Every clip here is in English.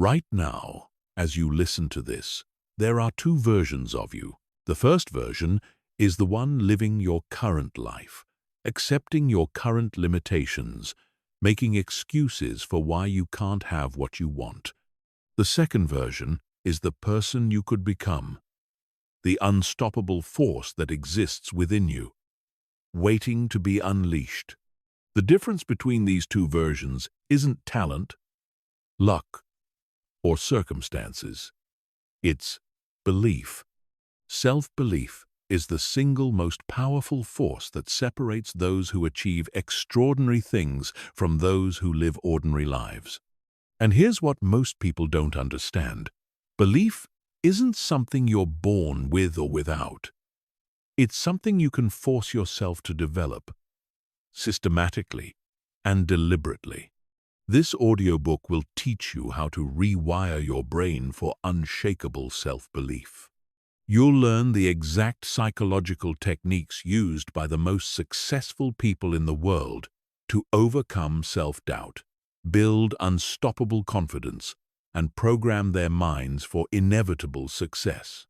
Right now, as you listen to this, there are two versions of you. The first version is the one living your current life, accepting your current limitations, making excuses for why you can't have what you want. The second version is the person you could become, the unstoppable force that exists within you, waiting to be unleashed. The difference between these two versions isn't talent, luck, or circumstances. It's belief. Self-belief is the single most powerful force that separates those who achieve extraordinary things from those who live ordinary lives. And here's what most people don't understand. Belief isn't something you're born with or without. It's something you can force yourself to develop, systematically and deliberately. This audiobook will teach you how to rewire your brain for unshakable self-belief. You'll learn the exact psychological techniques used by the most successful people in the world to overcome self-doubt, build unstoppable confidence, and program their minds for inevitable success.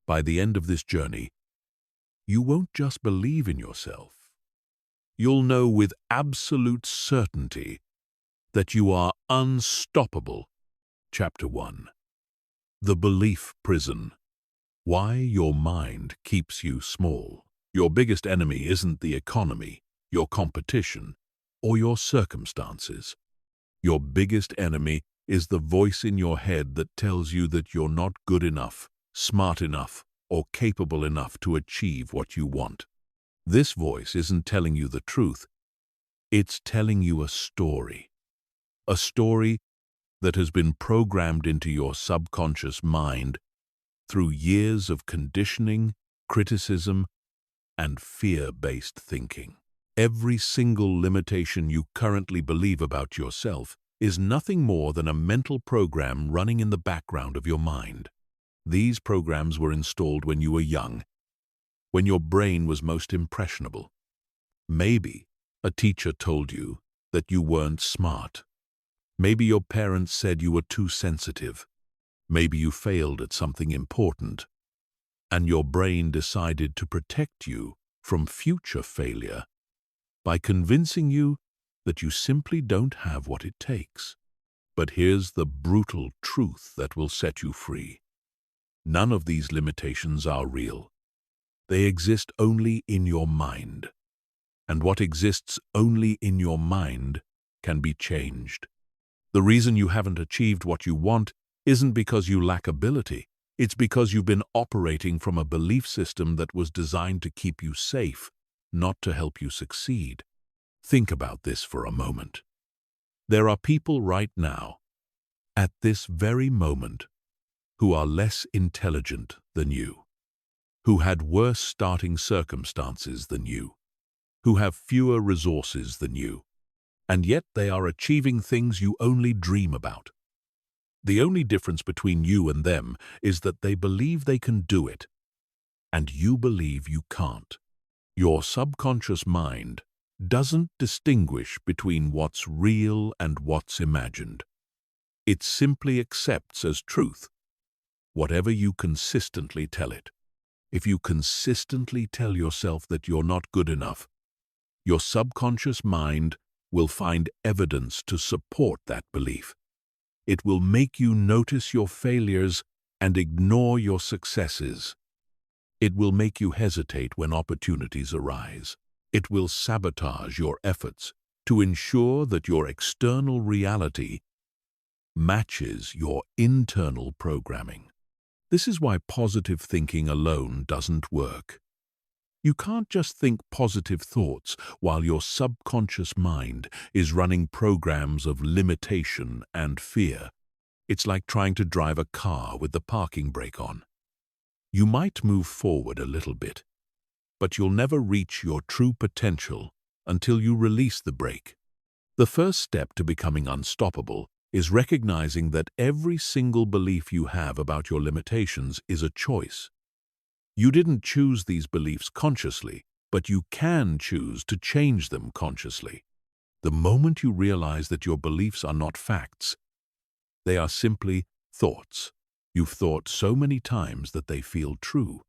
By the end of this journey, you won't just believe in yourself. You'll know with absolute certainty that you are unstoppable. Chapter 1. The Belief Prison. Why your mind keeps you small. Your biggest enemy isn't the economy, your competition, or your circumstances. Your biggest enemy is the voice in your head that tells you that you're not good enough, smart enough, or capable enough to achieve what you want. This voice isn't telling you the truth. It's telling you a story. A story that has been programmed into your subconscious mind through years of conditioning, criticism, and fear-based thinking. Every single limitation you currently believe about yourself is nothing more than a mental program running in the background of your mind. These programs were installed when you were young, when your brain was most impressionable. Maybe a teacher told you that you weren't smart. Maybe your parents said you were too sensitive. Maybe you failed at something important, and your brain decided to protect you from future failure by convincing you that you simply don't have what it takes. But here's the brutal truth that will set you free. None of these limitations are real. They exist only in your mind. And what exists only in your mind can be changed. The reason you haven't achieved what you want isn't because you lack ability. It's because you've been operating from a belief system that was designed to keep you safe, not to help you succeed. Think about this for a moment. There are people right now, at this very moment, who are less intelligent than you, who had worse starting circumstances than you, who have fewer resources than you, and yet they are achieving things you only dream about. The only difference between you and them is that they believe they can do it, and you believe you can't. Your subconscious mind doesn't distinguish between what's real and what's imagined. It simply accepts as truth whatever you consistently tell it. If you consistently tell yourself that you're not good enough, your subconscious mind will find evidence to support that belief. It will make you notice your failures and ignore your successes. It will make you hesitate when opportunities arise. It will sabotage your efforts to ensure that your external reality matches your internal programming. This is why positive thinking alone doesn't work. You can't just think positive thoughts while your subconscious mind is running programs of limitation and fear. It's like trying to drive a car with the parking brake on. You might move forward a little bit, but you'll never reach your true potential until you release the brake. The first step to becoming unstoppable is recognizing that every single belief you have about your limitations is a choice. You didn't choose these beliefs consciously, but you can choose to change them consciously. The moment you realize that your beliefs are not facts, They are simply thoughts. You've thought so many times that they feel true.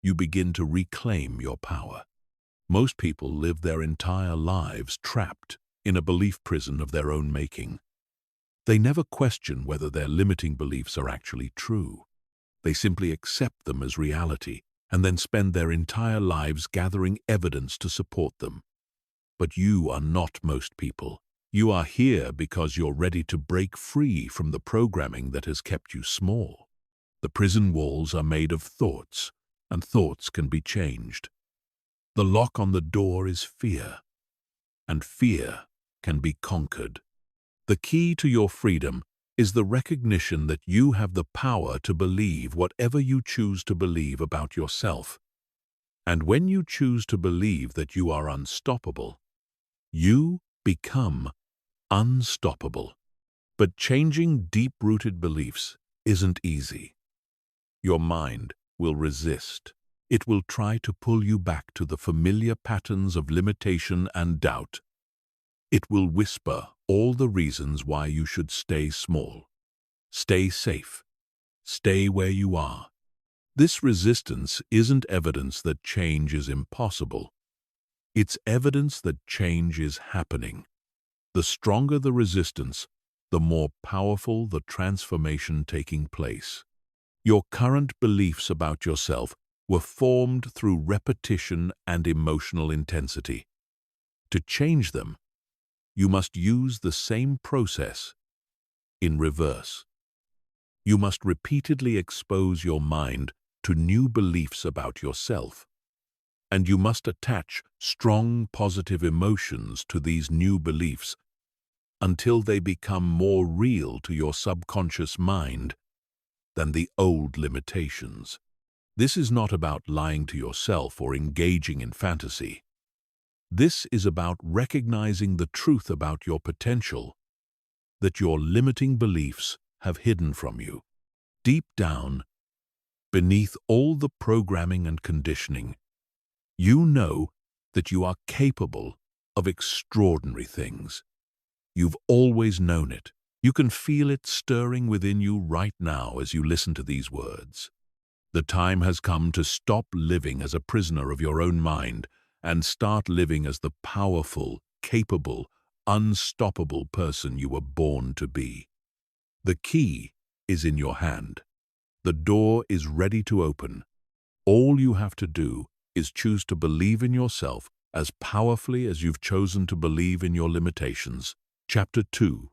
You begin to reclaim your power. Most people live their entire lives trapped in a belief prison of their own making. They never question whether their limiting beliefs are actually true. They simply accept them as reality and then spend their entire lives gathering evidence to support them. But you are not most people. You are here because you're ready to break free from the programming that has kept you small. The prison walls are made of thoughts, and thoughts can be changed. The lock on the door is fear, and fear can be conquered. The key to your freedom is the recognition that you have the power to believe whatever you choose to believe about yourself. And when you choose to believe that you are unstoppable, you become unstoppable. But changing deep-rooted beliefs isn't easy. Your mind will resist. It will try to pull you back to the familiar patterns of limitation and doubt. It will whisper all the reasons why you should stay small, stay safe, stay where you are. This resistance isn't evidence that change is impossible. It's evidence that change is happening. The stronger the resistance, the more powerful the transformation taking place. Your current beliefs about yourself were formed through repetition and emotional intensity. To change them, you must use the same process in reverse. You must repeatedly expose your mind to new beliefs about yourself, and you must attach strong positive emotions to these new beliefs until they become more real to your subconscious mind than the old limitations. This is not about lying to yourself or engaging in fantasy. This is about recognizing the truth about your potential that your limiting beliefs have hidden from you. Deep down, beneath all the programming and conditioning, you know that you are capable of extraordinary things. You've always known it. You can feel it stirring within you right now as you listen to these words. The time has come to stop living as a prisoner of your own mind and start living as the powerful, capable, unstoppable person you were born to be. The key is in your hand. The door is ready to open. All you have to do is choose to believe in yourself as powerfully as you've chosen to believe in your limitations. Chapter 2.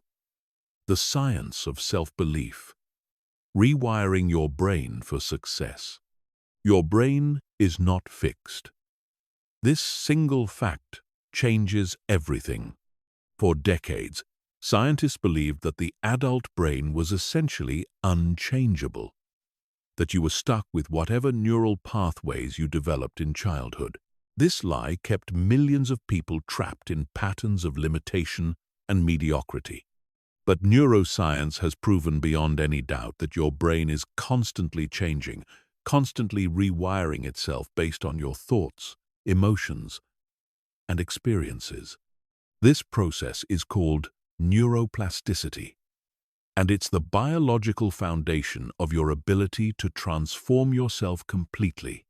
The Science of Self-Belief. Rewiring your brain for success. Your brain is not fixed. This single fact changes everything. For decades, scientists believed that the adult brain was essentially unchangeable, that you were stuck with whatever neural pathways you developed in childhood. This lie kept millions of people trapped in patterns of limitation and mediocrity. But neuroscience has proven beyond any doubt that your brain is constantly changing, constantly rewiring itself based on your thoughts, emotions, and experiences. This process is called neuroplasticity, and it's the biological foundation of your ability to transform yourself completely.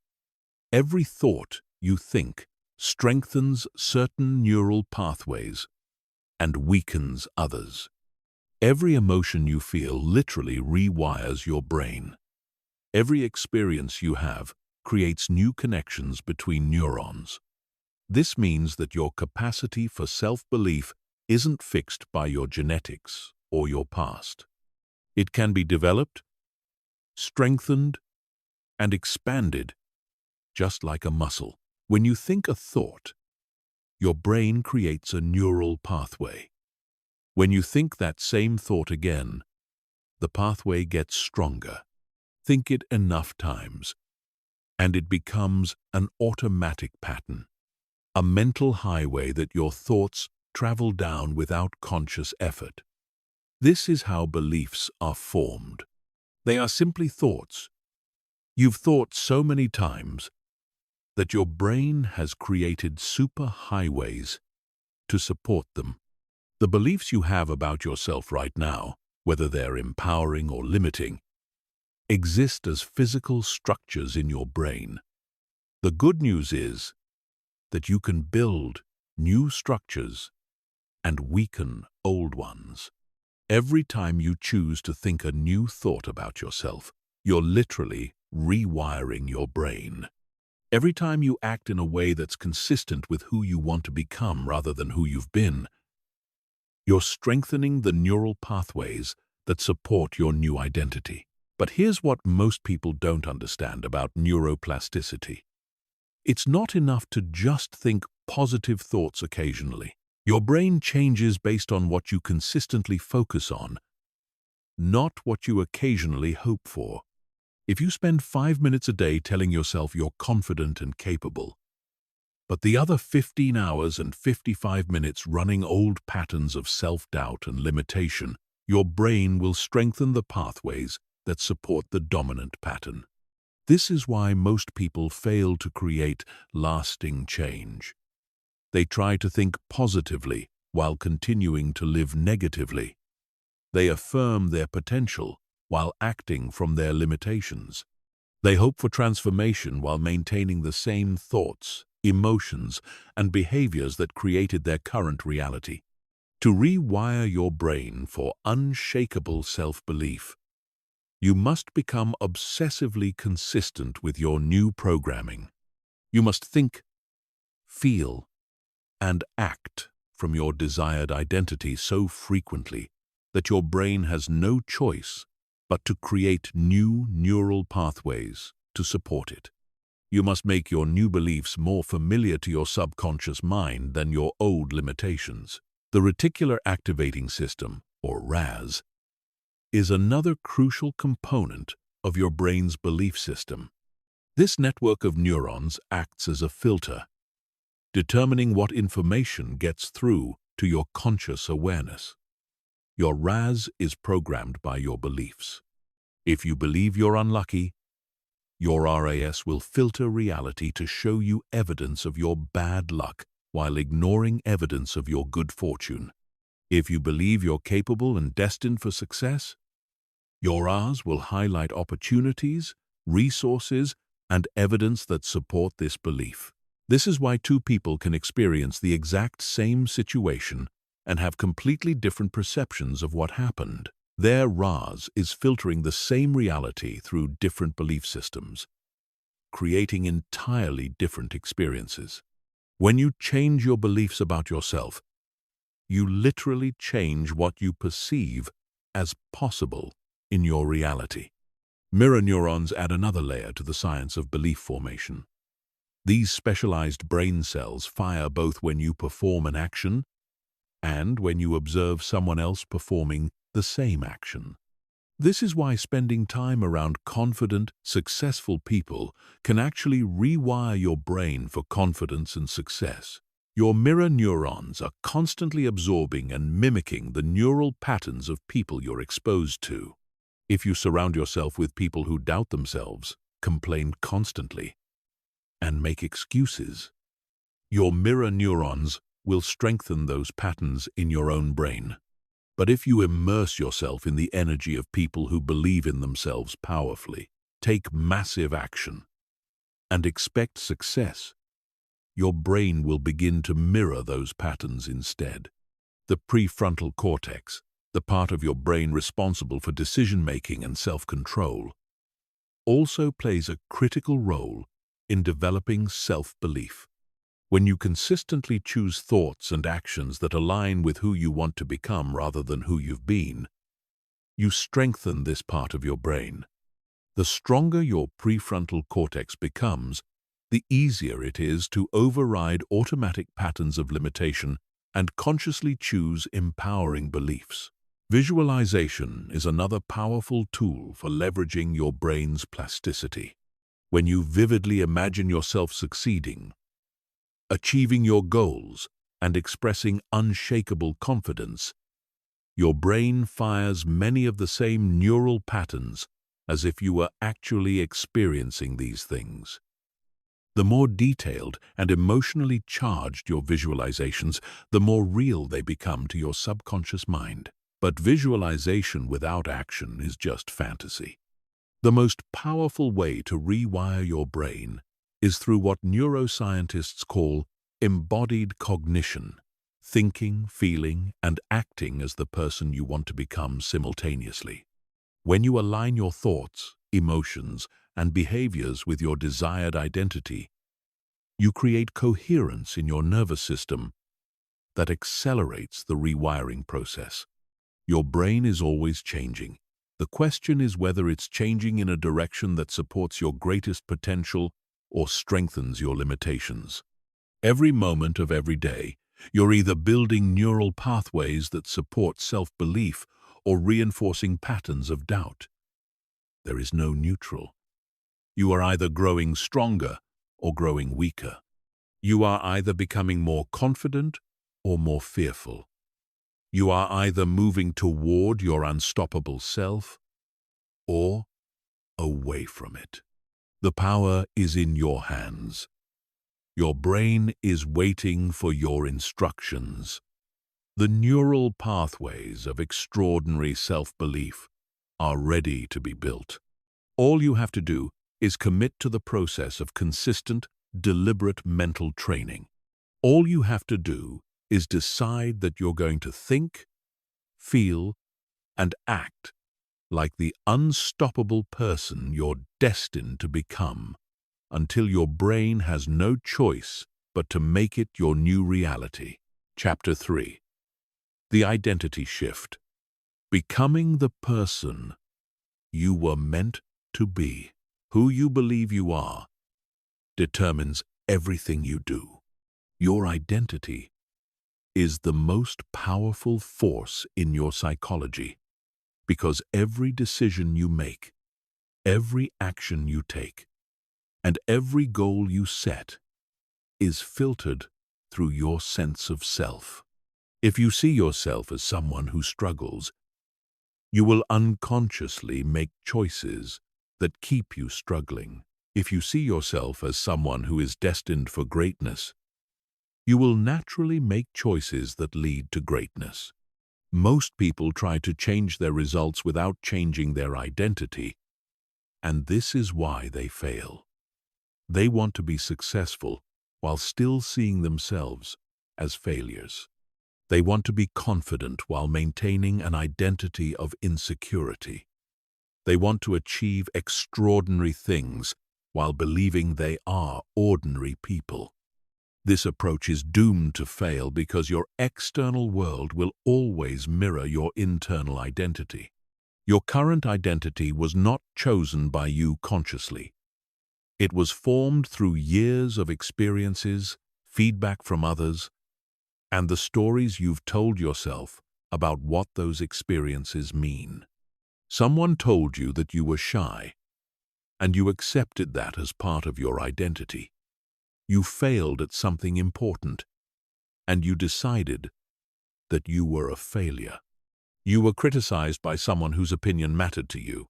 Every thought you think strengthens certain neural pathways and weakens others. Every emotion you feel literally rewires your brain. Every experience you have creates new connections between neurons. This means that your capacity for self-belief isn't fixed by your genetics or your past. It can be developed, strengthened, and expanded just like a muscle. When you think a thought, your brain creates a neural pathway. When you think that same thought again, the pathway gets stronger. Think it enough times, and it becomes an automatic pattern, a mental highway that your thoughts travel down without conscious effort. This is how beliefs are formed. They are simply thoughts. You've thought so many times that your brain has created superhighways to support them. The beliefs you have about yourself right now whether they're empowering or limiting, exist as physical structures in your brain. The good news is that you can build new structures and weaken old ones. Every time you choose to think a new thought about yourself, you're literally rewiring your brain. Every time you act in a way that's consistent with who you want to become rather than who you've been, you're strengthening the neural pathways that support your new identity. But here's what most people don't understand about neuroplasticity. It's not enough to just think positive thoughts occasionally. Your brain changes based on what you consistently focus on, not what you occasionally hope for. If you spend 5 minutes a day telling yourself you're confident and capable, but the other 15 hours and 55 minutes running old patterns of self-doubt and limitation, your brain will strengthen the pathways that support the dominant pattern. This is why most people fail to create lasting change. They try to think positively while continuing to live negatively. They affirm their potential while acting from their limitations. They hope for transformation while maintaining the same thoughts, emotions, and behaviors that created their current reality. To rewire your brain for unshakable self-belief, you must become obsessively consistent with your new programming. You must think, feel, and act from your desired identity so frequently that your brain has no choice but to create new neural pathways to support it. You must make your new beliefs more familiar to your subconscious mind than your old limitations. The reticular activating system, or RAS, is another crucial component of your brain's belief system. This network of neurons acts as a filter, determining what information gets through to your conscious awareness. Your RAS is programmed by your beliefs. If you believe you're unlucky, your RAS will filter reality to show you evidence of your bad luck while ignoring evidence of your good fortune. If you believe you're capable and destined for success, your RAS will highlight opportunities, resources, and evidence that support this belief. This is why two people can experience the exact same situation and have completely different perceptions of what happened. Their RAS is filtering the same reality through different belief systems, creating entirely different experiences. When you change your beliefs about yourself, you literally change what you perceive as possible in your reality. Mirror neurons add another layer to the science of belief formation. These specialized brain cells fire both when you perform an action and when you observe someone else performing the same action. This is why spending time around confident, successful people can actually rewire your brain for confidence and success. Your mirror neurons are constantly absorbing and mimicking the neural patterns of people you're exposed to. If you surround yourself with people who doubt themselves, complain constantly, and make excuses, your mirror neurons will strengthen those patterns in your own brain. But if you immerse yourself in the energy of people who believe in themselves powerfully, take massive action, and expect success, your brain will begin to mirror those patterns instead. The prefrontal cortex, the part of your brain responsible for decision-making and self-control, also plays a critical role in developing self-belief. When you consistently choose thoughts and actions that align with who you want to become rather than who you've been, you strengthen this part of your brain. The stronger your prefrontal cortex becomes, the easier it is to override automatic patterns of limitation and consciously choose empowering beliefs. Visualization is another powerful tool for leveraging your brain's plasticity. When you vividly imagine yourself succeeding, achieving your goals, and expressing unshakable confidence, your brain fires many of the same neural patterns as if you were actually experiencing these things. The more detailed and emotionally charged your visualizations, the more real they become to your subconscious mind. But visualization without action is just fantasy. The most powerful way to rewire your brain is through what neuroscientists call embodied cognition, thinking, feeling, and acting as the person you want to become simultaneously. When you align your thoughts, emotions, and behaviors with your desired identity, you create coherence in your nervous system that accelerates the rewiring process. Your brain is always changing. The question is whether it's changing in a direction that supports your greatest potential or strengthens your limitations. Every moment of every day, you're either building neural pathways that support self-belief or reinforcing patterns of doubt. There is no neutral. You are either growing stronger or growing weaker. You are either becoming more confident or more fearful. You are either moving toward your unstoppable self or away from it. The power is in your hands. Your brain is waiting for your instructions. The neural pathways of extraordinary self-belief are ready to be built. All you have to do is commit to the process of consistent, deliberate mental training. All you have to do is decide that you're going to think, feel, and act like the unstoppable person you're destined to become, until your brain has no choice but to make it your new reality. Chapter 3. The Identity Shift. Becoming the person you were meant to be. Who you believe you are determines everything you do. Your identity is the most powerful force in your psychology, because every decision you make, every action you take, and every goal you set is filtered through your sense of self. If you see yourself as someone who struggles, you will unconsciously make choices that keep you struggling. If you see yourself as someone who is destined for greatness, you will naturally make choices that lead to greatness. Most people try to change their results without changing their identity, and this is why they fail. They want to be successful while still seeing themselves as failures. They want to be confident while maintaining an identity of insecurity. They want to achieve extraordinary things while believing they are ordinary people. This approach is doomed to fail because your external world will always mirror your internal identity. Your current identity was not chosen by you consciously. It was formed through years of experiences, feedback from others, and the stories you've told yourself about what those experiences mean. Someone told you that you were shy, and you accepted that as part of your identity. You failed at something important, and you decided that you were a failure. You were criticized by someone whose opinion mattered to you,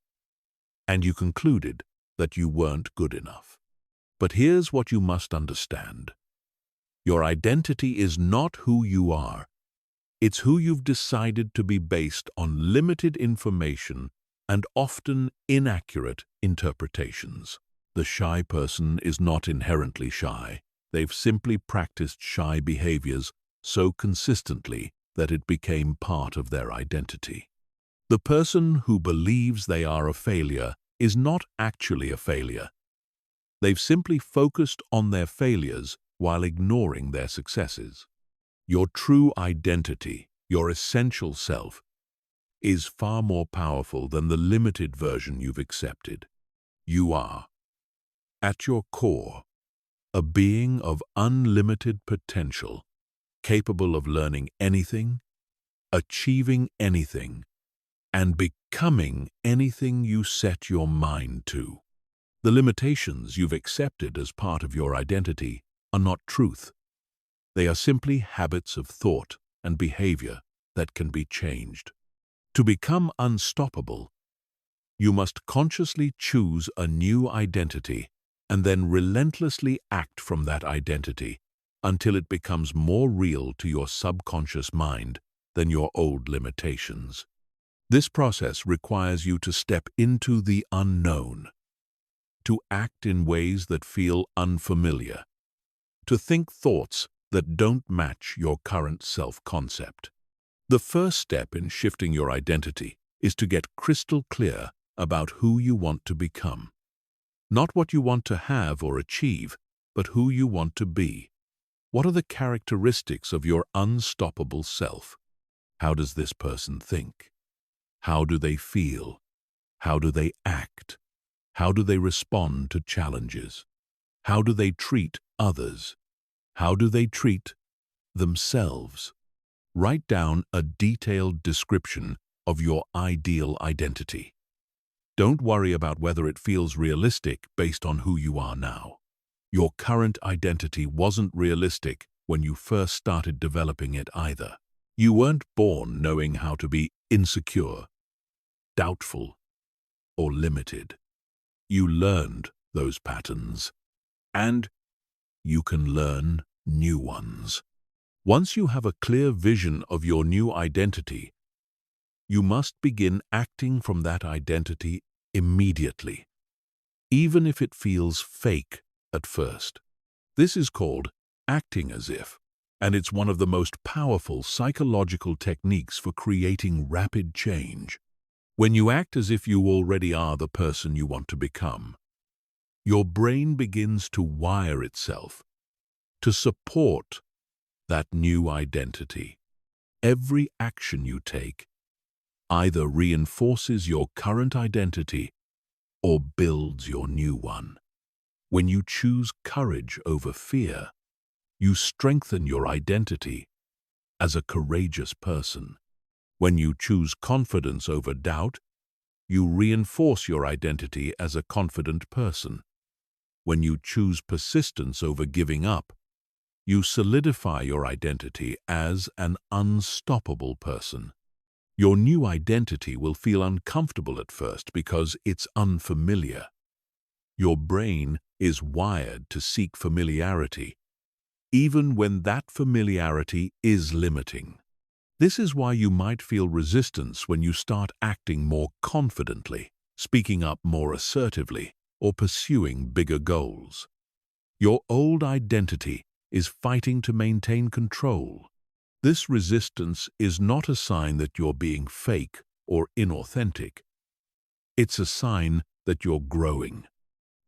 and you concluded that you weren't good enough. But here's what you must understand. Your identity is not who you are. It's who you've decided to be based on limited information and often inaccurate interpretations. The shy person is not inherently shy. They've simply practiced shy behaviors so consistently that it became part of their identity. The person who believes they are a failure is not actually a failure. They've simply focused on their failures while ignoring their successes. Your true identity, your essential self, is far more powerful than the limited version you've accepted. You are, at your core, a being of unlimited potential, capable of learning anything, achieving anything, and becoming anything you set your mind to. The limitations you've accepted as part of your identity are not truth. They are simply habits of thought and behavior that can be changed. To become unstoppable, you must consciously choose a new identity and then relentlessly act from that identity until it becomes more real to your subconscious mind than your old limitations. This process requires you to step into the unknown, to act in ways that feel unfamiliar, to think thoughts that don't match your current self-concept. The first step in shifting your identity is to get crystal clear about who you want to become. Not what you want to have or achieve, but who you want to be. What are the characteristics of your unstoppable self? How does this person think? How do they feel? How do they act? How do they respond to challenges? How do they treat others? How do they treat themselves? Write down a detailed description of your ideal identity. Don't worry about whether it feels realistic based on who you are now. Your current identity wasn't realistic when you first started developing it either. You weren't born knowing how to be insecure, doubtful, or limited. You learned those patterns, and you can learn new ones. Once you have a clear vision of your new identity, you must begin acting from that identity immediately, even if it feels fake at first. This is called acting as if, and it's one of the most powerful psychological techniques for creating rapid change. When you act as if you already are the person you want to become, your brain begins to wire itself to support that new identity. Every action you take either reinforces your current identity or builds your new one. When you choose courage over fear, you strengthen your identity as a courageous person. When you choose confidence over doubt, you reinforce your identity as a confident person. When you choose persistence over giving up, you solidify your identity as an unstoppable person. Your new identity will feel uncomfortable at first because it's unfamiliar. Your brain is wired to seek familiarity, even when that familiarity is limiting. This is why you might feel resistance when you start acting more confidently, speaking up more assertively, or pursuing bigger goals. Your old identity is fighting to maintain control. This resistance is not a sign that you're being fake or inauthentic. It's a sign that you're growing.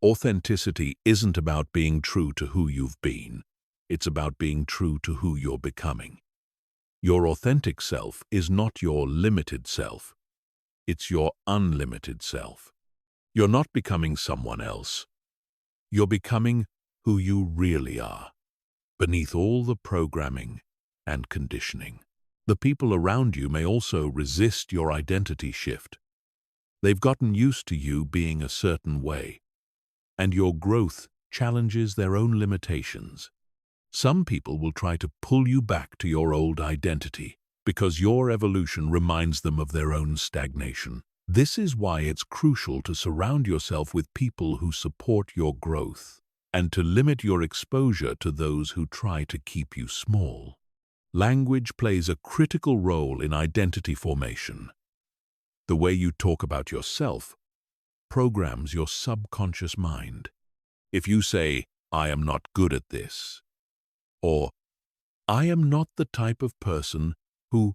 Authenticity isn't about being true to who you've been. It's about being true to who you're becoming. Your authentic self is not your limited self. It's your unlimited self. You're not becoming someone else. You're becoming who you really are, beneath all the programming and conditioning. The people around you may also resist your identity shift. They've gotten used to you being a certain way, and your growth challenges their own limitations. Some people will try to pull you back to your old identity because your evolution reminds them of their own stagnation. This is why it's crucial to surround yourself with people who support your growth and to limit your exposure to those who try to keep you small. Language plays a critical role in identity formation. The way you talk about yourself programs your subconscious mind. If you say, "I am not good at this," or "I am not the type of person who,"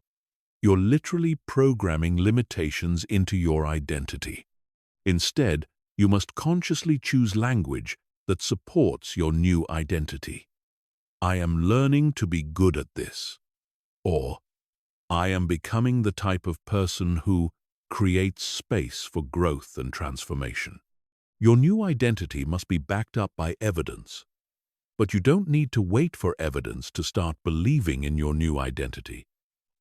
you're literally programming limitations into your identity. Instead, you must consciously choose language that supports your new identity. "I am learning to be good at this," or "I am becoming the type of person who creates space for growth and transformation." Your new identity must be backed up by evidence. But you don't need to wait for evidence to start believing in your new identity.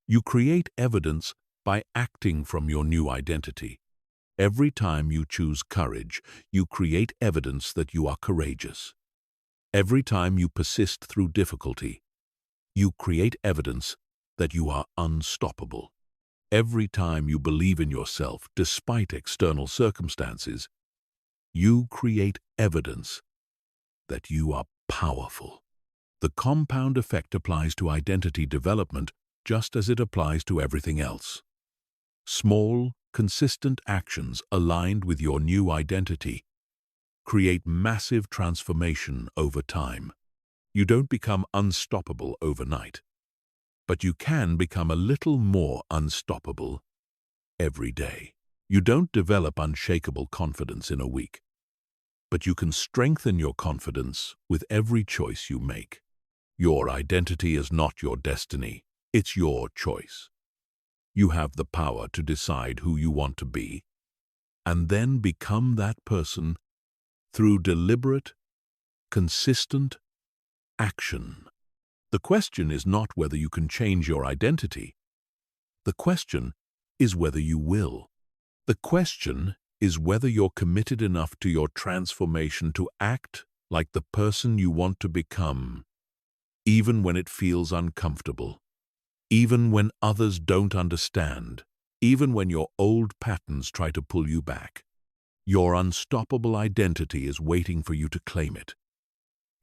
You create evidence by acting from your new identity. Every time you choose courage, you create evidence that you are courageous. Every time you persist through difficulty, you create evidence that you are unstoppable. Every time you believe in yourself despite external circumstances, you create evidence that you are powerful. The compound effect applies to identity development just as it applies to everything else. Small, consistent actions aligned with your new identity create massive transformation over time. You don't become unstoppable overnight, but you can become a little more unstoppable every day. You don't develop unshakable confidence in a week, but you can strengthen your confidence with every choice you make. Your identity is not your destiny, it's your choice. You have the power to decide who you want to be, and then become that person through deliberate, consistent action. The question is not whether you can change your identity. The question is whether you will. The question is whether you're committed enough to your transformation to act like the person you want to become, even when it feels uncomfortable, even when others don't understand, even when your old patterns try to pull you back. Your unstoppable identity is waiting for you to claim it.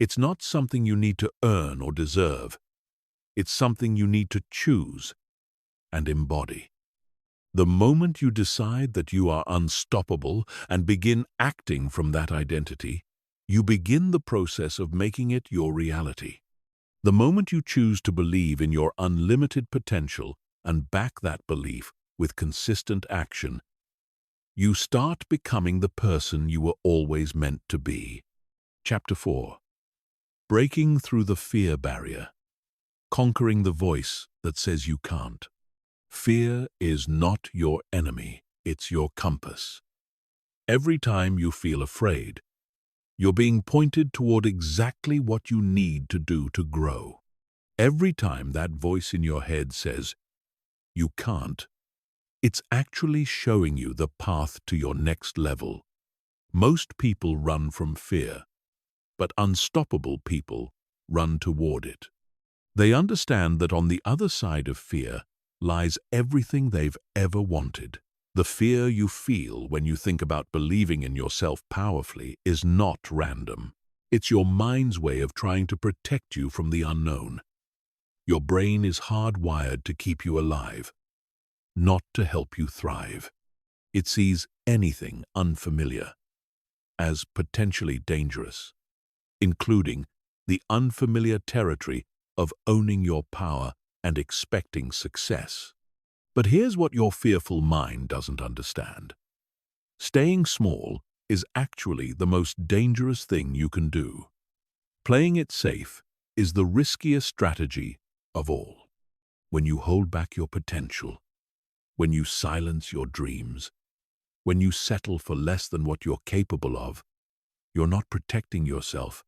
It's not something you need to earn or deserve. It's something you need to choose and embody. The moment you decide that you are unstoppable and begin acting from that identity, you begin the process of making it your reality. The moment you choose to believe in your unlimited potential and back that belief with consistent action, you start becoming the person you were always meant to be. Chapter 4. Breaking through the fear barrier. Conquering the voice that says you can't. Fear is not your enemy, it's your compass. Every time you feel afraid, you're being pointed toward exactly what you need to do to grow. Every time that voice in your head says, you can't, it's actually showing you the path to your next level. Most people run from fear, but unstoppable people run toward it. They understand that on the other side of fear lies everything they've ever wanted. The fear you feel when you think about believing in yourself powerfully is not random. It's your mind's way of trying to protect you from the unknown. Your brain is hardwired to keep you alive, not to help you thrive. It sees anything unfamiliar as potentially dangerous, including the unfamiliar territory of owning your power and expecting success. But here's what your fearful mind doesn't understand. Staying small is actually the most dangerous thing you can do. Playing it safe is the riskiest strategy of all. When you hold back your potential, when you silence your dreams, when you settle for less than what you're capable of, you're not protecting yourself,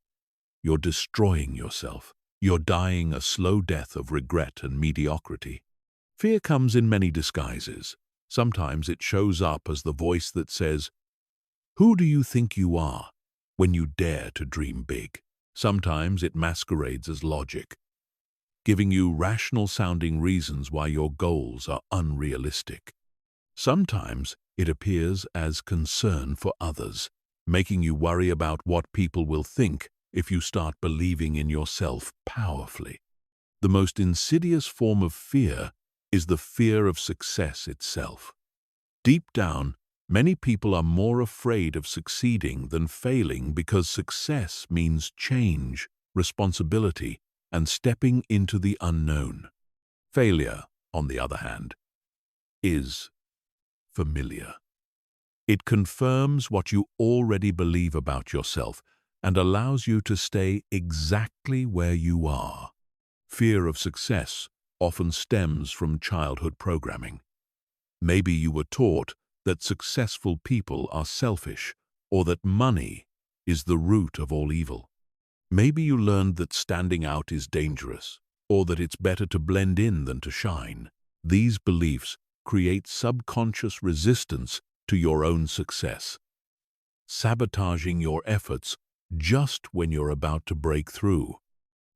you're destroying yourself. You're dying a slow death of regret and mediocrity. Fear comes in many disguises. Sometimes it shows up as the voice that says, "Who do you think you are?" when you dare to dream big. Sometimes it masquerades as logic, giving you rational-sounding reasons why your goals are unrealistic. Sometimes it appears as concern for others, making you worry about what people will think if you start believing in yourself powerfully. The most insidious form of fear is the fear of success itself. Deep down, many people are more afraid of succeeding than failing because success means change, responsibility, and stepping into the unknown. Failure, on the other hand, is familiar. It confirms what you already believe about yourself and allows you to stay exactly where you are. Fear of success often stems from childhood programming. Maybe you were taught that successful people are selfish or that money is the root of all evil. Maybe you learned that standing out is dangerous or that it's better to blend in than to shine. These beliefs create subconscious resistance to your own success, sabotaging your efforts just when you're about to break through.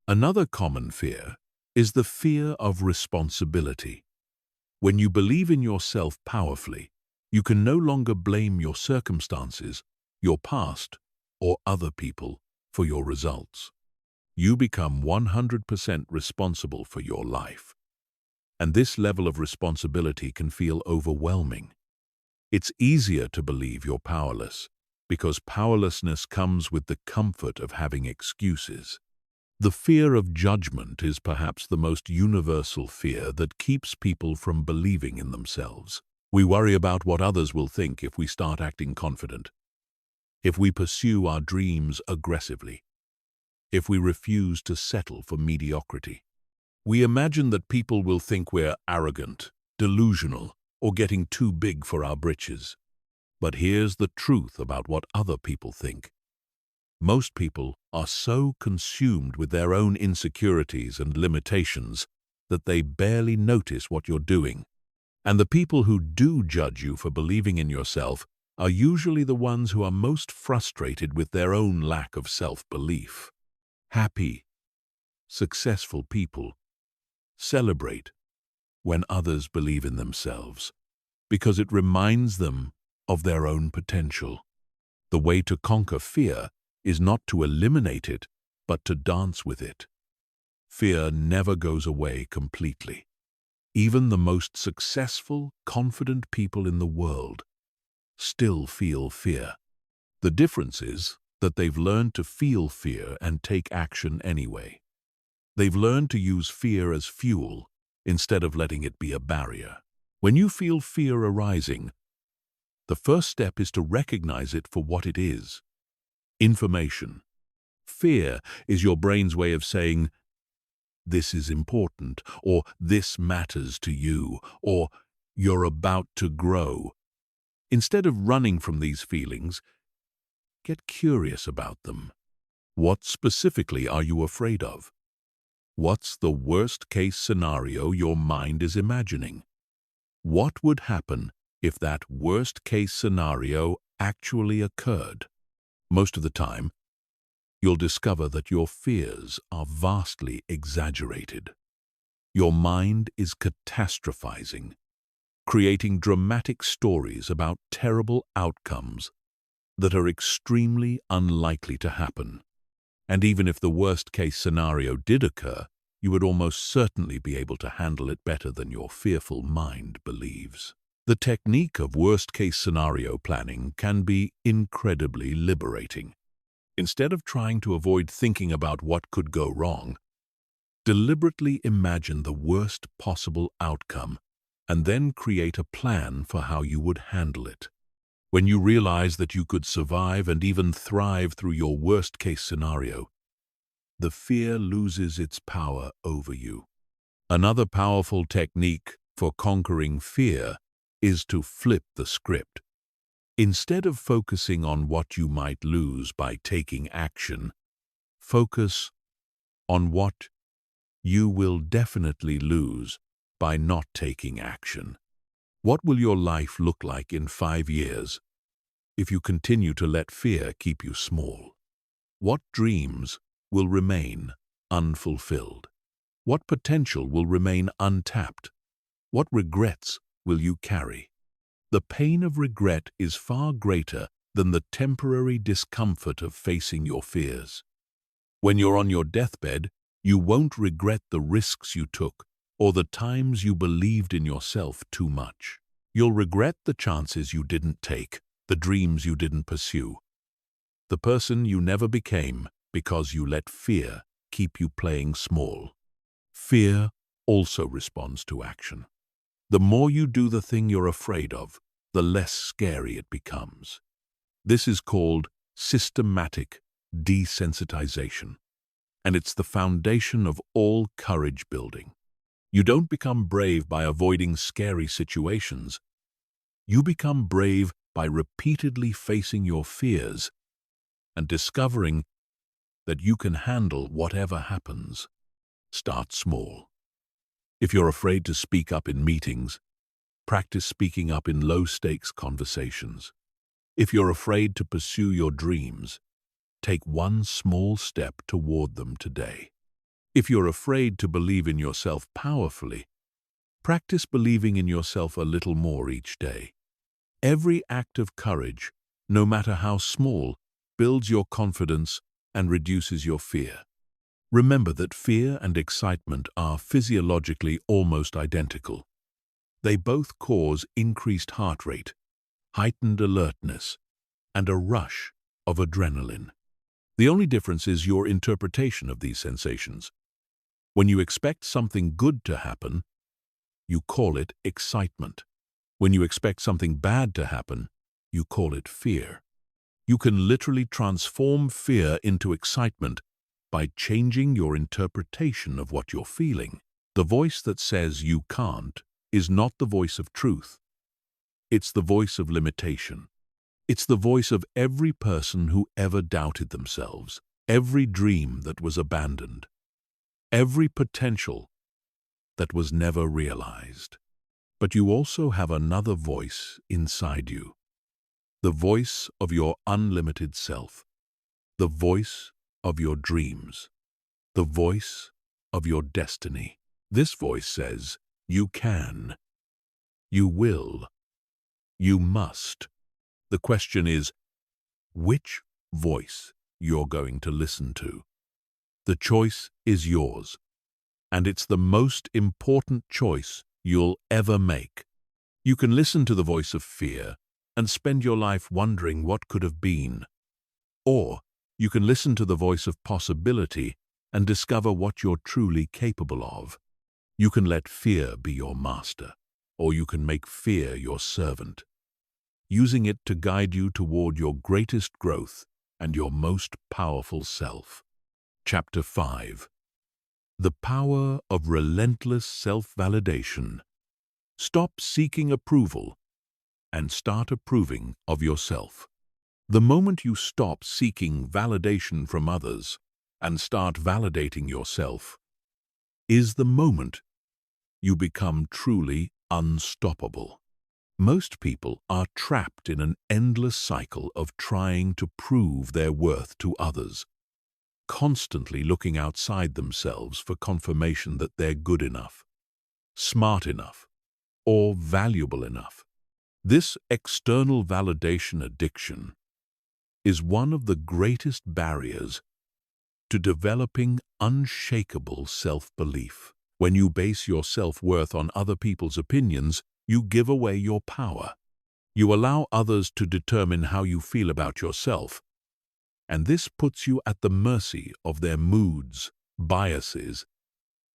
Another common fear is the fear of responsibility. When you believe in yourself powerfully, you can no longer blame your circumstances, your past, or other people for your results. You become 100% responsible for your life. And this level of responsibility can feel overwhelming. It's easier to believe you're powerless, because powerlessness comes with the comfort of having excuses. The fear of judgment is perhaps the most universal fear that keeps people from believing in themselves. We worry about what others will think if we start acting confident, if we pursue our dreams aggressively, if we refuse to settle for mediocrity. We imagine that people will think we're arrogant, delusional, or getting too big for our britches. But here's the truth about what other people think. Most people are so consumed with their own insecurities and limitations that they barely notice what you're doing. And the people who do judge you for believing in yourself are usually the ones who are most frustrated with their own lack of self-belief. Happy, successful people celebrate when others believe in themselves, because it reminds them of their own potential. The way to conquer fear is not to eliminate it, but to dance with it. Fear never goes away completely. Even the most successful, confident people in the world still feel fear. The difference is that they've learned to feel fear and take action anyway. They've learned to use fear as fuel instead of letting it be a barrier. When you feel fear arising, the first step is to recognize it for what it is: information. Fear is your brain's way of saying, "This is important," or "This matters to you," or "You're about to grow." Instead of running from these feelings, get curious about them. What specifically are you afraid of? What's the worst-case scenario your mind is imagining? What would happen if that worst-case scenario actually occurred? Most of the time, you'll discover that your fears are vastly exaggerated. Your mind is catastrophizing, creating dramatic stories about terrible outcomes that are extremely unlikely to happen. And even if the worst-case scenario did occur, you would almost certainly be able to handle it better than your fearful mind believes. The technique of worst-case scenario planning can be incredibly liberating. Instead of trying to avoid thinking about what could go wrong, deliberately imagine the worst possible outcome and then create a plan for how you would handle it. When you realize that you could survive and even thrive through your worst-case scenario, the fear loses its power over you. Another powerful technique for conquering fear is to flip the script. Instead of focusing on what you might lose by taking action, focus on what you will definitely lose by not taking action. What will your life look like in 5 years if you continue to let fear keep you small? What dreams will remain unfulfilled? What potential will remain untapped? What regrets will you carry? The pain of regret is far greater than the temporary discomfort of facing your fears. When you're on your deathbed, you won't regret the risks you took or the times you believed in yourself too much. You'll regret the chances you didn't take, the dreams you didn't pursue, the person you never became because you let fear keep you playing small. Fear also responds to action. The more you do the thing you're afraid of, the less scary it becomes. This is called systematic desensitization, and it's the foundation of all courage building. You don't become brave by avoiding scary situations. You become brave by repeatedly facing your fears and discovering that you can handle whatever happens. Start small. If you're afraid to speak up in meetings, practice speaking up in low-stakes conversations. If you're afraid to pursue your dreams, take one small step toward them today. If you're afraid to believe in yourself powerfully, practice believing in yourself a little more each day. Every act of courage, no matter how small, builds your confidence and reduces your fear. Remember that fear and excitement are physiologically almost identical. They both cause increased heart rate, heightened alertness, and a rush of adrenaline. The only difference is your interpretation of these sensations. When you expect something good to happen, you call it excitement. When you expect something bad to happen, you call it fear. You can literally transform fear into excitement by changing your interpretation of what you're feeling. The voice that says you can't is not the voice of truth. It's the voice of limitation. It's the voice of every person who ever doubted themselves, every dream that was abandoned, every potential that was never realized. But you also have another voice inside you, the voice of your unlimited self, the voice of your dreams, the voice of your destiny. This voice says, you can, you will, you must. The question is, which voice you're going to listen to. The choice is yours, and it's the most important choice you'll ever make. You can listen to the voice of fear and spend your life wondering what could have been. Or you can listen to the voice of possibility and discover what you're truly capable of. You can let fear be your master, or you can make fear your servant, using it to guide you toward your greatest growth and your most powerful self. Chapter 5. The Power of Relentless Self-Validation. Stop seeking approval and start approving of yourself. The moment you stop seeking validation from others and start validating yourself is the moment you become truly unstoppable. Most people are trapped in an endless cycle of trying to prove their worth to others, constantly looking outside themselves for confirmation that they're good enough, smart enough, or valuable enough. This external validation addiction is one of the greatest barriers to developing unshakable self-belief. When you base your self-worth on other people's opinions, you give away your power. You allow others to determine how you feel about yourself, and this puts you at the mercy of their moods, biases,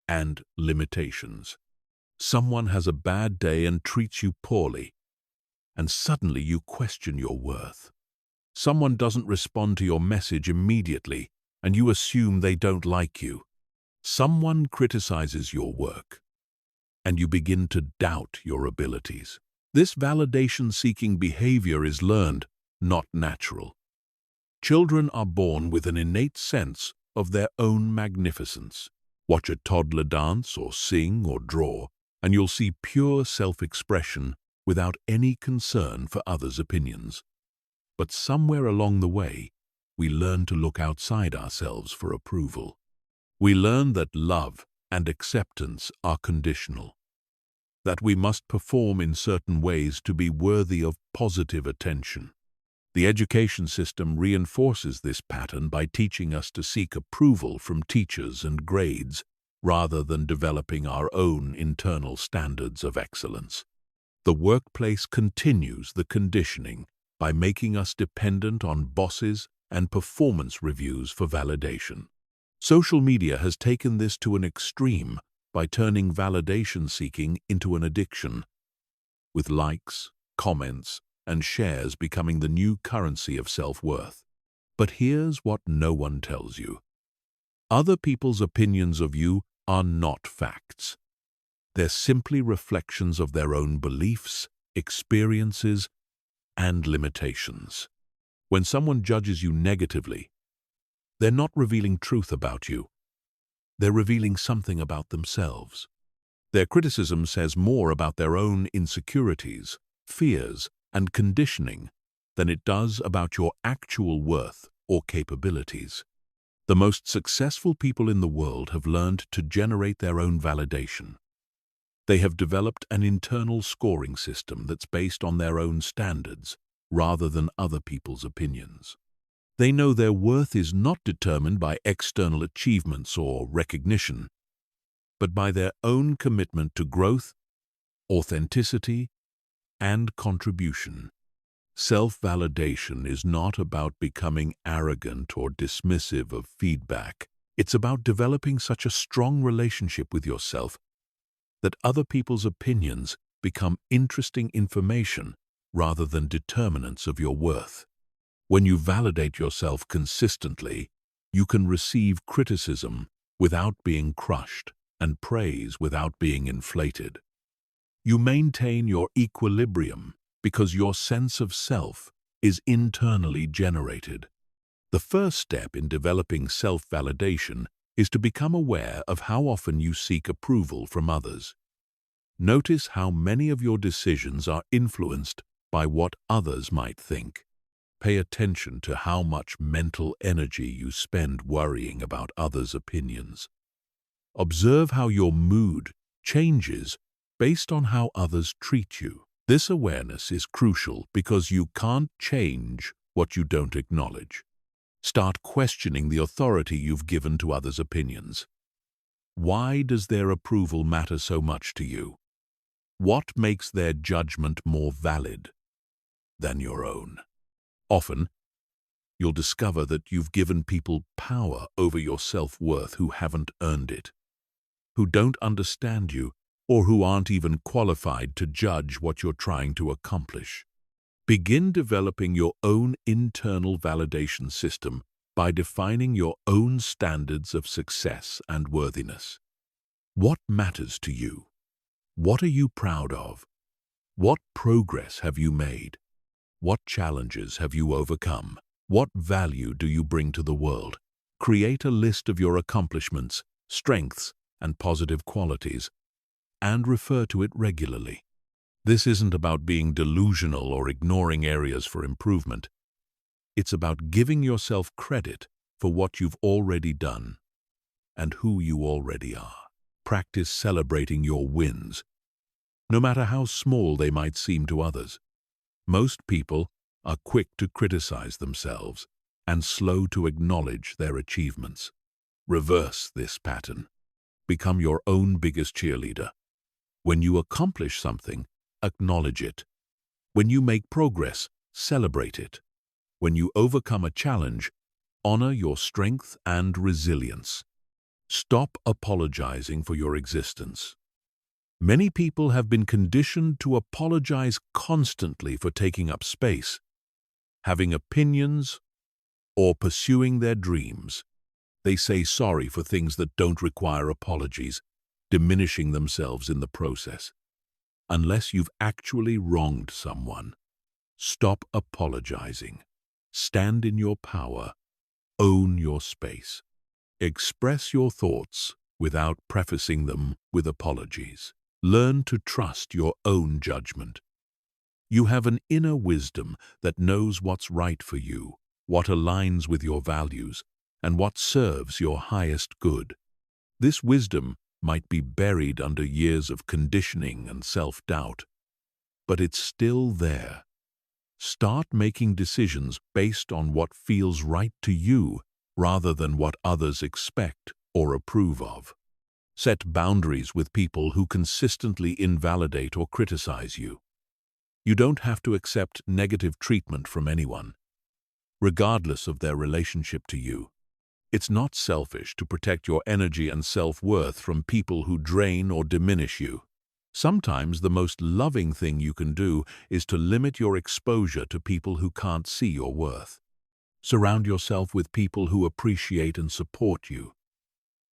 and limitations. Someone has a bad day and treats you poorly, and suddenly you question your worth. Someone doesn't respond to your message immediately, and you assume they don't like you. Someone criticizes your work, and you begin to doubt your abilities. This validation-seeking behavior is learned, not natural. Children are born with an innate sense of their own magnificence. Watch a toddler dance or sing or draw, and you'll see pure self-expression without any concern for others' opinions. But somewhere along the way, we learn to look outside ourselves for approval. We learn that love and acceptance are conditional, that we must perform in certain ways to be worthy of positive attention. The education system reinforces this pattern by teaching us to seek approval from teachers and grades rather than developing our own internal standards of excellence. The workplace continues the conditioning by making us dependent on bosses and performance reviews for validation. Social media has taken this to an extreme by turning validation-seeking into an addiction, with likes, comments, and shares becoming the new currency of self-worth. But here's what no one tells you. Other people's opinions of you are not facts. They're simply reflections of their own beliefs, experiences, and limitations. When someone judges you negatively, they're not revealing truth about you. They're revealing something about themselves. Their criticism says more about their own insecurities, fears, and conditioning than it does about your actual worth or capabilities. The most successful people in the world have learned to generate their own validation. They have developed an internal scoring system that's based on their own standards rather than other people's opinions. They know their worth is not determined by external achievements or recognition, but by their own commitment to growth, authenticity, and contribution. Self-validation is not about becoming arrogant or dismissive of feedback. It's about developing such a strong relationship with yourself that other people's opinions become interesting information rather than determinants of your worth. When you validate yourself consistently, you can receive criticism without being crushed and praise without being inflated. You maintain your equilibrium because your sense of self is internally generated. The first step in developing self-validation is to become aware of how often you seek approval from others. Notice how many of your decisions are influenced by what others might think. Pay attention to how much mental energy you spend worrying about others' opinions. Observe how your mood changes based on how others treat you. This awareness is crucial because you can't change what you don't acknowledge. Start questioning the authority you've given to others' opinions. Why does their approval matter so much to you? What makes their judgment more valid than your own? Often, you'll discover that you've given people power over your self-worth who haven't earned it, who don't understand you, or who aren't even qualified to judge what you're trying to accomplish. Begin developing your own internal validation system by defining your own standards of success and worthiness. What matters to you? What are you proud of? What progress have you made? What challenges have you overcome? What value do you bring to the world? Create a list of your accomplishments, strengths, and positive qualities, and refer to it regularly. This isn't about being delusional or ignoring areas for improvement. It's about giving yourself credit for what you've already done and who you already are. Practice celebrating your wins, no matter how small they might seem to others. Most people are quick to criticize themselves and slow to acknowledge their achievements. Reverse this pattern. Become your own biggest cheerleader. When you accomplish something, acknowledge it. When you make progress, celebrate it. When you overcome a challenge, honor your strength and resilience. Stop apologizing for your existence. Many people have been conditioned to apologize constantly for taking up space, having opinions, or pursuing their dreams. They say sorry for things that don't require apologies, diminishing themselves in the process. Unless you've actually wronged someone, stop apologizing. Stand in your power. Own your space. Express your thoughts without prefacing them with apologies. Learn to trust your own judgment. You have an inner wisdom that knows what's right for you, what aligns with your values, and what serves your highest good. This wisdom might be buried under years of conditioning and self-doubt, but it's still there. Start making decisions based on what feels right to you rather than what others expect or approve of. Set boundaries with people who consistently invalidate or criticize you. You don't have to accept negative treatment from anyone, regardless of their relationship to you. It's not selfish to protect your energy and self-worth from people who drain or diminish you. Sometimes the most loving thing you can do is to limit your exposure to people who can't see your worth. Surround yourself with people who appreciate and support you.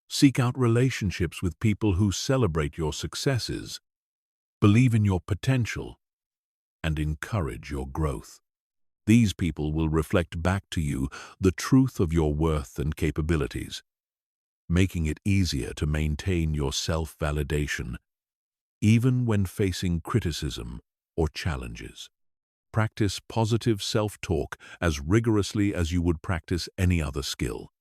Seek out relationships with people who celebrate your successes, believe in your potential, and encourage your growth. These people will reflect back to you the truth of your worth and capabilities, making it easier to maintain your self-validation, even when facing criticism or challenges. Practice positive self-talk as rigorously as you would practice any other skill.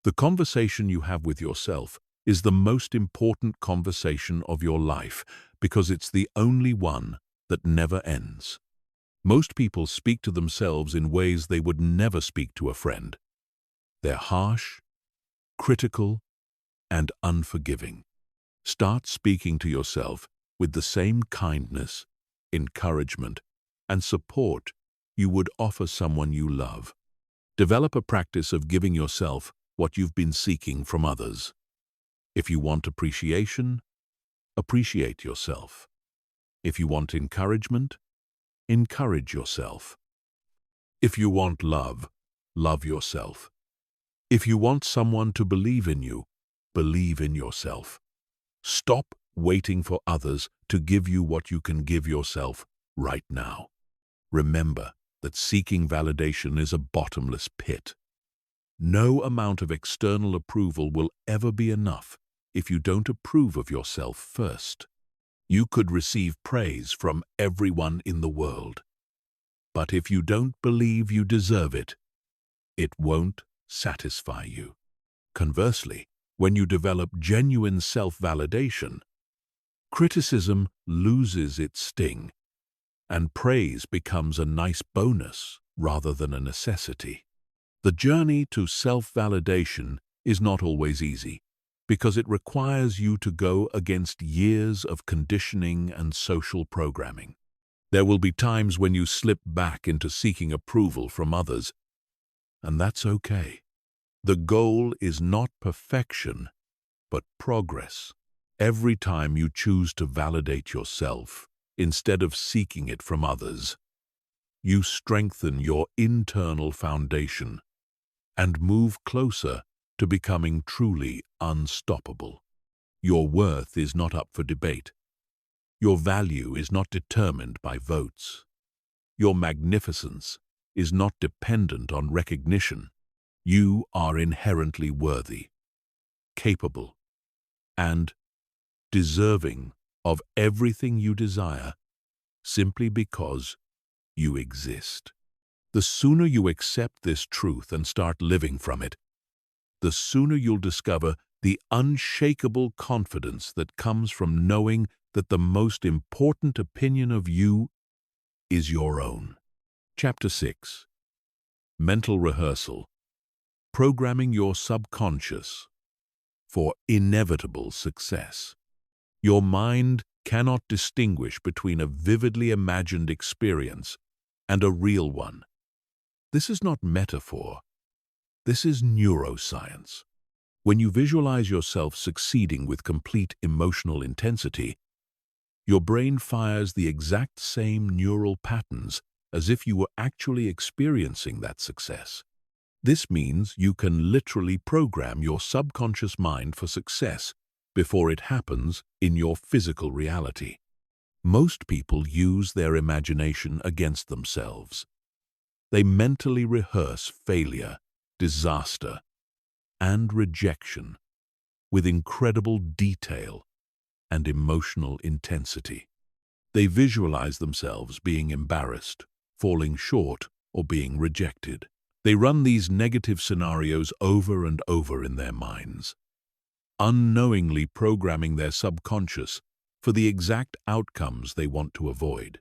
The conversation you have with yourself is the most important conversation of your life because it's the only one that never ends. Most people speak to themselves in ways they would never speak to a friend. They're harsh, critical, and unforgiving. Start speaking to yourself with the same kindness, encouragement, and support you would offer someone you love. Develop a practice of giving yourself what you've been seeking from others. If you want appreciation, appreciate yourself. If you want encouragement, encourage yourself. If you want love, love yourself. If you want someone to believe in you, believe in yourself. Stop waiting for others to give you what you can give yourself right now. Remember that seeking validation is a bottomless pit. No amount of external approval will ever be enough if you don't approve of yourself first. You could receive praise from everyone in the world, but if you don't believe you deserve it, it won't satisfy you. Conversely, when you develop genuine self-validation, criticism loses its sting, and praise becomes a nice bonus rather than a necessity. The journey to self-validation is not always easy, because it requires you to go against years of conditioning and social programming. There will be times when you slip back into seeking approval from others, and that's okay. The goal is not perfection, but progress. Every time you choose to validate yourself instead of seeking it from others, you strengthen your internal foundation and move closer to becoming truly unstoppable. Your worth is not up for debate. Your value is not determined by votes. Your magnificence is not dependent on recognition. You are inherently worthy, capable, and deserving of everything you desire simply because you exist. The sooner you accept this truth and start living from it, the sooner you'll discover the unshakable confidence that comes from knowing that the most important opinion of you is your own. Chapter 6. Mental Rehearsal. Programming your subconscious for inevitable success. Your mind cannot distinguish between a vividly imagined experience and a real one. This is not metaphor. This is neuroscience. When you visualize yourself succeeding with complete emotional intensity, your brain fires the exact same neural patterns as if you were actually experiencing that success. This means you can literally program your subconscious mind for success before it happens in your physical reality. Most people use their imagination against themselves. They mentally rehearse failure, disaster, and rejection with incredible detail and emotional intensity. They visualize themselves being embarrassed, falling short, or being rejected. They run these negative scenarios over and over in their minds, unknowingly programming their subconscious for the exact outcomes they want to avoid.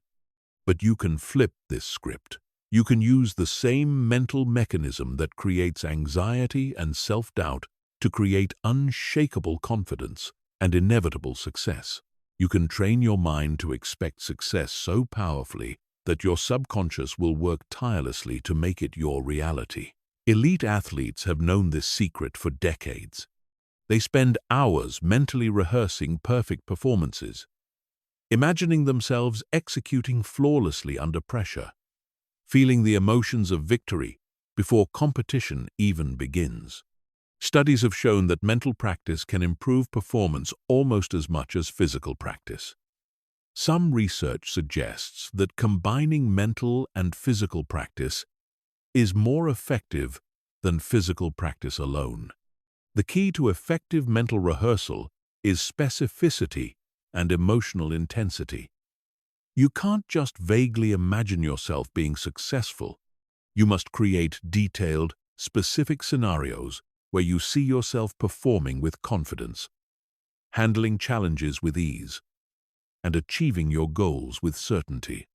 But you can flip this script. You can use the same mental mechanism that creates anxiety and self-doubt to create unshakable confidence and inevitable success. You can train your mind to expect success so powerfully that your subconscious will work tirelessly to make it your reality. Elite athletes have known this secret for decades. They spend hours mentally rehearsing perfect performances, imagining themselves executing flawlessly under pressure, feeling the emotions of victory before competition even begins. Studies have shown that mental practice can improve performance almost as much as physical practice. Some research suggests that combining mental and physical practice is more effective than physical practice alone. The key to effective mental rehearsal is specificity and emotional intensity. You can't just vaguely imagine yourself being successful. You must create detailed, specific scenarios where you see yourself performing with confidence, handling challenges with ease, and achieving your goals with certainty.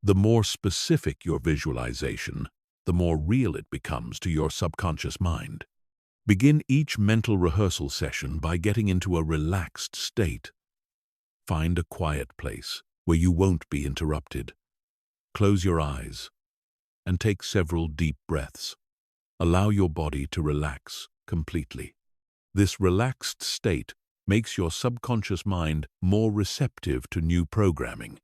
The more specific your visualization, the more real it becomes to your subconscious mind. Begin each mental rehearsal session by getting into a relaxed state. Find a quiet place where you won't be interrupted. Close your eyes and take several deep breaths. Allow your body to relax completely. This relaxed state makes your subconscious mind more receptive to new programming.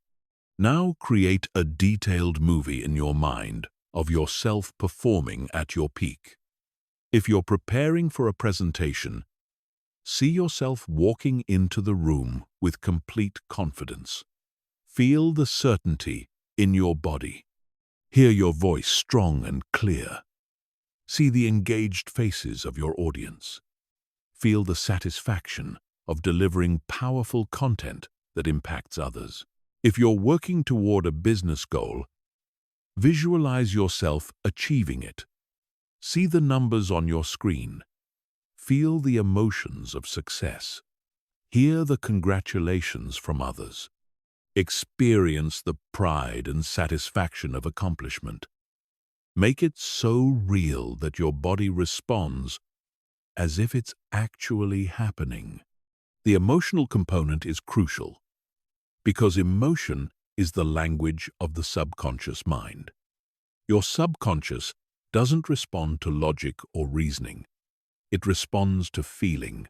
Now create a detailed movie in your mind of yourself performing at your peak. If you're preparing for a presentation, see yourself walking into the room with complete confidence. Feel the certainty in your body. Hear your voice strong and clear. See the engaged faces of your audience. Feel the satisfaction of delivering powerful content that impacts others. If you're working toward a business goal, visualize yourself achieving it. See the numbers on your screen. Feel the emotions of success. Hear the congratulations from others. Experience the pride and satisfaction of accomplishment. Make it so real that your body responds as if it's actually happening. The emotional component is crucial because emotion is the language of the subconscious mind. Your subconscious doesn't respond to logic or reasoning. It responds to feeling.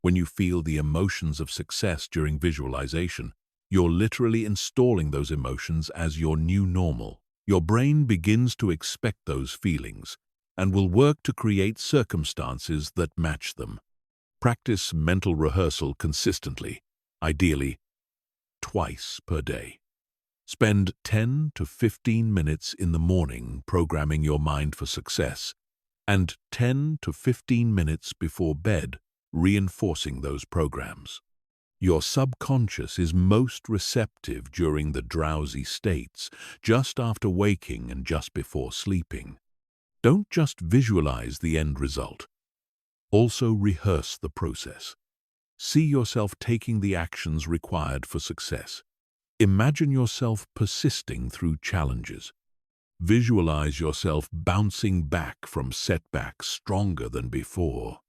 When you feel the emotions of success during visualization, you're literally installing those emotions as your new normal. Your brain begins to expect those feelings and will work to create circumstances that match them. Practice mental rehearsal consistently, ideally twice per day. Spend 10 to 15 minutes in the morning programming your mind for success, and 10 to 15 minutes before bed reinforcing those programs. Your subconscious is most receptive during the drowsy states, just after waking and just before sleeping. Don't just visualize the end result. Also rehearse the process. See yourself taking the actions required for success. Imagine yourself persisting through challenges. Visualize yourself bouncing back from setbacks stronger than before.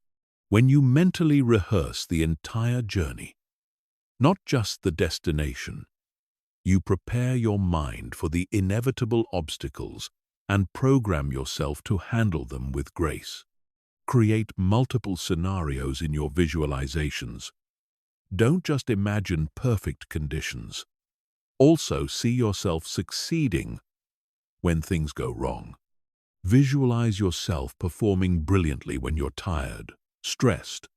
When you mentally rehearse the entire journey, not just the destination, you prepare your mind for the inevitable obstacles and program yourself to handle them with grace. Create multiple scenarios in your visualizations. Don't just imagine perfect conditions. Also see yourself succeeding when things go wrong. Visualize yourself performing brilliantly when you're tired, stressed,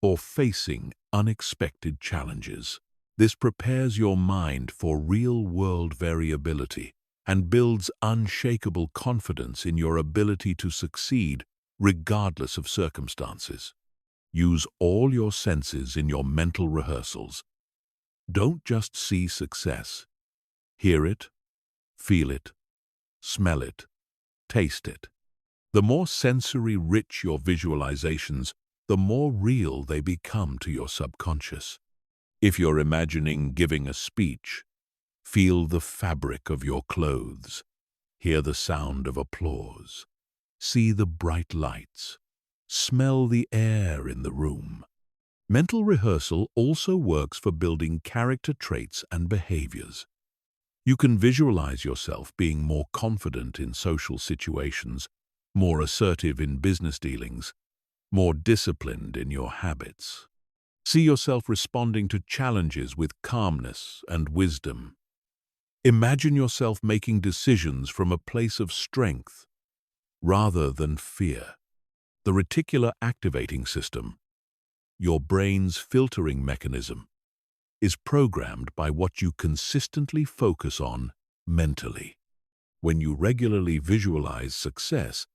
or facing unexpected challenges. This prepares your mind for real-world variability and builds unshakable confidence in your ability to succeed regardless of circumstances. Use all your senses in your mental rehearsals. Don't just see success. Hear it, feel it, smell it, taste it. The more sensory-rich your visualizations, the more real they become to your subconscious. If you're imagining giving a speech, feel the fabric of your clothes. Hear the sound of applause. See the bright lights. Smell the air in the room. Mental rehearsal also works for building character traits and behaviors. You can visualize yourself being more confident in social situations, more assertive in business dealings, more disciplined in your habits. See yourself responding to challenges with calmness and wisdom. Imagine yourself making decisions from a place of strength rather than fear. The reticular activating system, your brain's filtering mechanism, is programmed by what you consistently focus on mentally. When you regularly visualize success,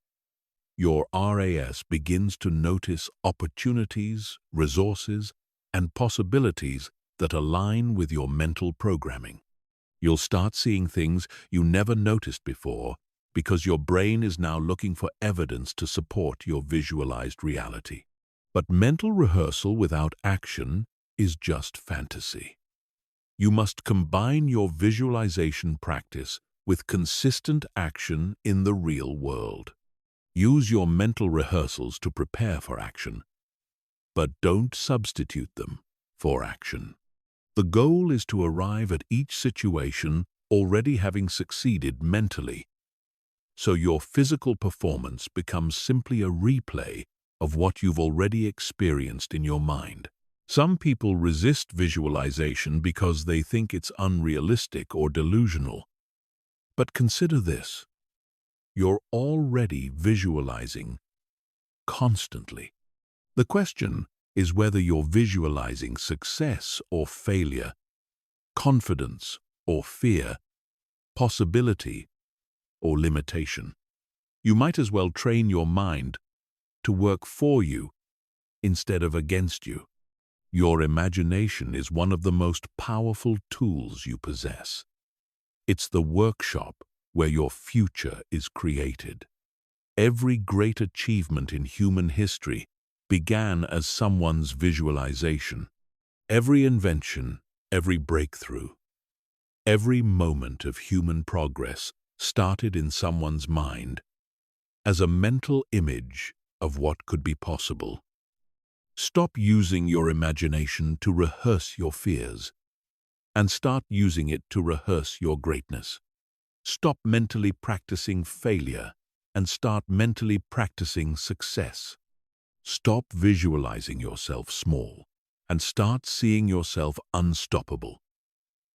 your RAS begins to notice opportunities, resources, and possibilities that align with your mental programming. You'll start seeing things you never noticed before because your brain is now looking for evidence to support your visualized reality. But mental rehearsal without action is just fantasy. You must combine your visualization practice with consistent action in the real world. Use your mental rehearsals to prepare for action, but don't substitute them for action. The goal is to arrive at each situation already having succeeded mentally, so your physical performance becomes simply a replay of what you've already experienced in your mind. Some people resist visualization because they think it's unrealistic or delusional. But consider this: you're already visualizing constantly. The question is whether you're visualizing success or failure, confidence or fear, possibility or limitation. You might as well train your mind to work for you instead of against you. Your imagination is one of the most powerful tools you possess. It's the workshop where your future is created. Every great achievement in human history began as someone's visualization. Every invention, every breakthrough, every moment of human progress started in someone's mind as a mental image of what could be possible. Stop using your imagination to rehearse your fears and start using it to rehearse your greatness. Stop mentally practicing failure and start mentally practicing success. Stop visualizing yourself small and start seeing yourself unstoppable.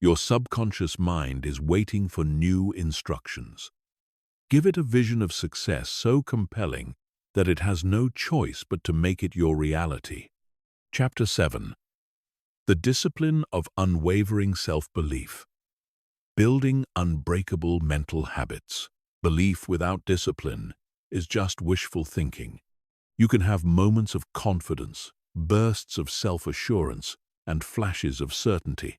Your subconscious mind is waiting for new instructions. Give it a vision of success so compelling that it has no choice but to make it your reality. Chapter 7. The Discipline of Unwavering Self-Belief. Building unbreakable mental habits. Belief without discipline is just wishful thinking. You can have moments of confidence, bursts of self-assurance, and flashes of certainty.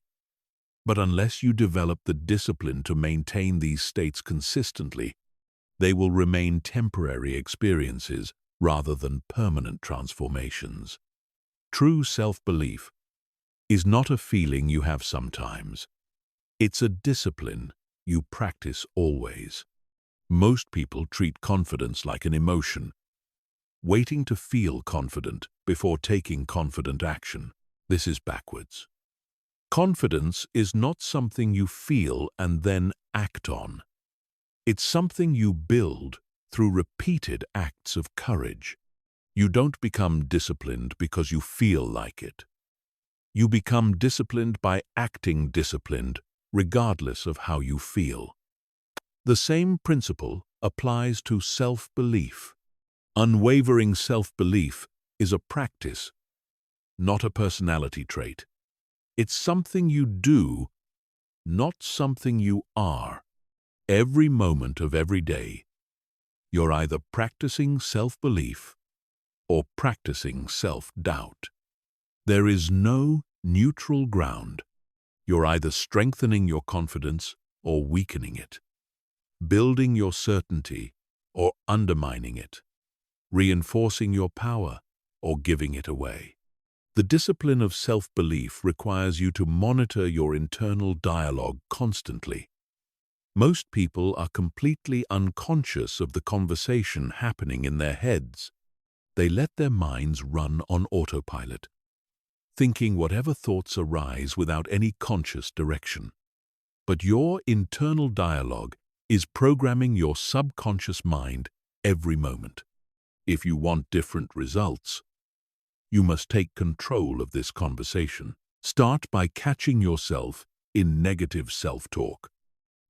But unless you develop the discipline to maintain these states consistently, they will remain temporary experiences rather than permanent transformations. True self-belief is not a feeling you have sometimes. It's a discipline you practice always. Most people treat confidence like an emotion, waiting to feel confident before taking confident action. This is backwards. Confidence is not something you feel and then act on. It's something you build through repeated acts of courage. You don't become disciplined because you feel like it. You become disciplined by acting disciplined, regardless of how you feel. The same principle applies to self-belief. Unwavering self-belief is a practice, not a personality trait. It's something you do, not something you are. Every moment of every day, you're either practicing self-belief or practicing self-doubt. There is no neutral ground. You're either strengthening your confidence or weakening it, building your certainty or undermining it, reinforcing your power or giving it away. The discipline of self-belief requires you to monitor your internal dialogue constantly. Most people are completely unconscious of the conversation happening in their heads. They let their minds run on autopilot, thinking whatever thoughts arise without any conscious direction. But your internal dialogue is programming your subconscious mind every moment. If you want different results, you must take control of this conversation. Start by catching yourself in negative self-talk.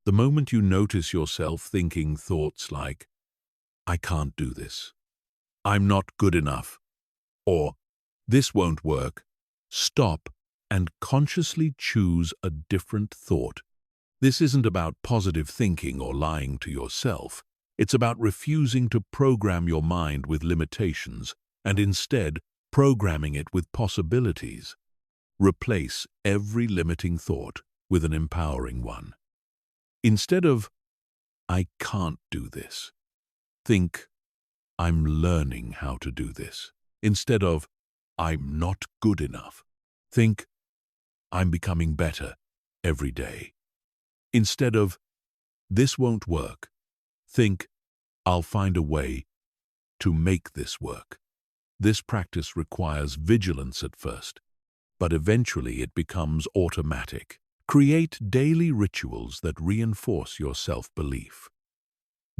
The moment you notice yourself thinking thoughts like, "I can't do this," "I'm not good enough," or "this won't work," stop and consciously choose a different thought. This isn't about positive thinking or lying to yourself. It's about refusing to program your mind with limitations and instead programming it with possibilities. Replace every limiting thought with an empowering one. Instead of, "I can't do this," think, "I'm learning how to do this." Instead of, "I'm not good enough," think, "I'm becoming better." every day. Instead of, "This won't work," think, "I'll find a way to make this work." This practice requires vigilance at first, but eventually it becomes automatic. Create daily rituals that reinforce your self-belief.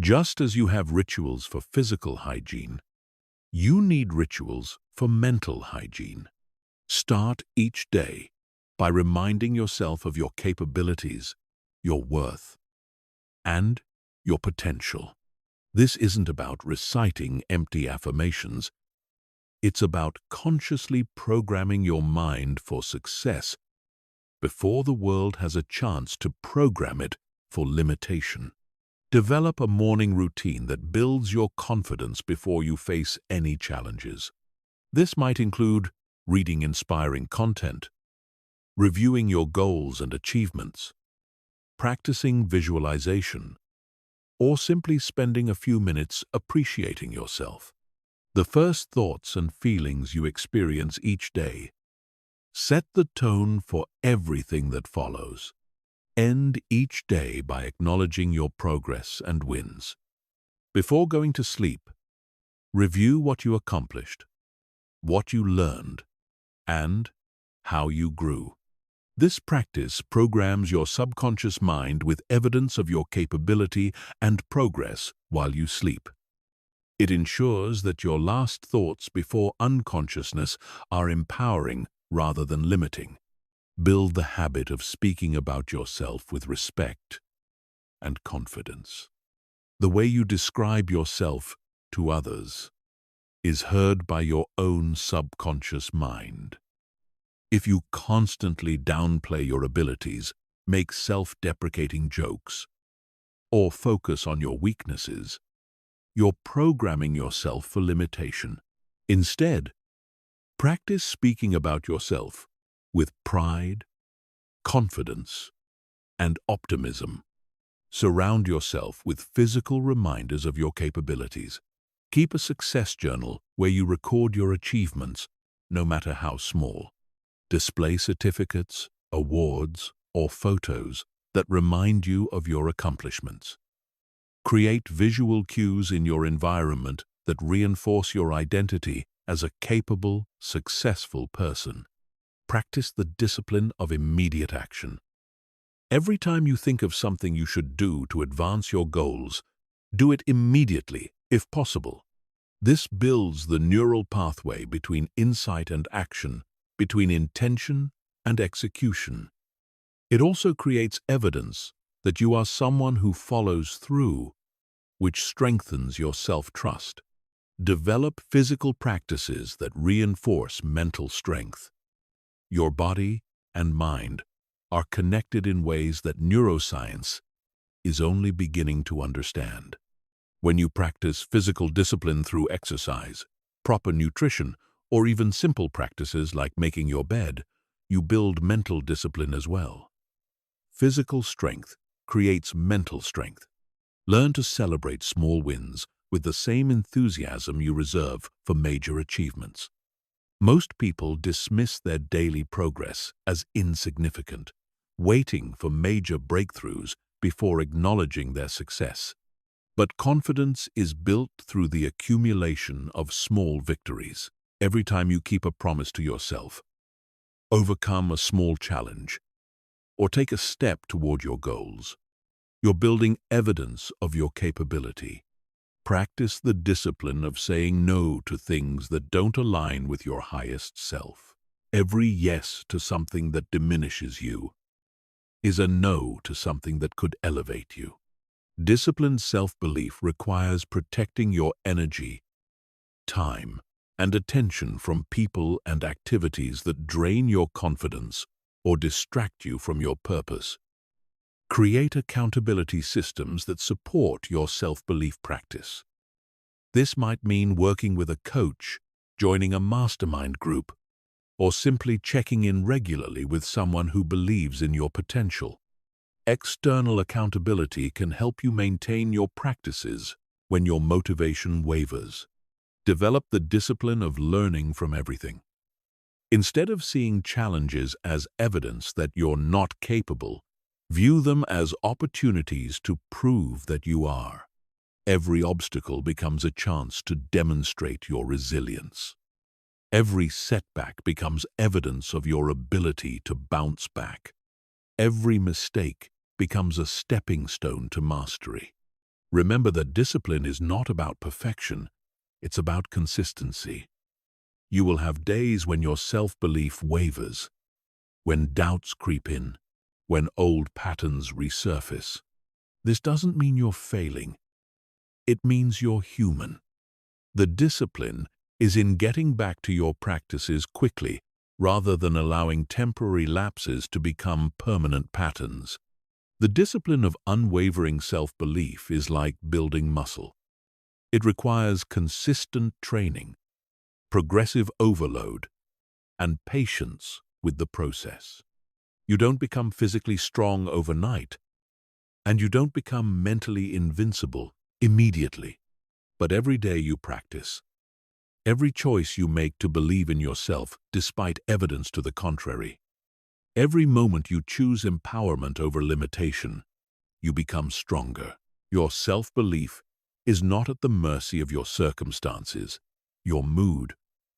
Just as you have rituals for physical hygiene, you need rituals for mental hygiene. Start each day by reminding yourself of your capabilities, your worth, and your potential. This isn't about reciting empty affirmations. It's about consciously programming your mind for success before the world has a chance to program it for limitation. Develop a morning routine that builds your confidence before you face any challenges. This might include reading inspiring content, reviewing your goals and achievements, practicing visualization, or simply spending a few minutes appreciating yourself. The first thoughts and feelings you experience each day set the tone for everything that follows. End each day by acknowledging your progress and wins. Before going to sleep, review what you accomplished, what you learned, and how you grew. This practice programs your subconscious mind with evidence of your capability and progress while you sleep. It ensures that your last thoughts before unconsciousness are empowering rather than limiting. Build the habit of speaking about yourself with respect and confidence. The way you describe yourself to others is heard by your own subconscious mind. If you constantly downplay your abilities, make self-deprecating jokes, or focus on your weaknesses, you're programming yourself for limitation. Instead, practice speaking about yourself with pride, confidence, and optimism. Surround yourself with physical reminders of your capabilities. Keep a success journal where you record your achievements, no matter how small. Display certificates, awards, or photos that remind you of your accomplishments. Create visual cues in your environment that reinforce your identity as a capable, successful person. Practice the discipline of immediate action. Every time you think of something you should do to advance your goals, do it immediately, if possible. This builds the neural pathway between insight and action, between intention and execution. It also creates evidence that you are someone who follows through, which strengthens your self-trust. Develop physical practices that reinforce mental strength. Your body and mind are connected in ways that neuroscience is only beginning to understand. When you practice physical discipline through exercise, proper nutrition, or even simple practices like making your bed, you build mental discipline as well. Physical strength creates mental strength. Learn to celebrate small wins with the same enthusiasm you reserve for major achievements. Most people dismiss their daily progress as insignificant, waiting for major breakthroughs before acknowledging their success. But confidence is built through the accumulation of small victories. Every time you keep a promise to yourself, overcome a small challenge, or take a step toward your goals, you're building evidence of your capability. Practice the discipline of saying no to things that don't align with your highest self. Every yes to something that diminishes you is a no to something that could elevate you. Disciplined self-belief requires protecting your energy, time, and attention from people and activities that drain your confidence or distract you from your purpose. Create accountability systems that support your self-belief practice. This might mean working with a coach, joining a mastermind group, or simply checking in regularly with someone who believes in your potential. External accountability can help you maintain your practices when your motivation wavers. Develop the discipline of learning from everything. Instead of seeing challenges as evidence that you're not capable, view them as opportunities to prove that you are. Every obstacle becomes a chance to demonstrate your resilience. Every setback becomes evidence of your ability to bounce back. Every mistake becomes a stepping stone to mastery. Remember that discipline is not about perfection, it's about consistency. You will have days when your self-belief wavers, when doubts creep in, when old patterns resurface. This doesn't mean you're failing. It means you're human. The discipline is in getting back to your practices quickly rather than allowing temporary lapses to become permanent patterns. The discipline of unwavering self-belief is like building muscle. It requires consistent training, progressive overload, and patience with the process. You don't become physically strong overnight, and you don't become mentally invincible immediately. But every day you practice, every choice you make to believe in yourself despite evidence to the contrary, every moment you choose empowerment over limitation, you become stronger. Your self-belief is not at the mercy of your circumstances, your mood,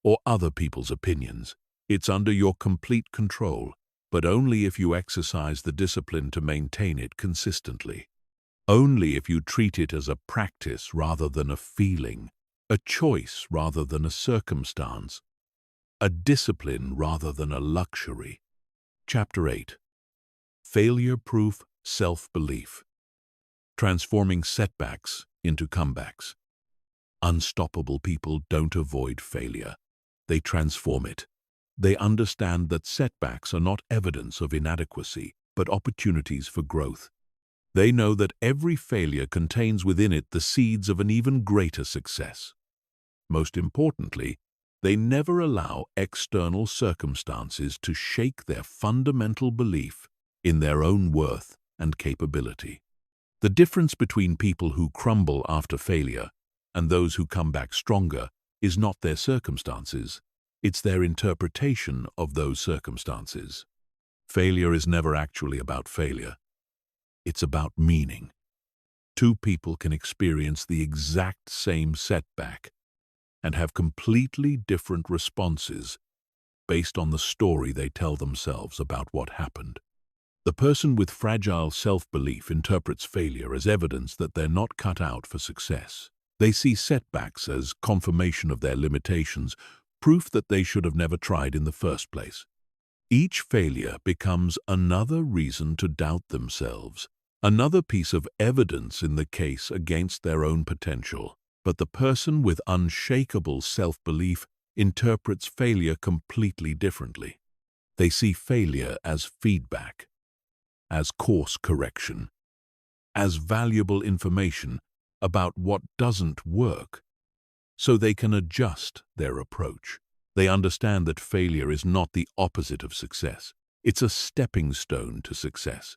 or other people's opinions. It's under your complete control, but only if you exercise the discipline to maintain it consistently. Only if you treat it as a practice rather than a feeling, a choice rather than a circumstance, a discipline rather than a luxury. Chapter 8. Failure-proof self-belief. Transforming setbacks into comebacks. Unstoppable people don't avoid failure. They transform it. They understand that setbacks are not evidence of inadequacy, but opportunities for growth. They know that every failure contains within it the seeds of an even greater success. Most importantly, they never allow external circumstances to shake their fundamental belief in their own worth and capability. The difference between people who crumble after failure and those who come back stronger is not their circumstances, it's their interpretation of those circumstances. Failure is never actually about failure. It's about meaning. Two people can experience the exact same setback and have completely different responses based on the story they tell themselves about what happened. The person with fragile self-belief interprets failure as evidence that they're not cut out for success. They see setbacks as confirmation of their limitations, proof that they should have never tried in the first place. Each failure becomes another reason to doubt themselves, another piece of evidence in the case against their own potential. But the person with unshakable self-belief interprets failure completely differently. They see failure as feedback, as course correction, as valuable information about what doesn't work, so they can adjust their approach. They understand that failure is not the opposite of success. It's a stepping stone to success.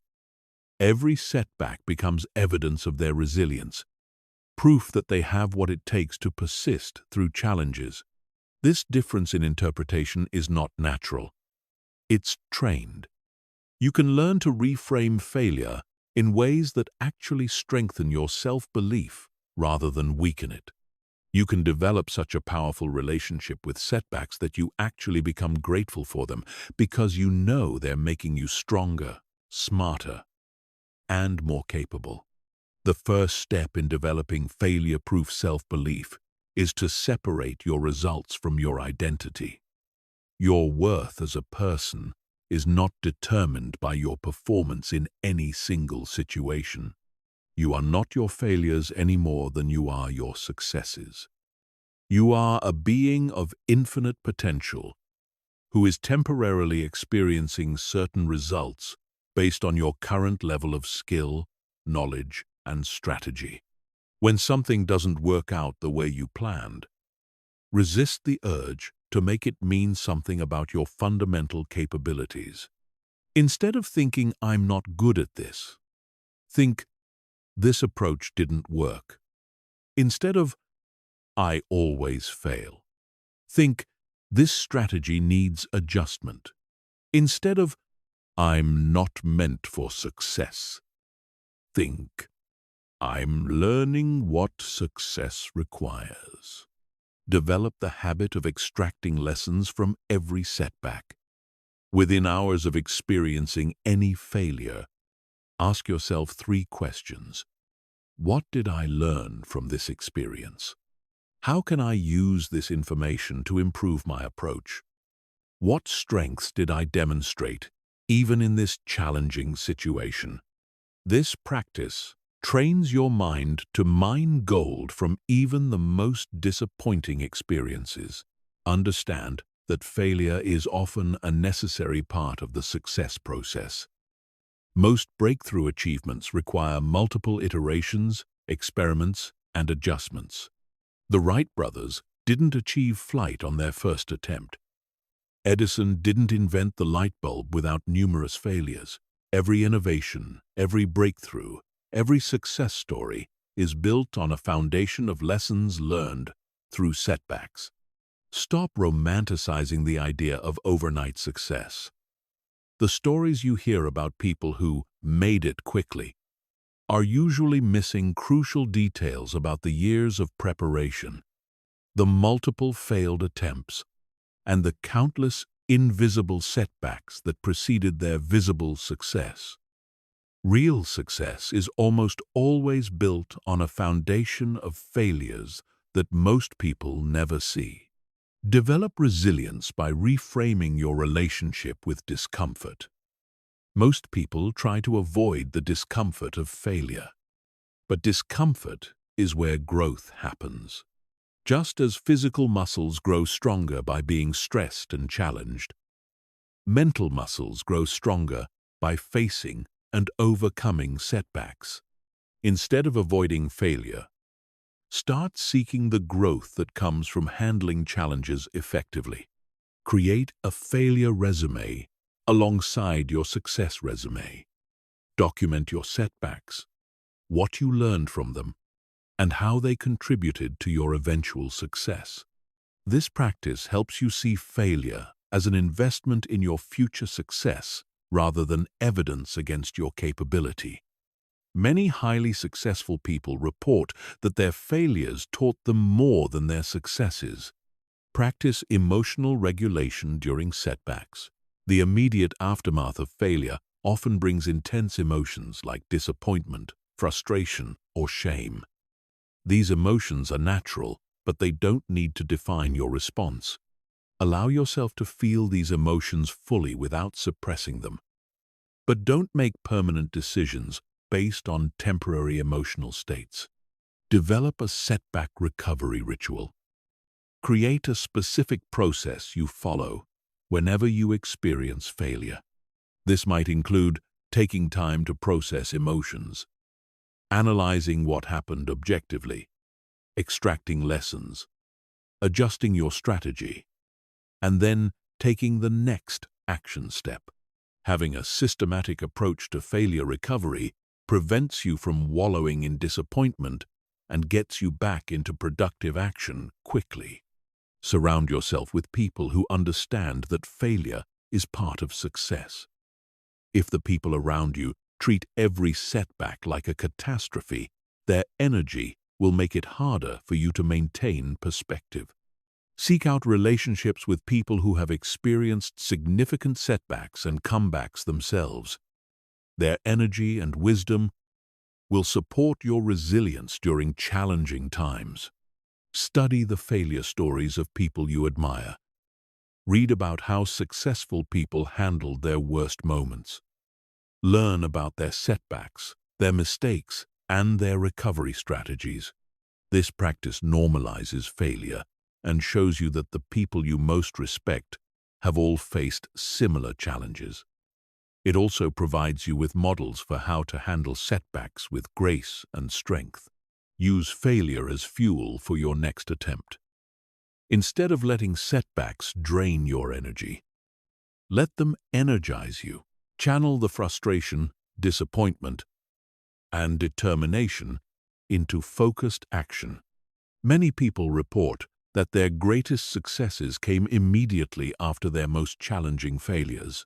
Every setback becomes evidence of their resilience, proof that they have what it takes to persist through challenges. This difference in interpretation is not natural. It's trained. You can learn to reframe failure in ways that actually strengthen your self-belief rather than weaken it. You can develop such a powerful relationship with setbacks that you actually become grateful for them because you know they're making you stronger, smarter, and more capable. The first step in developing failure-proof self-belief is to separate your results from your identity. Your worth as a person is not determined by your performance in any single situation. You are not your failures any more than you are your successes. You are a being of infinite potential who is temporarily experiencing certain results based on your current level of skill, knowledge, and strategy. When something doesn't work out the way you planned, resist the urge to make it mean something about your fundamental capabilities. Instead of thinking, "I'm not good at this," think, "This approach didn't work." Instead of, "I always fail," think, This strategy needs adjustment. Instead of, "I'm not meant for success," think, "I'm learning what success requires." Develop the habit of extracting lessons from every setback. Within hours of experiencing any failure, ask yourself 3 questions. What did I learn from this experience? How can I use this information to improve my approach? What strengths did I demonstrate, even in this challenging situation? This practice trains your mind to mine gold from even the most disappointing experiences. Understand that failure is often a necessary part of the success process. Most breakthrough achievements require multiple iterations, experiments, and adjustments. The Wright brothers didn't achieve flight on their first attempt. Edison didn't invent the light bulb without numerous failures. Every innovation, every breakthrough, every success story is built on a foundation of lessons learned through setbacks. Stop romanticizing the idea of overnight success. The stories you hear about people who made it quickly are usually missing crucial details about the years of preparation, the multiple failed attempts, and the countless invisible setbacks that preceded their visible success. Real success is almost always built on a foundation of failures that most people never see. Develop resilience by reframing your relationship with discomfort. Most people try to avoid the discomfort of failure, but discomfort is where growth happens. Just as physical muscles grow stronger by being stressed and challenged, mental muscles grow stronger by facing and overcoming setbacks. Instead of avoiding failure, start seeking the growth that comes from handling challenges effectively. Create a failure resume alongside your success resume. Document your setbacks, what you learned from them, and how they contributed to your eventual success. This practice helps you see failure as an investment in your future success rather than evidence against your capability. Many highly successful people report that their failures taught them more than their successes. Practice emotional regulation during setbacks. The immediate aftermath of failure often brings intense emotions like disappointment, frustration, or shame. These emotions are natural, but they don't need to define your response. Allow yourself to feel these emotions fully without suppressing them. But don't make permanent decisions based on temporary emotional states. Develop a setback recovery ritual. Create a specific process you follow whenever you experience failure. This might include taking time to process emotions, analyzing what happened objectively, extracting lessons, adjusting your strategy, and then taking the next action step. Having a systematic approach to failure recovery prevents you from wallowing in disappointment and gets you back into productive action quickly. Surround yourself with people who understand that failure is part of success. If the people around you treat every setback like a catastrophe, their energy will make it harder for you to maintain perspective. Seek out relationships with people who have experienced significant setbacks and comebacks themselves. Their energy and wisdom will support your resilience during challenging times. Study the failure stories of people you admire. Read about how successful people handled their worst moments. Learn about their setbacks, their mistakes, and their recovery strategies. This practice normalizes failure and shows you that the people you most respect have all faced similar challenges. It also provides you with models for how to handle setbacks with grace and strength. Use failure as fuel for your next attempt. Instead of letting setbacks drain your energy, let them energize you. Channel the frustration, disappointment, and determination into focused action. Many people report that their greatest successes came immediately after their most challenging failures,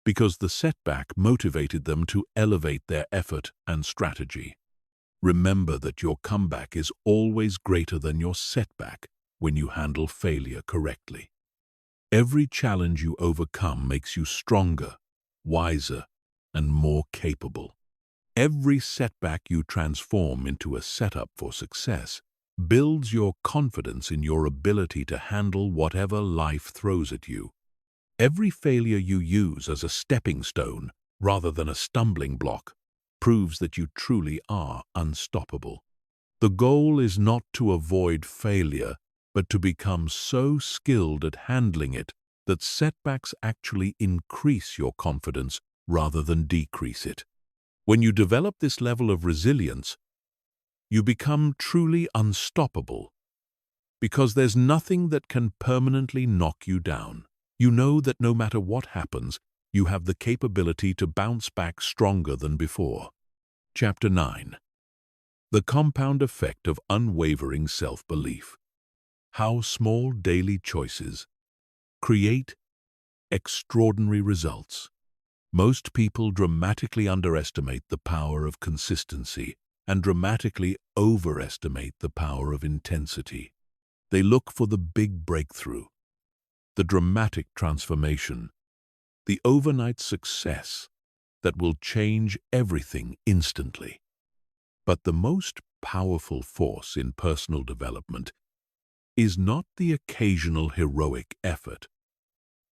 because the setback motivated them to elevate their effort and strategy. Remember that your comeback is always greater than your setback when you handle failure correctly. Every challenge you overcome makes you stronger, wiser, and more capable. Every setback you transform into a setup for success builds your confidence in your ability to handle whatever life throws at you. Every failure you use as a stepping stone rather than a stumbling block proves that you truly are unstoppable. The goal is not to avoid failure, but to become so skilled at handling it that setbacks actually increase your confidence rather than decrease it. When you develop this level of resilience, you become truly unstoppable, because there's nothing that can permanently knock you down. You know that no matter what happens, you have the capability to bounce back stronger than before. Chapter 9. The compound effect of unwavering self-belief. How small daily choices create extraordinary results. Most people dramatically underestimate the power of consistency and dramatically overestimate the power of intensity. They look for the big breakthrough, the dramatic transformation, the overnight success that will change everything instantly. But the most powerful force in personal development is not the occasional heroic effort.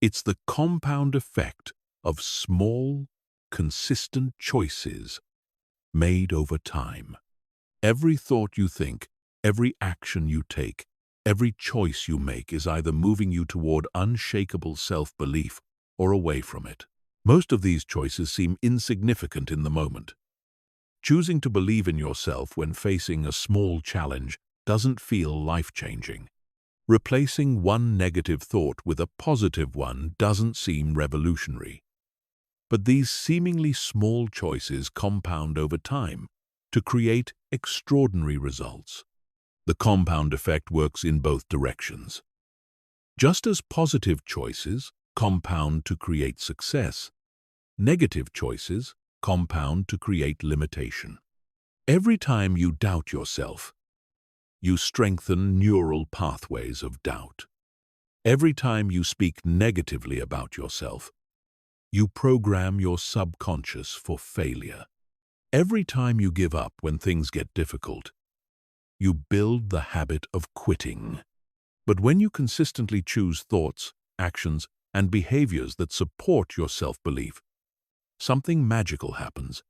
It's the compound effect of small, consistent choices made over time. Every thought you think, every action you take, every choice you make is either moving you toward unshakable self-belief or away from it. Most of these choices seem insignificant in the moment. Choosing to believe in yourself when facing a small challenge doesn't feel life-changing. Replacing one negative thought with a positive one doesn't seem revolutionary. But these seemingly small choices compound over time to create extraordinary results. The compound effect works in both directions. Just as positive choices compound to create success, negative choices compound to create limitation. Every time you doubt yourself, you strengthen neural pathways of doubt. Every time you speak negatively about yourself, you program your subconscious for failure. Every time you give up when things get difficult, you build the habit of quitting. But when you consistently choose thoughts, actions, and behaviors that support your self-belief, something magical happens.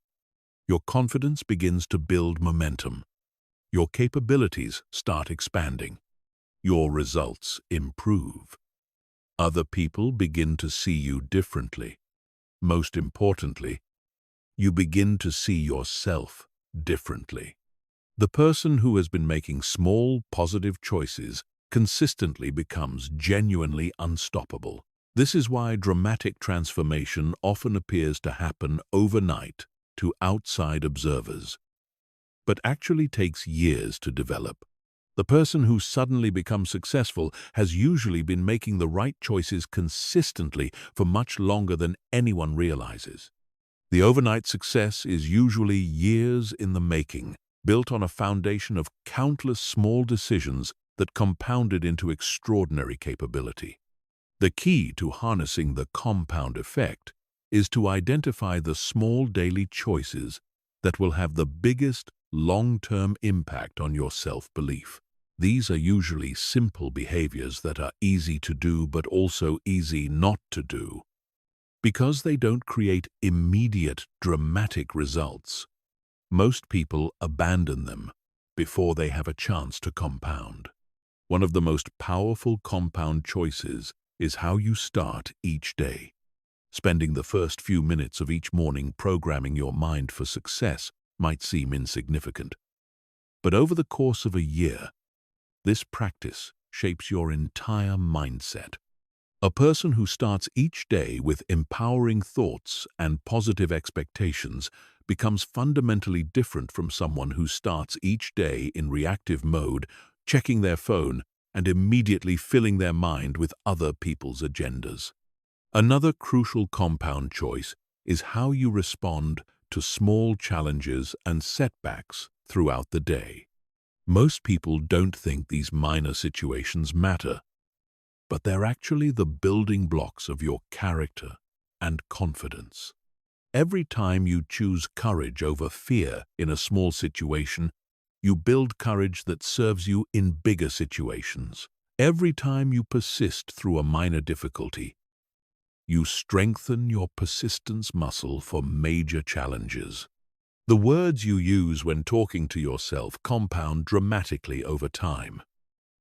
Your confidence begins to build momentum. Your capabilities start expanding. Your results improve. Other people begin to see you differently. Most importantly, you begin to see yourself differently. The person who has been making small, positive choices consistently becomes genuinely unstoppable. This is why dramatic transformation often appears to happen overnight to outside observers, but actually takes years to develop. The person who suddenly becomes successful has usually been making the right choices consistently for much longer than anyone realizes. The overnight success is usually years in the making, built on a foundation of countless small decisions that compounded into extraordinary capability. The key to harnessing the compound effect is to identify the small daily choices that will have the biggest long-term impact on your self-belief. These are usually simple behaviors that are easy to do but also easy not to do. Because they don't create immediate, dramatic results, most people abandon them before they have a chance to compound. One of the most powerful compound choices is how you start each day. Spending the first few minutes of each morning programming your mind for success might seem insignificant. But over the course of a year, this practice shapes your entire mindset. A person who starts each day with empowering thoughts and positive expectations becomes fundamentally different from someone who starts each day in reactive mode, checking their phone and immediately filling their mind with other people's agendas. Another crucial compound choice is how you respond to small challenges and setbacks throughout the day. Most people don't think these minor situations matter, but they're actually the building blocks of your character and confidence. Every time you choose courage over fear in a small situation, you build courage that serves you in bigger situations. Every time you persist through a minor difficulty, you strengthen your persistence muscle for major challenges. The words you use when talking to yourself compound dramatically over time.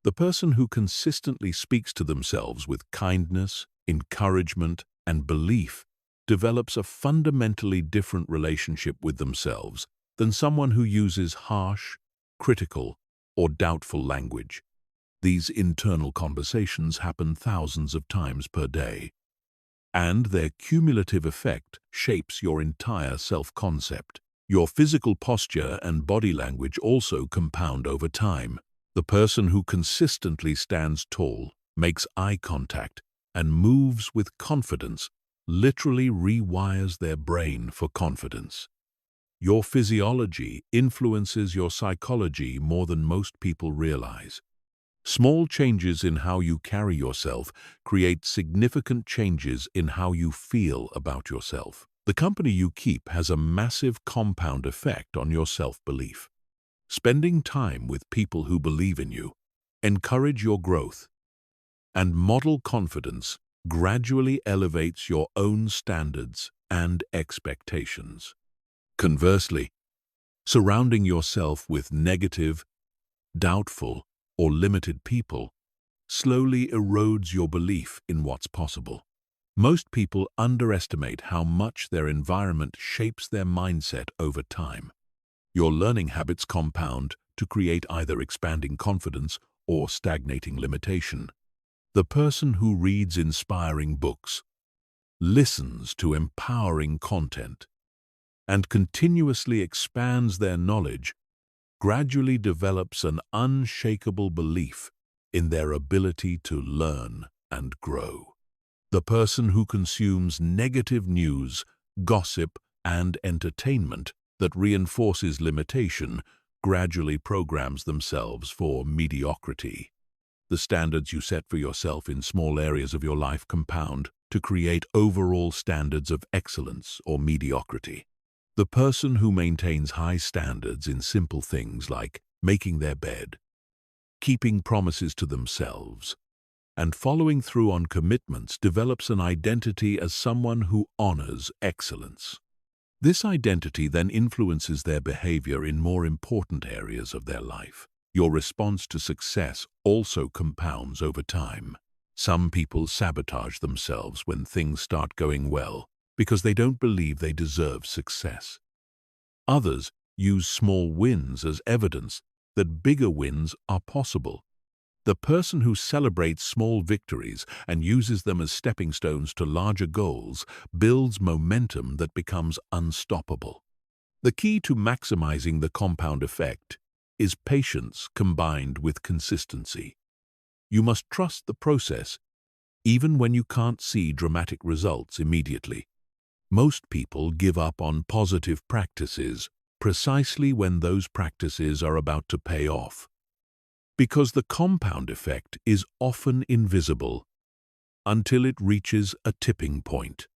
The person who consistently speaks to themselves with kindness, encouragement, and belief develops a fundamentally different relationship with themselves than someone who uses harsh, critical, or doubtful language. These internal conversations happen thousands of times per day, and their cumulative effect shapes your entire self-concept. Your physical posture and body language also compound over time. The person who consistently stands tall, makes eye contact, and moves with confidence literally rewires their brain for confidence. Your physiology influences your psychology more than most people realize. Small changes in how you carry yourself create significant changes in how you feel about yourself. The company you keep has a massive compound effect on your self-belief. Spending time with people who believe in you, encourage your growth, and model confidence gradually elevates your own standards and expectations. Conversely, surrounding yourself with negative, doubtful, or limited people slowly erodes your belief in what's possible. Most people underestimate how much their environment shapes their mindset over time. Your learning habits compound to create either expanding confidence or stagnating limitation. The person who reads inspiring books, listens to empowering content, and continuously expands their knowledge gradually develops an unshakable belief in their ability to learn and grow. The person who consumes negative news, gossip, and entertainment that reinforces limitation gradually programs themselves for mediocrity. The standards you set for yourself in small areas of your life compound to create overall standards of excellence or mediocrity. The person who maintains high standards in simple things like making their bed, keeping promises to themselves, and following through on commitments develops an identity as someone who honors excellence. This identity then influences their behavior in more important areas of their life. Your response to success also compounds over time. Some people sabotage themselves when things start going well because they don't believe they deserve success. Others use small wins as evidence that bigger wins are possible. The person who celebrates small victories and uses them as stepping stones to larger goals builds momentum that becomes unstoppable. The key to maximizing the compound effect is patience combined with consistency. You must trust the process, even when you can't see dramatic results immediately. Most people give up on positive practices precisely when those practices are about to pay off, because the compound effect is often invisible until it reaches a tipping point.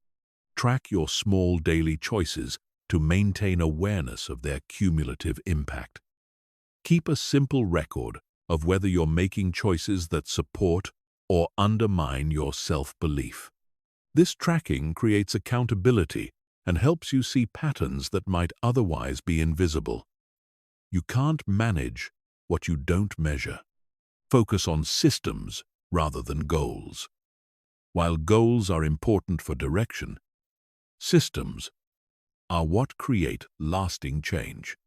Track your small daily choices to maintain awareness of their cumulative impact. Keep a simple record of whether you're making choices that support or undermine your self-belief. This tracking creates accountability and helps you see patterns that might otherwise be invisible. You can't manage what you don't measure. Focus on systems rather than goals. While goals are important for direction, systems are what create lasting change.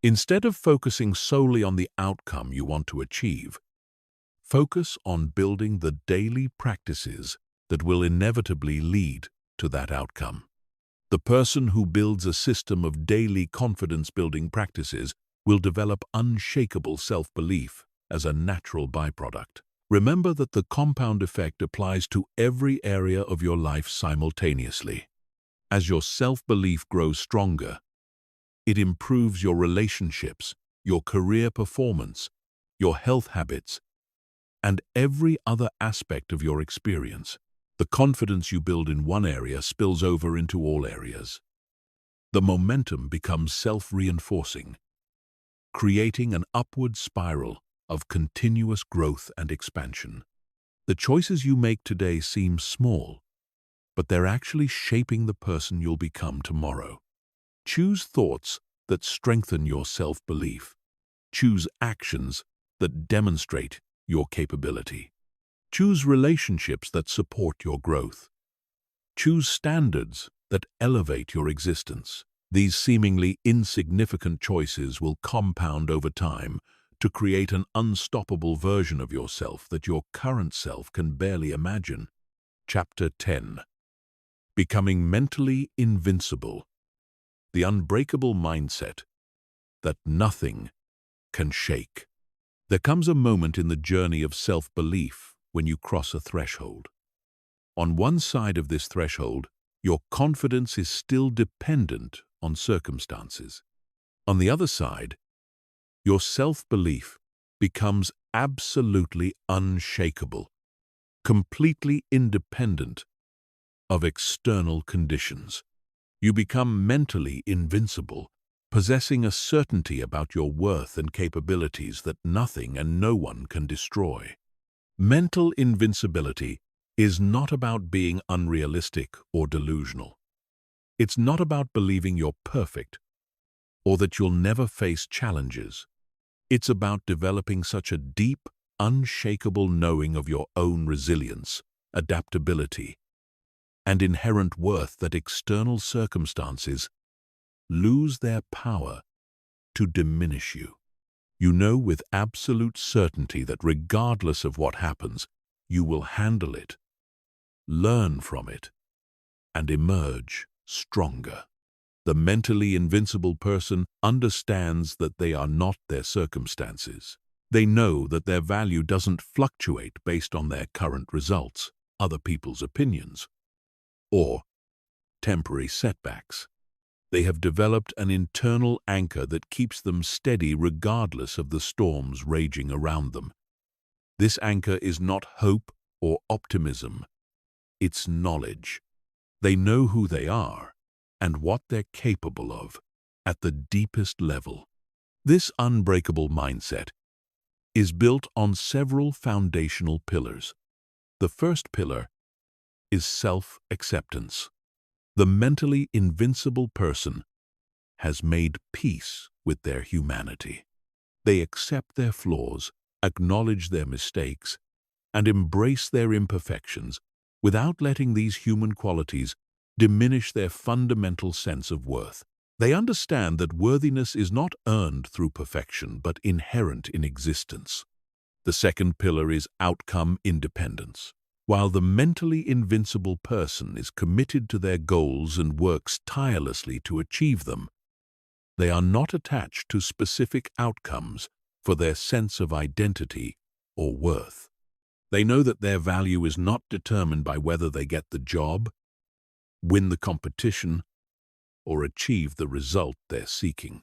Instead of focusing solely on the outcome you want to achieve, focus on building the daily practices that will inevitably lead to that outcome. The person who builds a system of daily confidence-building practices will develop unshakable self-belief as a natural byproduct. Remember that the compound effect applies to every area of your life simultaneously. As your self-belief grows stronger, it improves your relationships, your career performance, your health habits, and every other aspect of your experience. The confidence you build in one area spills over into all areas. The momentum becomes self-reinforcing, creating an upward spiral of continuous growth and expansion. The choices you make today seem small, but they're actually shaping the person you'll become tomorrow. Choose thoughts that strengthen your self-belief. Choose actions that demonstrate your capability. Choose relationships that support your growth. Choose standards that elevate your existence. These seemingly insignificant choices will compound over time to create an unstoppable version of yourself that your current self can barely imagine. Chapter 10. Becoming mentally invincible. The unbreakable mindset that nothing can shake. There comes a moment in the journey of self-belief when you cross a threshold. On one side of this threshold, your confidence is still dependent on circumstances. On the other side, your self-belief becomes absolutely unshakable, completely independent of external conditions. You become mentally invincible, possessing a certainty about your worth and capabilities that nothing and no one can destroy. Mental invincibility is not about being unrealistic or delusional. It's not about believing you're perfect or that you'll never face challenges. It's about developing such a deep, unshakable knowing of your own resilience, adaptability, and inherent worth that external circumstances lose their power to diminish you. You know with absolute certainty that regardless of what happens, you will handle it, learn from it, and emerge stronger. The mentally invincible person understands that they are not their circumstances. They know that their value doesn't fluctuate based on their current results, other people's opinions, or temporary setbacks. They have developed an internal anchor that keeps them steady regardless of the storms raging around them. This anchor is not hope or optimism. It's knowledge. They know who they are and what they're capable of at the deepest level. This unbreakable mindset is built on several foundational pillars. The first pillar is self-acceptance. The mentally invincible person has made peace with their humanity. They accept their flaws, acknowledge their mistakes, and embrace their imperfections without letting these human qualities diminish their fundamental sense of worth. They understand that worthiness is not earned through perfection but inherent in existence. The second pillar is outcome independence. While the mentally invincible person is committed to their goals and works tirelessly to achieve them, they are not attached to specific outcomes for their sense of identity or worth. They know that their value is not determined by whether they get the job, win the competition, or achieve the result they're seeking.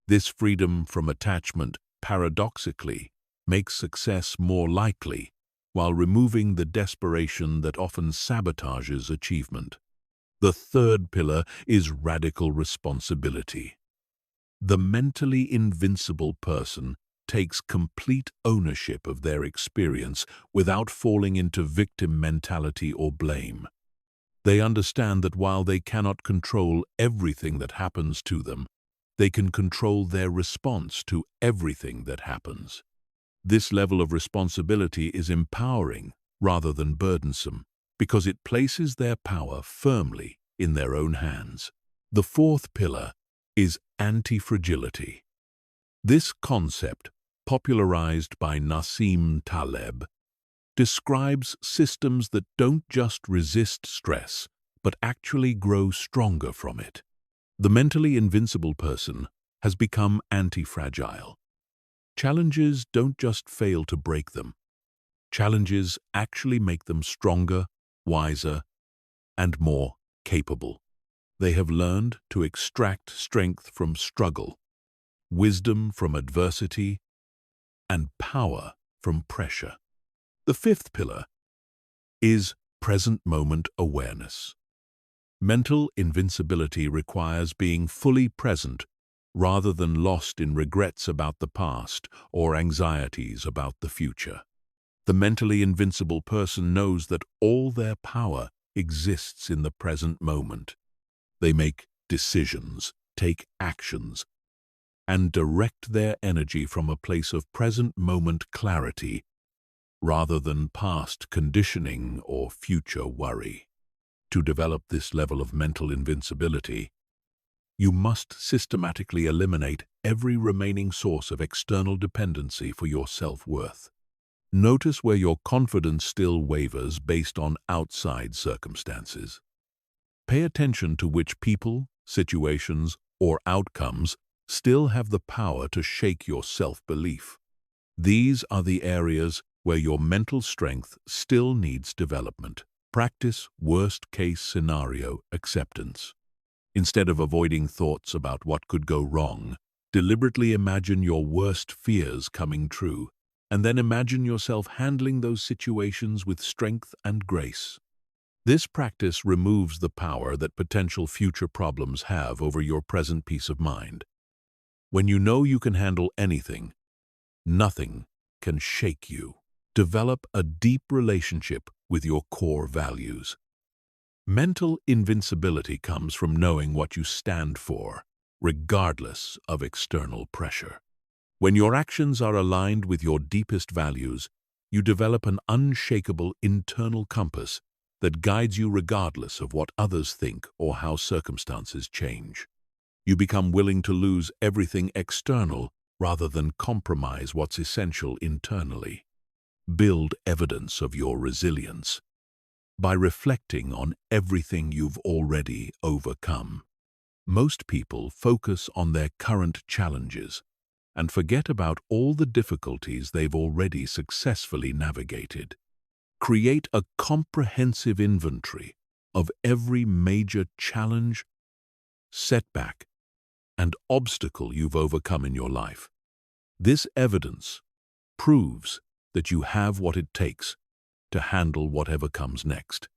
This freedom from attachment, paradoxically, makes success more likely, while removing the desperation that often sabotages achievement. The third pillar is radical responsibility. The mentally invincible person takes complete ownership of their experience without falling into victim mentality or blame. They understand that while they cannot control everything that happens to them, they can control their response to everything that happens. This level of responsibility is empowering rather than burdensome because it places their power firmly in their own hands. The fourth pillar is anti-fragility. This concept, popularized by Nassim Taleb, describes systems that don't just resist stress, but actually grow stronger from it. The mentally invincible person has become anti-fragile. Challenges don't just fail to break them. Challenges actually make them stronger, wiser, and more capable. They have learned to extract strength from struggle, wisdom from adversity, and power from pressure. The fifth pillar is present moment awareness. Mental invincibility requires being fully present rather than lost in regrets about the past or anxieties about the future. The mentally invincible person knows that all their power exists in the present moment. They make decisions, take actions, and direct their energy from a place of present moment clarity rather than past conditioning or future worry. To develop this level of mental invincibility, you must systematically eliminate every remaining source of external dependency for your self-worth. Notice where your confidence still wavers based on outside circumstances. Pay attention to which people, situations, or outcomes still have the power to shake your self-belief. These are the areas where your mental strength still needs development. Practice worst-case scenario acceptance. Instead of avoiding thoughts about what could go wrong, deliberately imagine your worst fears coming true, and then imagine yourself handling those situations with strength and grace. This practice removes the power that potential future problems have over your present peace of mind. When you know you can handle anything, nothing can shake you. Develop a deep relationship with your core values. Mental invincibility comes from knowing what you stand for, regardless of external pressure. When your actions are aligned with your deepest values, you develop an unshakable internal compass that guides you regardless of what others think or how circumstances change. You become willing to lose everything external rather than compromise what's essential internally. Build evidence of your resilience by reflecting on everything you've already overcome. Most people focus on their current challenges and forget about all the difficulties they've already successfully navigated. Create a comprehensive inventory of every major challenge, setback, and obstacle you've overcome in your life. This evidence proves that you have what it takes to handle whatever comes next.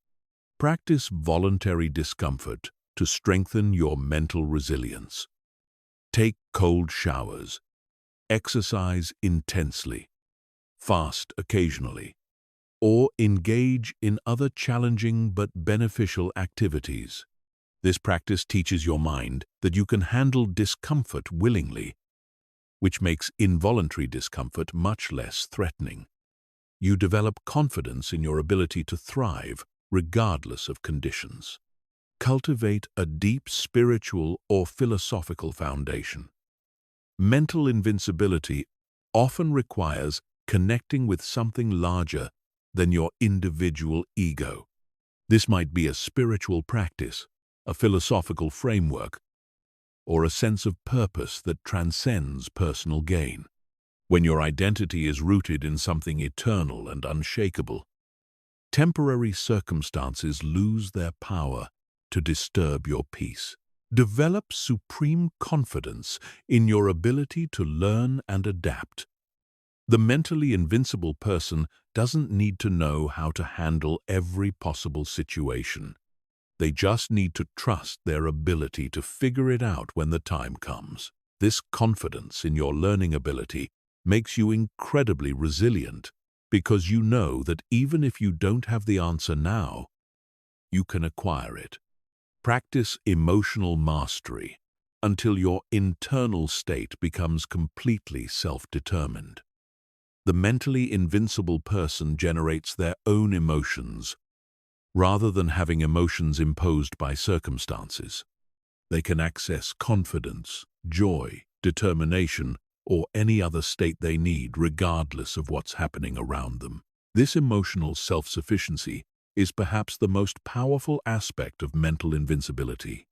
Practice voluntary discomfort to strengthen your mental resilience. Take cold showers, exercise intensely, fast occasionally, or engage in other challenging but beneficial activities. This practice teaches your mind that you can handle discomfort willingly, which makes involuntary discomfort much less threatening. You develop confidence in your ability to thrive regardless of conditions. Cultivate a deep spiritual or philosophical foundation. Mental invincibility often requires connecting with something larger than your individual ego. This might be a spiritual practice, a philosophical framework, or a sense of purpose that transcends personal gain. When your identity is rooted in something eternal and unshakable, temporary circumstances lose their power to disturb your peace. Develop supreme confidence in your ability to learn and adapt. The mentally invincible person doesn't need to know how to handle every possible situation. They just need to trust their ability to figure it out when the time comes. This confidence in your learning ability makes you incredibly resilient because you know that even if you don't have the answer now, you can acquire it. Practice emotional mastery until your internal state becomes completely self-determined. The mentally invincible person generates their own emotions rather than having emotions imposed by circumstances. They can access confidence, joy, determination, or any other state they need regardless of what's happening around them. This emotional self-sufficiency is perhaps the most powerful aspect of mental invincibility.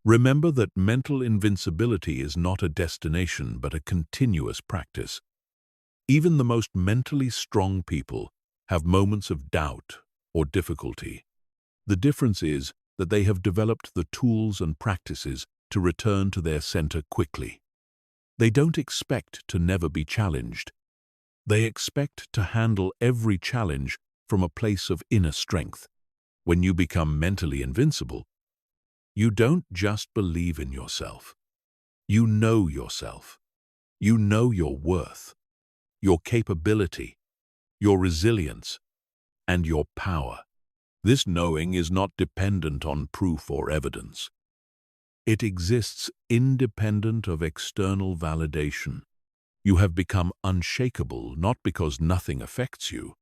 Remember that mental invincibility is not a destination but a continuous practice. Even the most mentally strong people have moments of doubt or difficulty. The difference is that they have developed the tools and practices to return to their center quickly. They don't expect to never be challenged. They expect to handle every challenge from a place of inner strength. When you become mentally invincible, you don't just believe in yourself. You know yourself. You know your worth, your capability, your resilience, and your power. This knowing is not dependent on proof or evidence. It exists independent of external validation. You have become unshakable not because nothing affects you,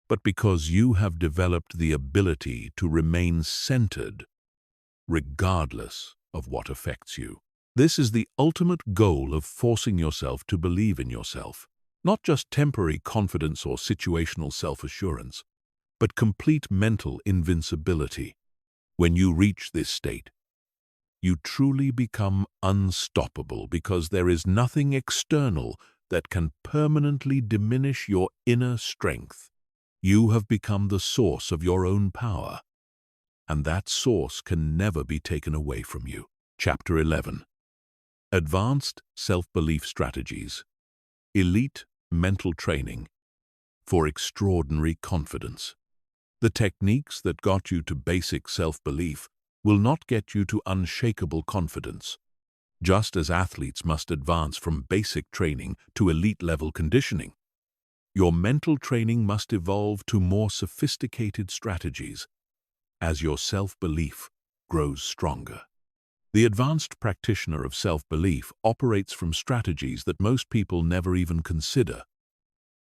but because you have developed the ability to remain centered, regardless of what affects you. This is the ultimate goal of forcing yourself to believe in yourself, not just temporary confidence or situational self-assurance, but complete mental invincibility. When you reach this state, you truly become unstoppable because there is nothing external that can permanently diminish your inner strength. You have become the source of your own power, and that source can never be taken away from you. Chapter 11. Advanced Self-Belief Strategies. Elite Mental Training for Extraordinary Confidence. The techniques that got you to basic self-belief will not get you to unshakable confidence. Just as athletes must advance from basic training to elite-level conditioning, your mental training must evolve to more sophisticated strategies as your self-belief grows stronger. The advanced practitioner of self-belief operates from strategies that most people never even consider,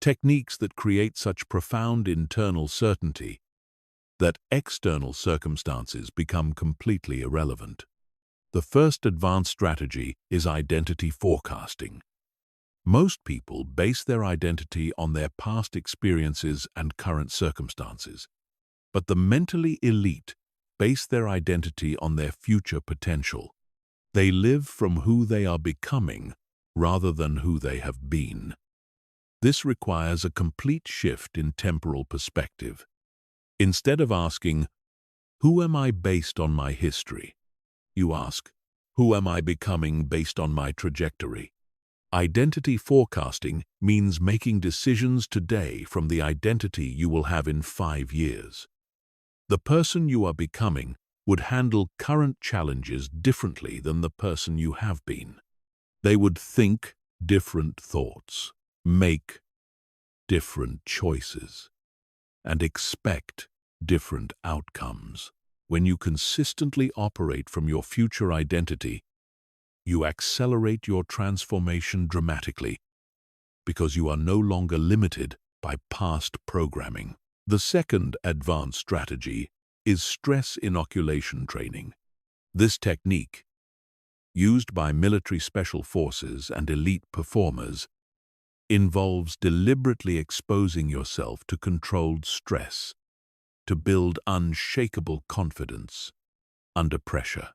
techniques that create such profound internal certainty that external circumstances become completely irrelevant. The first advanced strategy is identity forecasting. Most people base their identity on their past experiences and current circumstances, but the mentally elite base their identity on their future potential. They live from who they are becoming rather than who they have been. This requires a complete shift in temporal perspective. Instead of asking, "Who am I based on my history?" you ask, "Who am I becoming based on my trajectory?" Identity forecasting means making decisions today from the identity you will have in 5 years. The person you are becoming would handle current challenges differently than the person you have been. They would think different thoughts, make different choices, and expect different outcomes. When you consistently operate from your future identity, you accelerate your transformation dramatically because you are no longer limited by past programming. The second advanced strategy is stress inoculation training. This technique, used by military special forces and elite performers, involves deliberately exposing yourself to controlled stress to build unshakable confidence under pressure.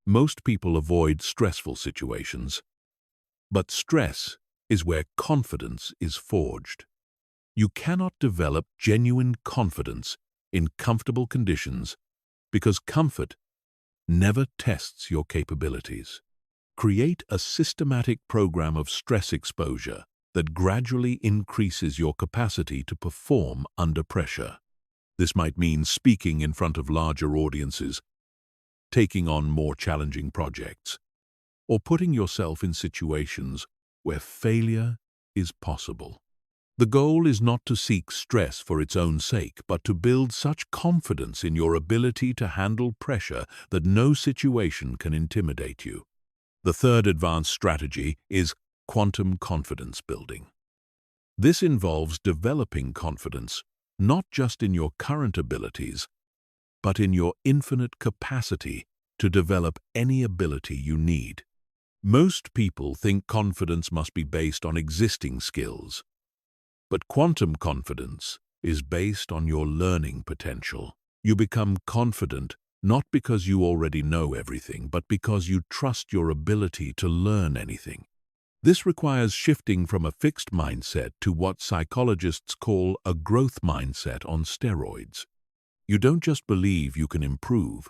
Most people avoid stressful situations, but stress is where confidence is forged. You cannot develop genuine confidence in comfortable conditions because comfort never tests your capabilities. Create a systematic program of stress exposure that gradually increases your capacity to perform under pressure. This might mean speaking in front of larger audiences, taking on more challenging projects, or putting yourself in situations where failure is possible. The goal is not to seek stress for its own sake, but to build such confidence in your ability to handle pressure that no situation can intimidate you. The third advanced strategy is quantum confidence building. This involves developing confidence not just in your current abilities, but in your infinite capacity to develop any ability you need. Most people think confidence must be based on existing skills, but quantum confidence is based on your learning potential. You become confident not because you already know everything, but because you trust your ability to learn anything. This requires shifting from a fixed mindset to what psychologists call a growth mindset on steroids. You don't just believe you can improve.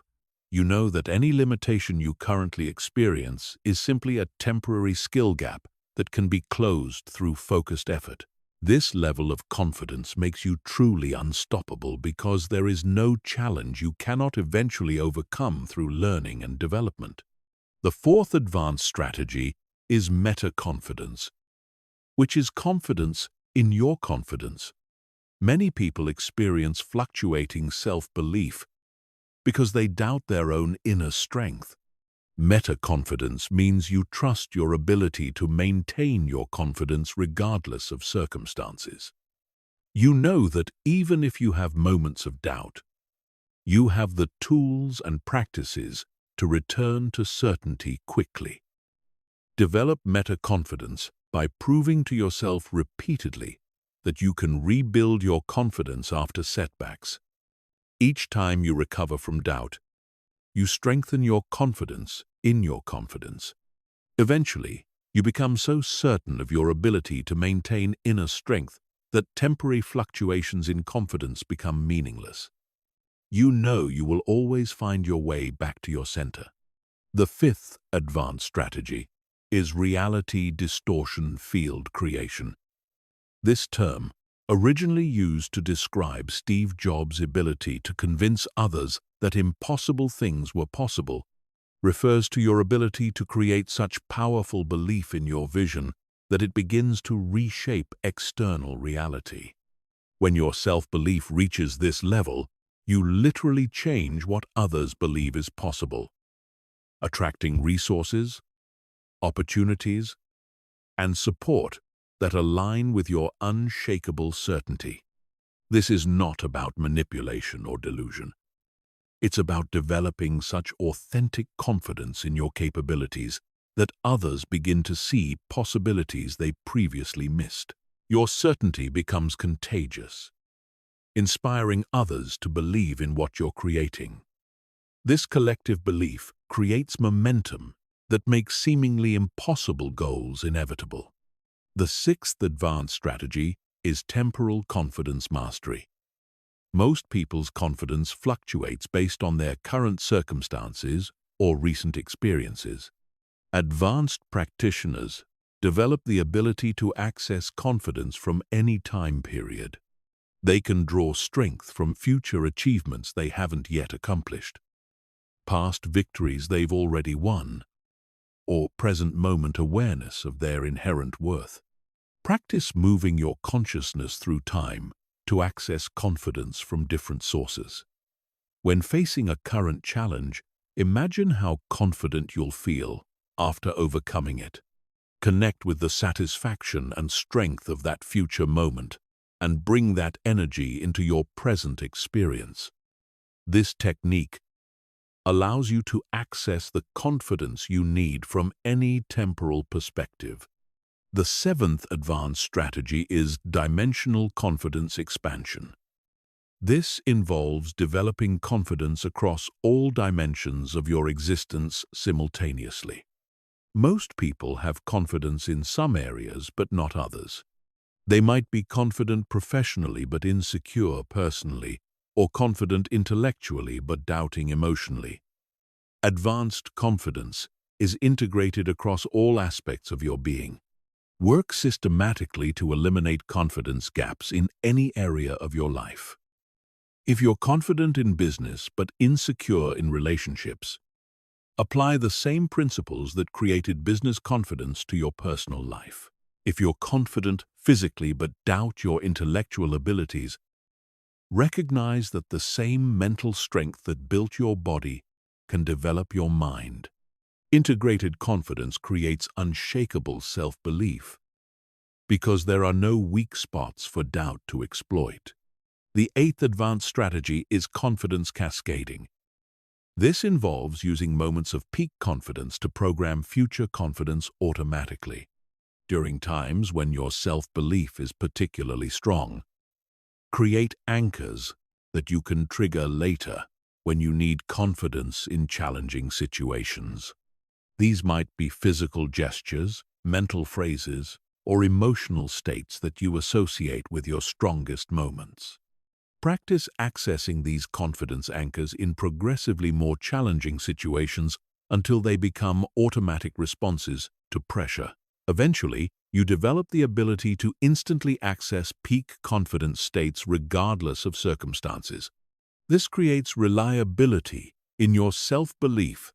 You know that any limitation you currently experience is simply a temporary skill gap that can be closed through focused effort. This level of confidence makes you truly unstoppable because there is no challenge you cannot eventually overcome through learning and development. The fourth advanced strategy is meta-confidence, which is confidence in your confidence. Many people experience fluctuating self-belief because they doubt their own inner strength. Meta-confidence means you trust your ability to maintain your confidence regardless of circumstances. You know that even if you have moments of doubt, you have the tools and practices to return to certainty quickly. Develop meta-confidence by proving to yourself repeatedly that you can rebuild your confidence after setbacks. Each time you recover from doubt, you strengthen your confidence in your confidence. Eventually, you become so certain of your ability to maintain inner strength that temporary fluctuations in confidence become meaningless. You know you will always find your way back to your center. The fifth advanced strategy is reality distortion field creation. This term, originally used to describe Steve Jobs' ability to convince others that impossible things were possible, refers to your ability to create such powerful belief in your vision that it begins to reshape external reality. When your self-belief reaches this level, you literally change what others believe is possible, attracting resources, opportunities, and support that align with your unshakable certainty. This is not about manipulation or delusion. It's about developing such authentic confidence in your capabilities that others begin to see possibilities they previously missed. Your certainty becomes contagious, inspiring others to believe in what you're creating. This collective belief creates momentum that makes seemingly impossible goals inevitable. The sixth advanced strategy is temporal confidence mastery. Most people's confidence fluctuates based on their current circumstances or recent experiences. Advanced practitioners develop the ability to access confidence from any time period. They can draw strength from future achievements they haven't yet accomplished, past victories they've already won, or present moment awareness of their inherent worth. Practice moving your consciousness through time to access confidence from different sources. When facing a current challenge, imagine how confident you'll feel after overcoming it. Connect with the satisfaction and strength of that future moment and bring that energy into your present experience. This technique allows you to access the confidence you need from any temporal perspective. The seventh advanced strategy is dimensional confidence expansion. This involves developing confidence across all dimensions of your existence simultaneously. Most people have confidence in some areas but not others. They might be confident professionally but insecure personally, or confident intellectually but doubting emotionally. Advanced confidence is integrated across all aspects of your being. Work systematically to eliminate confidence gaps in any area of your life. If you're confident in business but insecure in relationships, apply the same principles that created business confidence to your personal life. If you're confident physically but doubt your intellectual abilities, recognize that the same mental strength that built your body can develop your mind. Integrated confidence creates unshakable self-belief because there are no weak spots for doubt to exploit. The eighth advanced strategy is confidence cascading. This involves using moments of peak confidence to program future confidence automatically. During times when your self-belief is particularly strong, create anchors that you can trigger later when you need confidence in challenging situations. These might be physical gestures, mental phrases, or emotional states that you associate with your strongest moments. Practice accessing these confidence anchors in progressively more challenging situations until they become automatic responses to pressure. Eventually, you develop the ability to instantly access peak confidence states regardless of circumstances. This creates reliability in your self-belief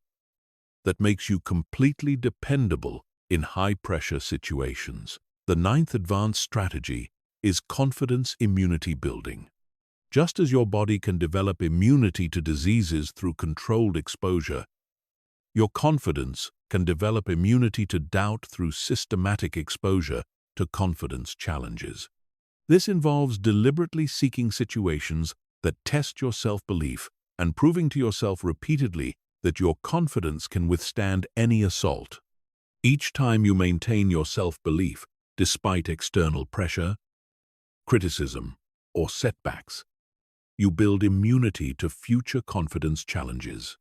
that makes you completely dependable in high-pressure situations. The ninth advanced strategy is confidence immunity building. Just as your body can develop immunity to diseases through controlled exposure, your confidence can develop immunity to doubt through systematic exposure to confidence challenges. This involves deliberately seeking situations that test your self-belief and proving to yourself repeatedly that your confidence can withstand any assault. Each time you maintain your self-belief, despite external pressure, criticism, or setbacks, you build immunity to future confidence challenges.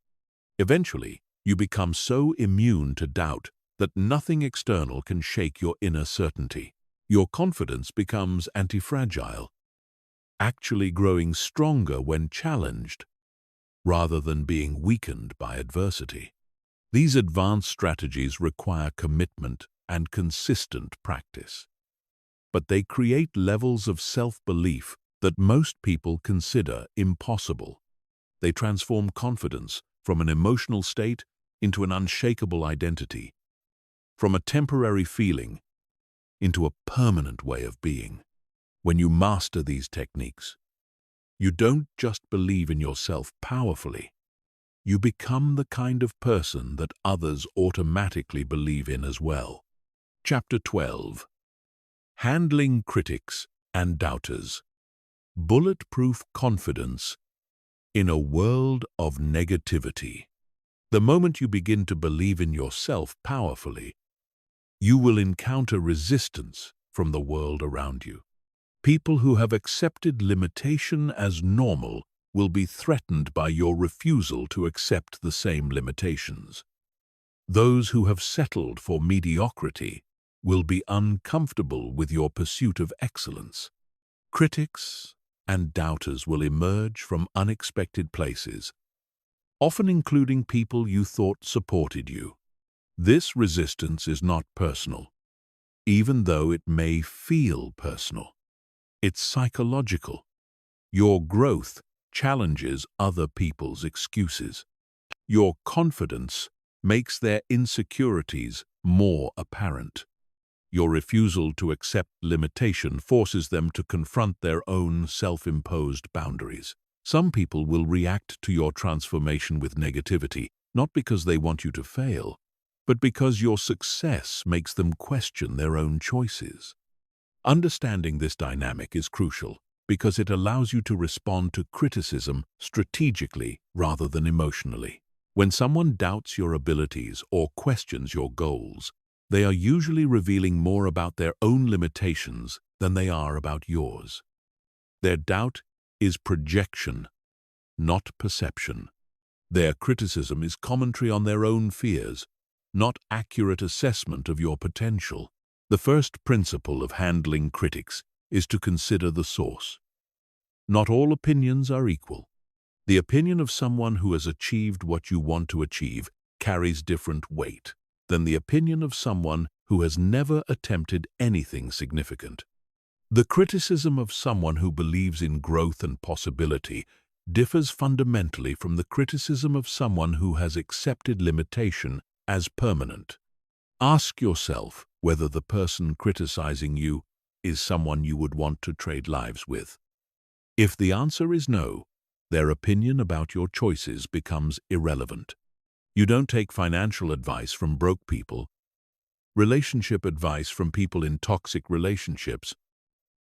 Eventually, you become so immune to doubt that nothing external can shake your inner certainty. Your confidence becomes anti-fragile, actually growing stronger when challenged, rather than being weakened by adversity. These advanced strategies require commitment and consistent practice, but they create levels of self-belief that most people consider impossible. They transform confidence from an emotional state into an unshakable identity, from a temporary feeling into a permanent way of being. When you master these techniques, you don't just believe in yourself powerfully, you become the kind of person that others automatically believe in as well. Chapter 12. Handling critics and doubters. Bulletproof confidence in a world of negativity. The moment you begin to believe in yourself powerfully, you will encounter resistance from the world around you. People who have accepted limitation as normal will be threatened by your refusal to accept the same limitations. Those who have settled for mediocrity will be uncomfortable with your pursuit of excellence. Critics and doubters will emerge from unexpected places, often including people you thought supported you. This resistance is not personal, even though it may feel personal. It's psychological. Your growth challenges other people's excuses. Your confidence makes their insecurities more apparent. Your refusal to accept limitation forces them to confront their own self-imposed boundaries. Some people will react to your transformation with negativity, not because they want you to fail, but because your success makes them question their own choices. Understanding this dynamic is crucial because it allows you to respond to criticism strategically rather than emotionally. When someone doubts your abilities or questions your goals, they are usually revealing more about their own limitations than they are about yours. Their doubt is projection, not perception. Their criticism is commentary on their own fears, not accurate assessment of your potential. The first principle of handling critics is to consider the source. Not all opinions are equal. The opinion of someone who has achieved what you want to achieve carries different weight than the opinion of someone who has never attempted anything significant. The criticism of someone who believes in growth and possibility differs fundamentally from the criticism of someone who has accepted limitation as permanent. Ask yourself whether the person criticizing you is someone you would want to trade lives with. If the answer is no, their opinion about your choices becomes irrelevant. You don't take financial advice from broke people, relationship advice from people in toxic relationships,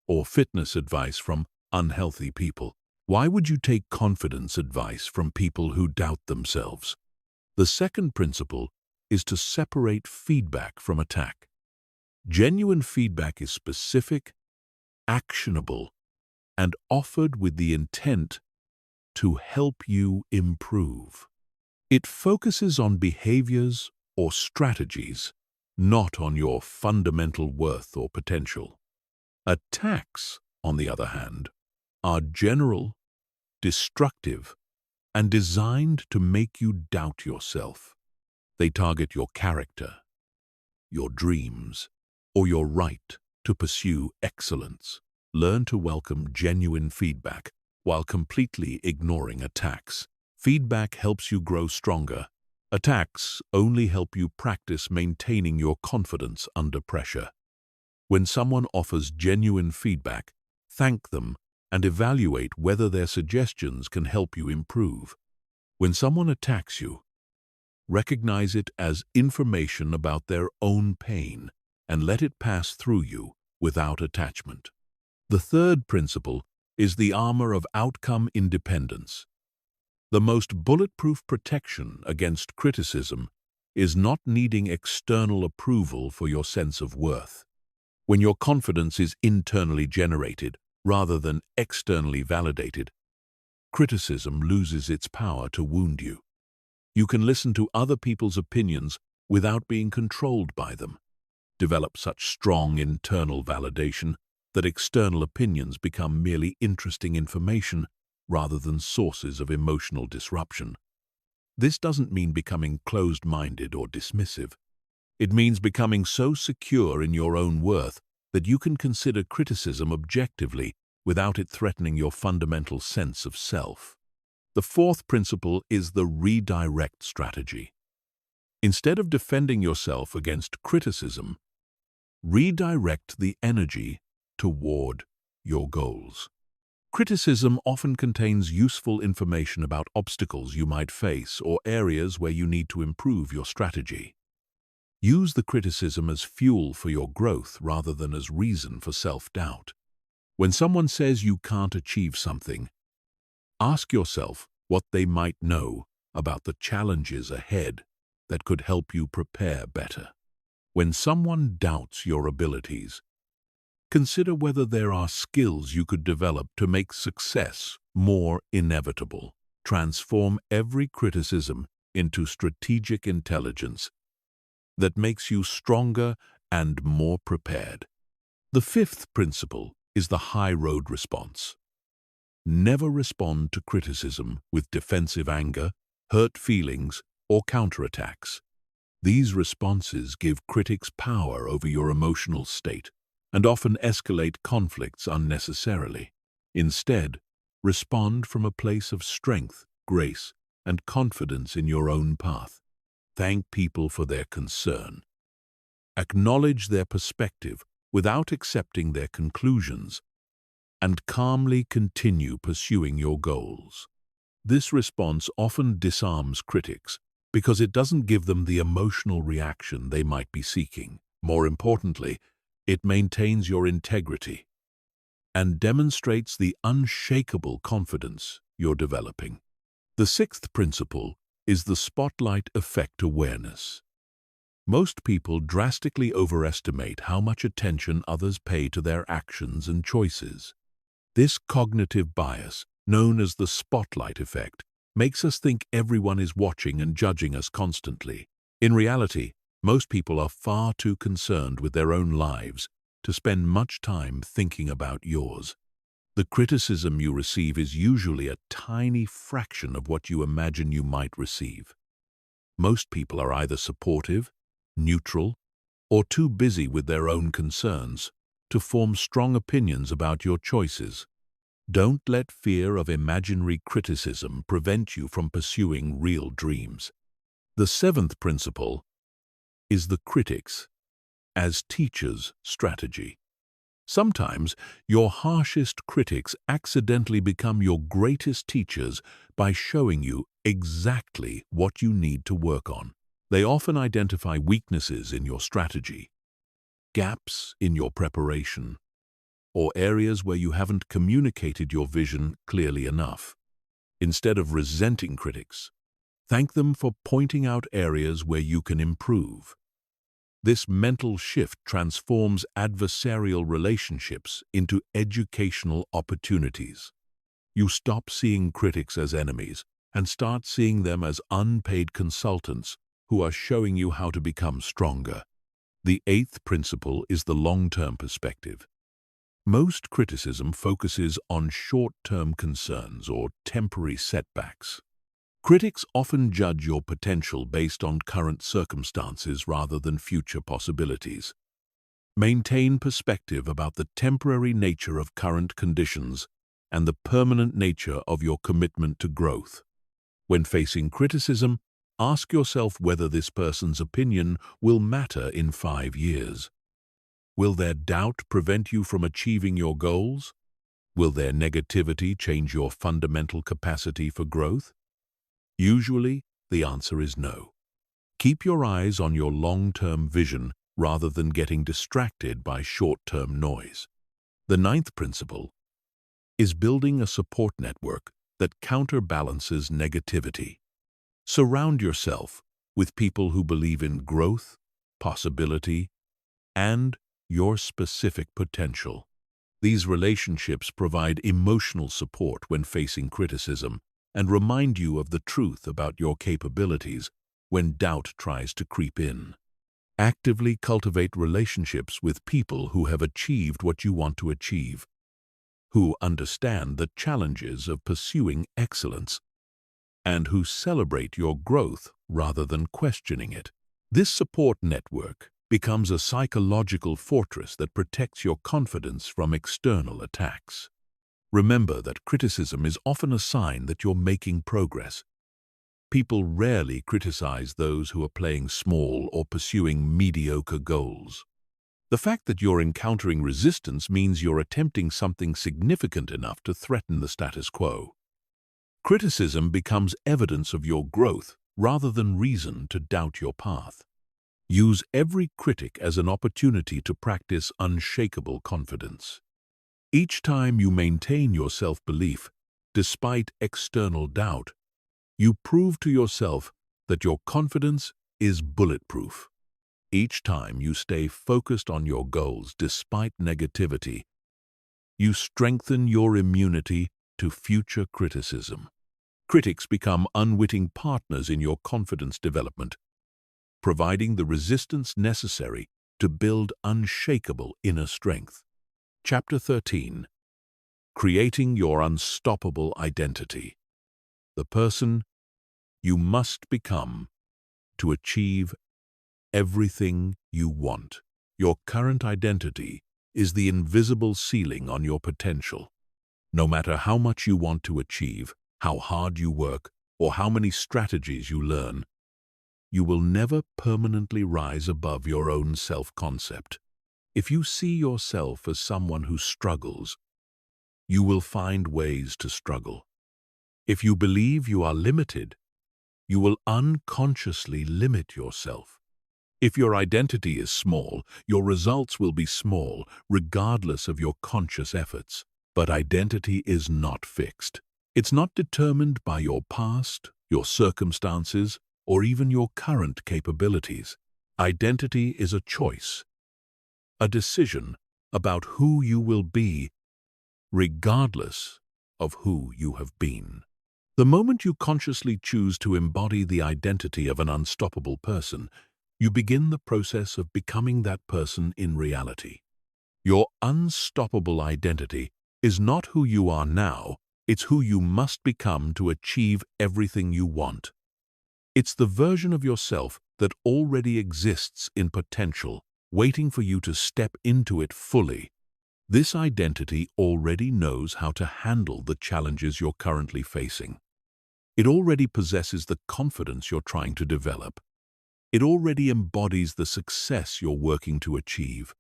or fitness advice from unhealthy people. Why would you take confidence advice from people who doubt themselves? The second principle is to separate feedback from attack. Genuine feedback is specific, actionable, and offered with the intent to help you improve. It focuses on behaviors or strategies not on your fundamental worth or potential. Attacks, on the other hand, are general, destructive, and designed to make you doubt yourself. They target your character, your dreams, or your right to pursue excellence. Learn to welcome genuine feedback while completely ignoring attacks. Feedback helps you grow stronger. Attacks only help you practice maintaining your confidence under pressure. When someone offers genuine feedback, thank them and evaluate whether their suggestions can help you improve. When someone attacks you, recognize it as information about their own pain and let it pass through you without attachment. The third principle is the armor of outcome independence. The most bulletproof protection against criticism is not needing external approval for your sense of worth. When your confidence is internally generated rather than externally validated, criticism loses its power to wound you. You can listen to other people's opinions without being controlled by them. Develop such strong internal validation that external opinions become merely interesting information rather than sources of emotional disruption. This doesn't mean becoming closed-minded or dismissive. It means becoming so secure in your own worth that you can consider criticism objectively without it threatening your fundamental sense of self. The fourth principle is the redirect strategy. Instead of defending yourself against criticism, redirect the energy toward your goals. Criticism often contains useful information about obstacles you might face or areas where you need to improve your strategy. Use the criticism as fuel for your growth rather than as reason for self-doubt. When someone says you can't achieve something, ask yourself what they might know about the challenges ahead that could help you prepare better. When someone doubts your abilities, consider whether there are skills you could develop to make success more inevitable. Transform every criticism into strategic intelligence that makes you stronger and more prepared. The fifth principle is the high road response. Never respond to criticism with defensive anger, hurt feelings, or counterattacks. These responses give critics power over your emotional state and often escalate conflicts unnecessarily. Instead, respond from a place of strength, grace, and confidence in your own path. Thank people for their concern. Acknowledge their perspective without accepting their conclusions, and calmly continue pursuing your goals. This response often disarms critics because it doesn't give them the emotional reaction they might be seeking. More importantly, it maintains your integrity and demonstrates the unshakable confidence you're developing. The sixth principle is the spotlight effect awareness. Most people drastically overestimate how much attention others pay to their actions and choices. This cognitive bias, known as the spotlight effect, makes us think everyone is watching and judging us constantly. In reality, most people are far too concerned with their own lives to spend much time thinking about yours. The criticism you receive is usually a tiny fraction of what you imagine you might receive. Most people are either supportive, neutral, or too busy with their own concerns to form strong opinions about your choices. Don't let fear of imaginary criticism prevent you from pursuing real dreams. The seventh principle is the critics as teachers strategy. Sometimes your harshest critics accidentally become your greatest teachers by showing you exactly what you need to work on. They often identify weaknesses in your strategy, gaps in your preparation, or areas where you haven't communicated your vision clearly enough. Instead of resenting critics, thank them for pointing out areas where you can improve. This mental shift transforms adversarial relationships into educational opportunities. You stop seeing critics as enemies and start seeing them as unpaid consultants who are showing you how to become stronger. The eighth principle is the long-term perspective. Most criticism focuses on short-term concerns or temporary setbacks. Critics often judge your potential based on current circumstances rather than future possibilities. Maintain perspective about the temporary nature of current conditions and the permanent nature of your commitment to growth. When facing criticism, ask yourself whether this person's opinion will matter in 5 years. Will their doubt prevent you from achieving your goals? Will their negativity change your fundamental capacity for growth? Usually, the answer is no. Keep your eyes on your long-term vision rather than getting distracted by short-term noise. The ninth principle is building a support network that counterbalances negativity. Surround yourself with people who believe in growth, possibility, and your specific potential. These relationships provide emotional support when facing criticism and remind you of the truth about your capabilities when doubt tries to creep in. Actively cultivate relationships with people who have achieved what you want to achieve, who understand the challenges of pursuing excellence, and who celebrate your growth rather than questioning it. This support network becomes a psychological fortress that protects your confidence from external attacks. Remember that criticism is often a sign that you're making progress. People rarely criticize those who are playing small or pursuing mediocre goals. The fact that you're encountering resistance means you're attempting something significant enough to threaten the status quo. Criticism becomes evidence of your growth rather than reason to doubt your path. Use every critic as an opportunity to practice unshakable confidence. Each time you maintain your self-belief, despite external doubt, you prove to yourself that your confidence is bulletproof. Each time you stay focused on your goals despite negativity, you strengthen your immunity to future criticism. Critics become unwitting partners in your confidence development, providing the resistance necessary to build unshakable inner strength. Chapter 13. Creating your unstoppable identity. The person you must become to achieve everything you want. Your current identity is the invisible ceiling on your potential. No matter how much you want to achieve, how hard you work, or how many strategies you learn, you will never permanently rise above your own self-concept. If you see yourself as someone who struggles, you will find ways to struggle. If you believe you are limited, you will unconsciously limit yourself. If your identity is small, your results will be small, regardless of your conscious efforts. But identity is not fixed. It's not determined by your past, your circumstances, or even your current capabilities. Identity is a choice, a decision about who you will be, regardless of who you have been. The moment you consciously choose to embody the identity of an unstoppable person, you begin the process of becoming that person in reality. Your unstoppable identity is not who you are now, it's who you must become to achieve everything you want. It's the version of yourself that already exists in potential, waiting for you to step into it fully. This identity already knows how to handle the challenges you're currently facing. It already possesses the confidence you're trying to develop. It already embodies the success you're working to achieve.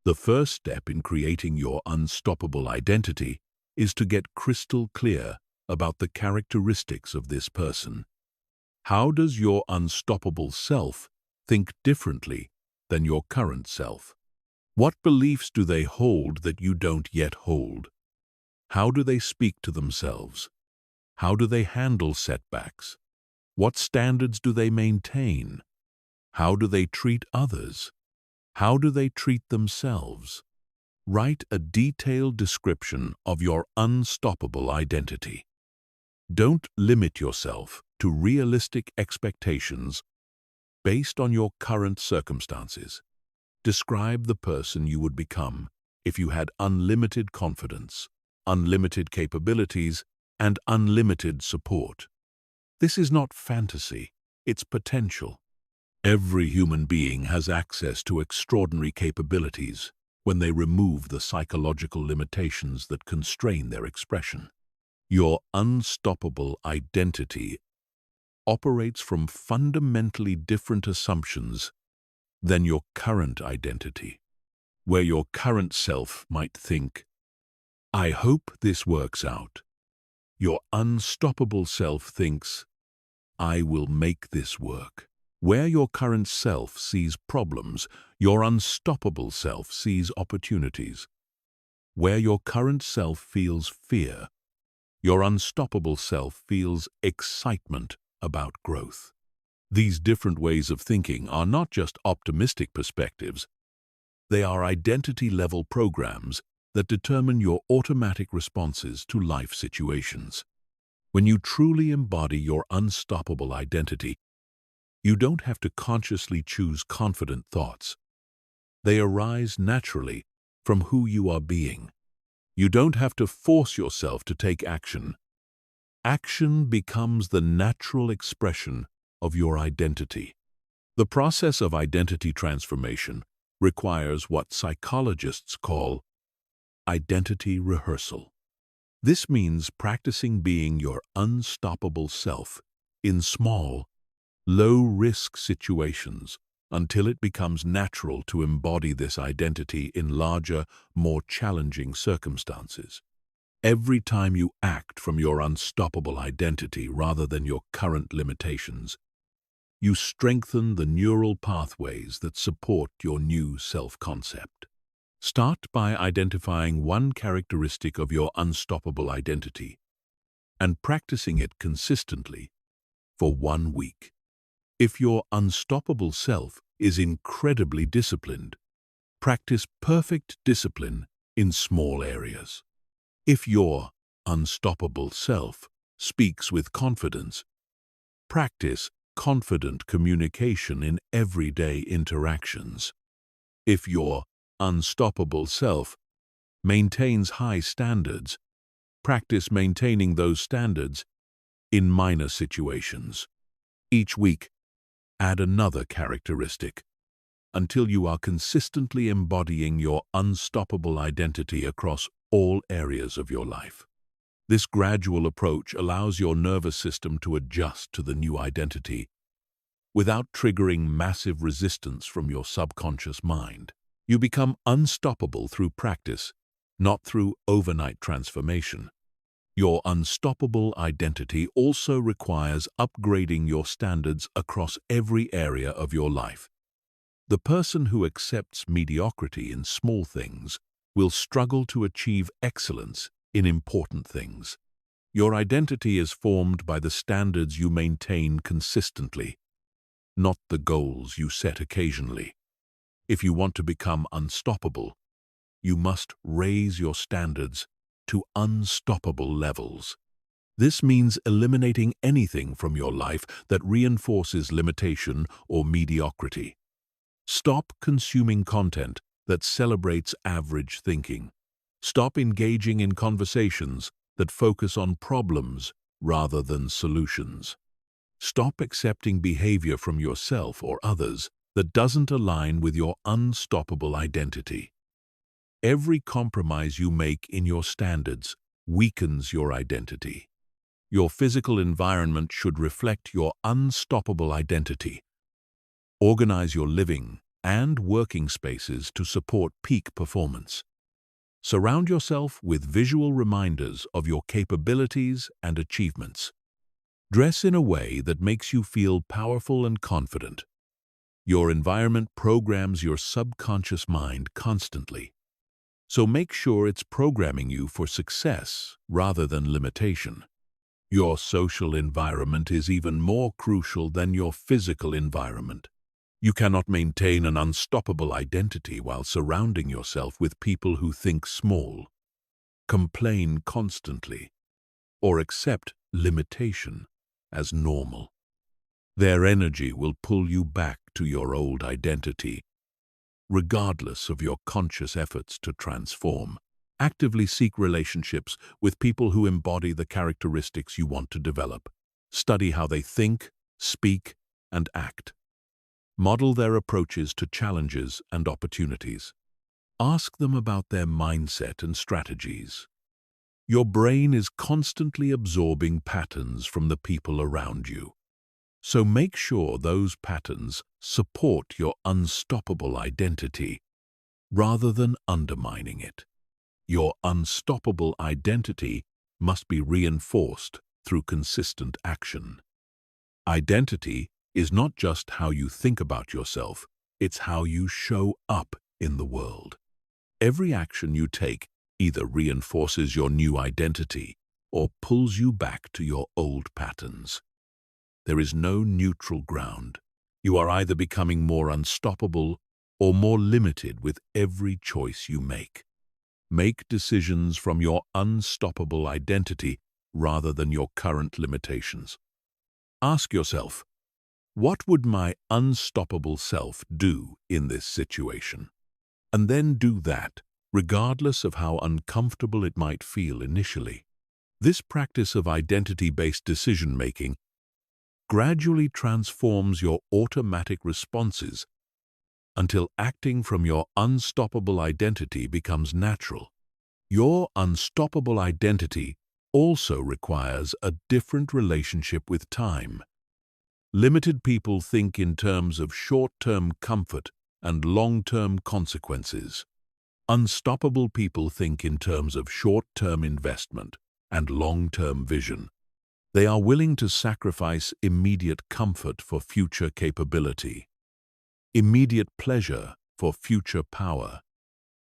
The first step in creating your unstoppable identity is to get crystal clear about the characteristics of this person. How does your unstoppable self think differently than your current self? What beliefs do they hold that you don't yet hold? How do they speak to themselves? How do they handle setbacks? What standards do they maintain? How do they treat others? How do they treat themselves? Write a detailed description of your unstoppable identity. Don't limit yourself to realistic expectations based on your current circumstances. Describe the person you would become if you had unlimited confidence, unlimited capabilities, and unlimited support. This is not fantasy, it's potential. Every human being has access to extraordinary capabilities when they remove the psychological limitations that constrain their expression. Your unstoppable identity operates from fundamentally different assumptions than your current identity, where your current self might think, "I hope this works out." Your unstoppable self thinks, "I will make this work." Where your current self sees problems, your unstoppable self sees opportunities. Where your current self feels fear, your unstoppable self feels excitement about growth. These different ways of thinking are not just optimistic perspectives, they are identity-level programs that determine your automatic responses to life situations. When you truly embody your unstoppable identity, you don't have to consciously choose confident thoughts. They arise naturally from who you are being. You don't have to force yourself to take action. Action becomes the natural expression of your identity. The process of identity transformation requires what psychologists call identity rehearsal. This means practicing being your unstoppable self in small, low-risk situations until it becomes natural to embody this identity in larger, more challenging circumstances. Every time you act from your unstoppable identity rather than your current limitations, you strengthen the neural pathways that support your new self-concept. Start by identifying one characteristic of your unstoppable identity and practicing it consistently for 1 week. If your unstoppable self is incredibly disciplined, practice perfect discipline in small areas. If your unstoppable self speaks with confidence, practice confident communication in everyday interactions. If your unstoppable self maintains high standards, practice maintaining those standards in minor situations. Each week, add another characteristic until you are consistently embodying your unstoppable identity across all areas of your life. This gradual approach allows your nervous system to adjust to the new identity without triggering massive resistance from your subconscious mind. You become unstoppable through practice, not through overnight transformation. Your unstoppable identity also requires upgrading your standards across every area of your life. The person who accepts mediocrity in small things will struggle to achieve excellence in important things. Your identity is formed by the standards you maintain consistently, not the goals you set occasionally. If you want to become unstoppable, you must raise your standards to unstoppable levels. This means eliminating anything from your life that reinforces limitation or mediocrity. Stop consuming content that celebrates average thinking. Stop engaging in conversations that focus on problems rather than solutions. Stop accepting behavior from yourself or others that doesn't align with your unstoppable identity. Every compromise you make in your standards weakens your identity. Your physical environment should reflect your unstoppable identity. Organize your living and working spaces to support peak performance. Surround yourself with visual reminders of your capabilities and achievements. Dress in a way that makes you feel powerful and confident. Your environment programs your subconscious mind constantly, so make sure it's programming you for success rather than limitation. Your social environment is even more crucial than your physical environment. You cannot maintain an unstoppable identity while surrounding yourself with people who think small, complain constantly, or accept limitation as normal. Their energy will pull you back to your old identity regardless of your conscious efforts to transform. Actively seek relationships with people who embody the characteristics you want to develop. Study how they think, speak, and act. Model their approaches to challenges and opportunities. Ask them about their mindset and strategies. Your brain is constantly absorbing patterns from the people around you. So make sure those patterns support your unstoppable identity rather than undermining it. Your unstoppable identity must be reinforced through consistent action. Identity is not just how you think about yourself, it's how you show up in the world. Every action you take either reinforces your new identity or pulls you back to your old patterns. There is no neutral ground. You are either becoming more unstoppable or more limited with every choice you make. Make decisions from your unstoppable identity rather than your current limitations. Ask yourself, what would my unstoppable self do in this situation? And then do that, regardless of how uncomfortable it might feel initially. This practice of identity-based decision-making gradually transforms your automatic responses until acting from your unstoppable identity becomes natural. Your unstoppable identity also requires a different relationship with time. Limited people think in terms of short-term comfort and long-term consequences. Unstoppable people think in terms of short-term investment and long-term vision. They are willing to sacrifice immediate comfort for future capability, immediate pleasure for future power,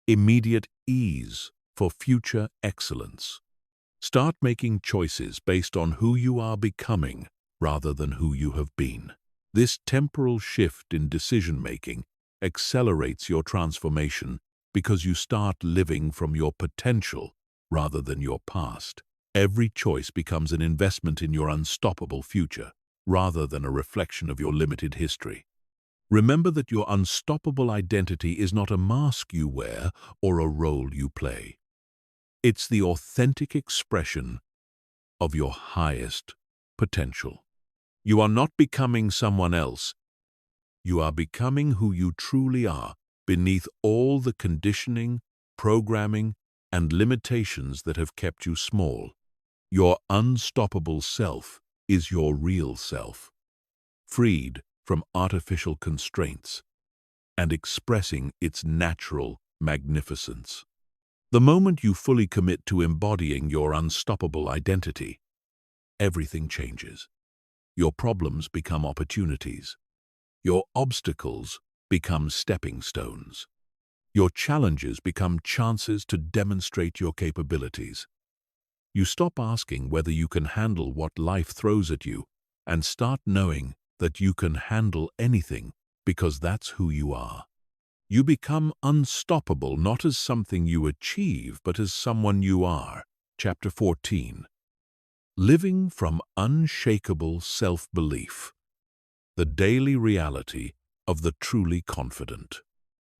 immediate ease for future excellence. Start making choices based on who you are becoming rather than who you have been. This temporal shift in decision-making accelerates your transformation because you start living from your potential rather than your past. Every choice becomes an investment in your unstoppable future rather than a reflection of your limited history. Remember that your unstoppable identity is not a mask you wear or a role you play. It's the authentic expression of your highest potential. You are not becoming someone else. You are becoming who you truly are beneath all the conditioning, programming, and limitations that have kept you small. Your unstoppable self is your real self, freed from artificial constraints and expressing its natural magnificence. The moment you fully commit to embodying your unstoppable identity, everything changes. Your problems become opportunities. Your obstacles become stepping stones. Your challenges become chances to demonstrate your capabilities. You stop asking whether you can handle what life throws at you and start knowing that you can handle anything because that's who you are. You become unstoppable not as something you achieve but as someone you are. Chapter 14. Living from Unshakable Self-Belief. The daily reality of the truly confident.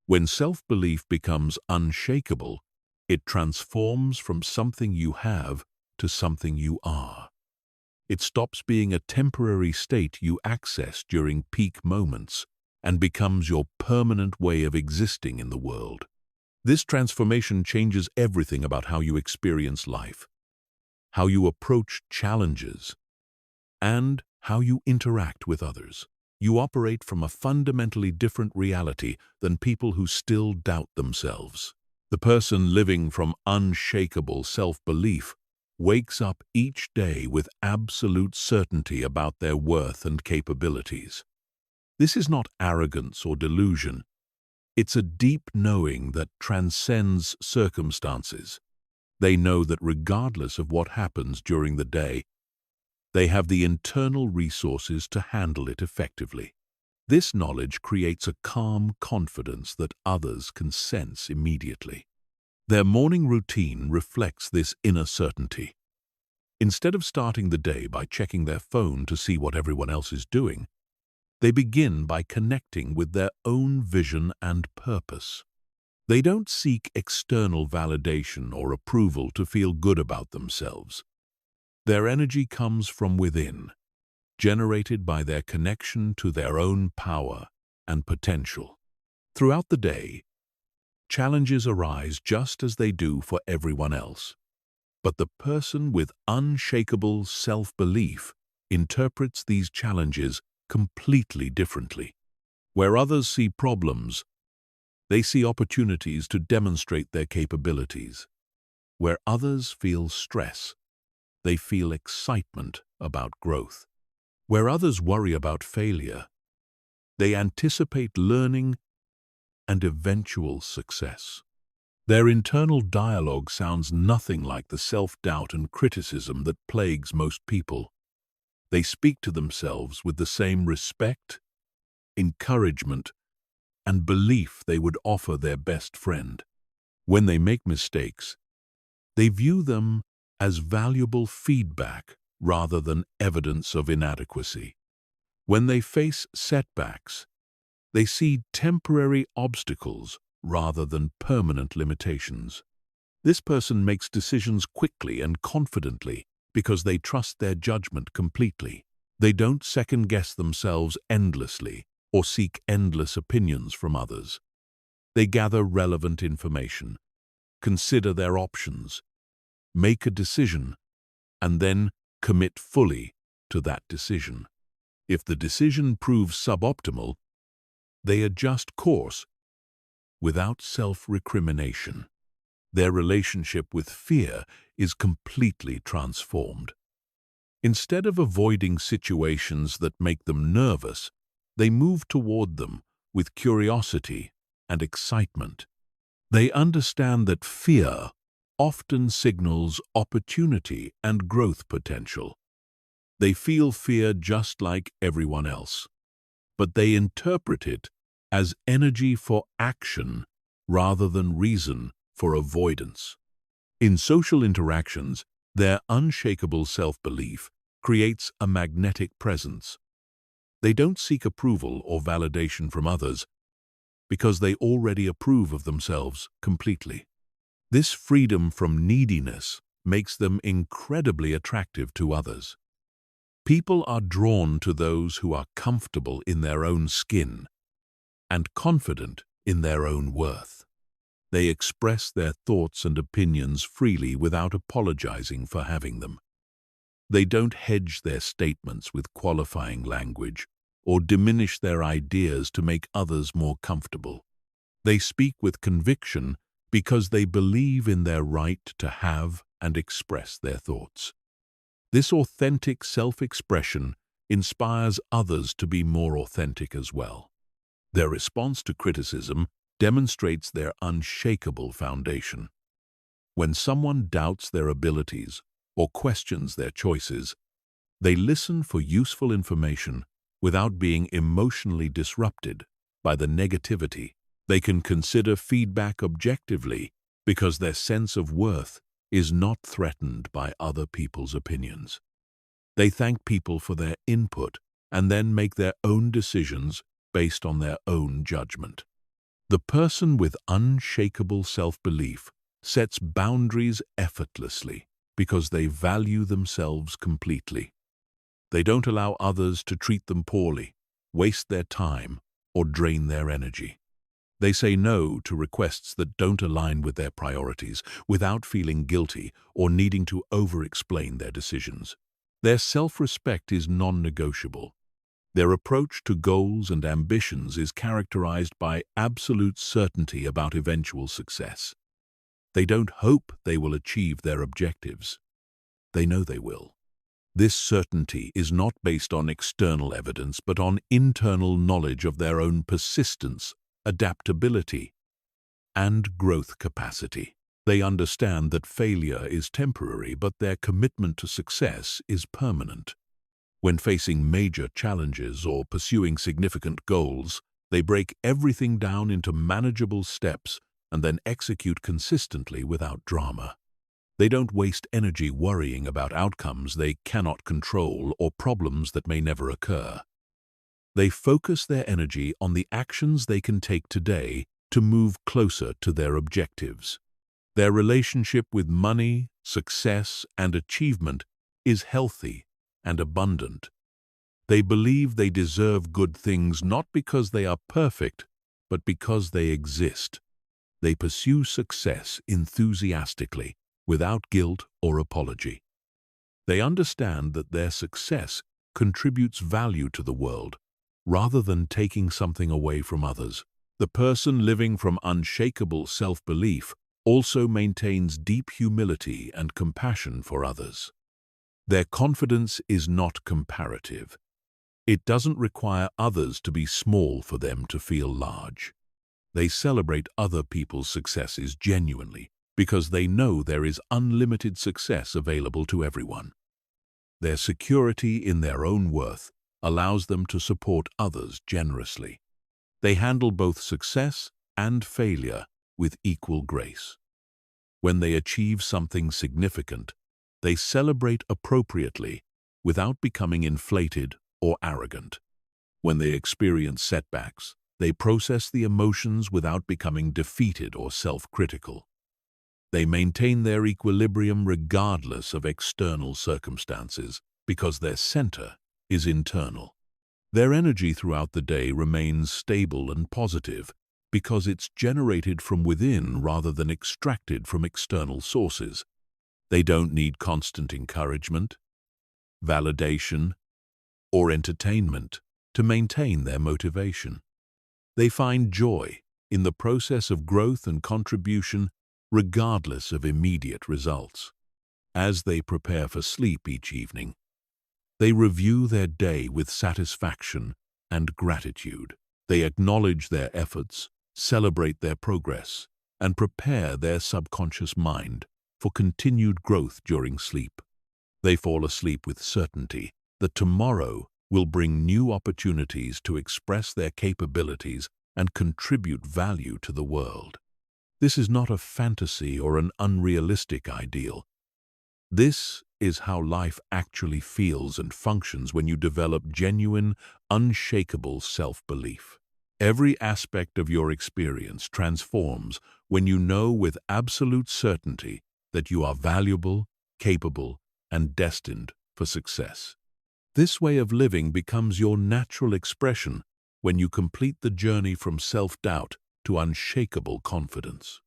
When self-belief becomes unshakable, it transforms from something you have to something you are. It stops being a temporary state you access during peak moments and becomes your permanent way of existing in the world. This transformation changes everything about how you experience life, how you approach challenges, and how you interact with others. You operate from a fundamentally different reality than people who still doubt themselves. The person living from unshakable self-belief wakes up each day with absolute certainty about their worth and capabilities. This is not arrogance or delusion. It's a deep knowing that transcends circumstances. They know that regardless of what happens during the day, they have the internal resources to handle it effectively. This knowledge creates a calm confidence that others can sense immediately. Their morning routine reflects this inner certainty. Instead of starting the day by checking their phone to see what everyone else is doing, They begin by connecting with their own vision and purpose. They don't seek external validation or approval to feel good about themselves. Their energy comes from within, generated by their connection to their own power and potential. Throughout the day, challenges arise just as they do for everyone else. But the person with unshakable self-belief interprets these challenges completely differently. Where others see problems, they see opportunities to demonstrate their capabilities. Where others feel stress, they feel excitement about growth. Where others worry about failure, they anticipate learning and eventual success. Their internal dialogue sounds nothing like the self-doubt and criticism that plagues most people. They speak to themselves with the same respect, encouragement, and belief they would offer their best friend. When they make mistakes, they view them as valuable feedback rather than evidence of inadequacy. When they face setbacks, they see temporary obstacles rather than permanent limitations. This person makes decisions quickly and confidently because they trust their judgment completely. They don't second-guess themselves endlessly or seek endless opinions from others. They gather relevant information, consider their options, make a decision, and then commit fully to that decision. If the decision proves suboptimal, they adjust course without self-recrimination. Their relationship with fear is completely transformed. Instead of avoiding situations that make them nervous, they move toward them with curiosity and excitement. They understand that fear often signals opportunity and growth potential. They feel fear just like everyone else, but they interpret it as energy for action rather than reason for avoidance. In social interactions, their unshakable self-belief creates a magnetic presence. They don't seek approval or validation from others because they already approve of themselves completely. This freedom from neediness makes them incredibly attractive to others. People are drawn to those who are comfortable in their own skin and confident in their own worth. They express their thoughts and opinions freely without apologizing for having them. They don't hedge their statements with qualifying language or diminish their ideas to make others more comfortable. They speak with conviction because they believe in their right to have and express their thoughts. This authentic self-expression inspires others to be more authentic as well. Their response to criticism demonstrates their unshakable foundation. When someone doubts their abilities or questions their choices, they listen for useful information without being emotionally disrupted by the negativity. They can consider feedback objectively because their sense of worth is not threatened by other people's opinions. They thank people for their input and then make their own decisions based on their own judgment. The person with unshakable self-belief sets boundaries effortlessly because they value themselves completely. They don't allow others to treat them poorly, waste their time, or drain their energy. They say no to requests that don't align with their priorities without feeling guilty or needing to over-explain their decisions. Their self-respect is non-negotiable. Their approach to goals and ambitions is characterized by absolute certainty about eventual success. They don't hope they will achieve their objectives. They know they will. This certainty is not based on external evidence but on internal knowledge of their own persistence, adaptability, and growth capacity. They understand that failure is temporary, but their commitment to success is permanent. When facing major challenges or pursuing significant goals, they break everything down into manageable steps and then execute consistently without drama. They don't waste energy worrying about outcomes they cannot control or problems that may never occur. They focus their energy on the actions they can take today to move closer to their objectives. Their relationship with money, success, and achievement is healthy and abundant. They believe they deserve good things not because they are perfect, but because they exist. They pursue success enthusiastically, without guilt or apology. They understand that their success contributes value to the world, rather than taking something away from others. The person living from unshakable self-belief also maintains deep humility and compassion for others. Their confidence is not comparative. It doesn't require others to be small for them to feel large. They celebrate other people's successes genuinely because they know there is unlimited success available to everyone. Their security in their own worth allows them to support others generously. They handle both success and failure with equal grace. When they achieve something significant, they celebrate appropriately without becoming inflated or arrogant. When they experience setbacks, they process the emotions without becoming defeated or self-critical. They maintain their equilibrium regardless of external circumstances because their center is internal. Their energy throughout the day remains stable and positive because it's generated from within rather than extracted from external sources. They don't need constant encouragement, validation, or entertainment to maintain their motivation. They find joy in the process of growth and contribution regardless of immediate results. As they prepare for sleep each evening, they review their day with satisfaction and gratitude. They acknowledge their efforts, celebrate their progress, and prepare their subconscious mind for continued growth during sleep. They fall asleep with certainty that tomorrow will bring new opportunities to express their capabilities and contribute value to the world. This is not a fantasy or an unrealistic ideal. This is how life actually feels and functions when you develop genuine, unshakable self-belief. Every aspect of your experience transforms when you know with absolute certainty that you are valuable, capable, and destined for success. This way of living becomes your natural expression when you complete the journey from self-doubt to unshakable confidence.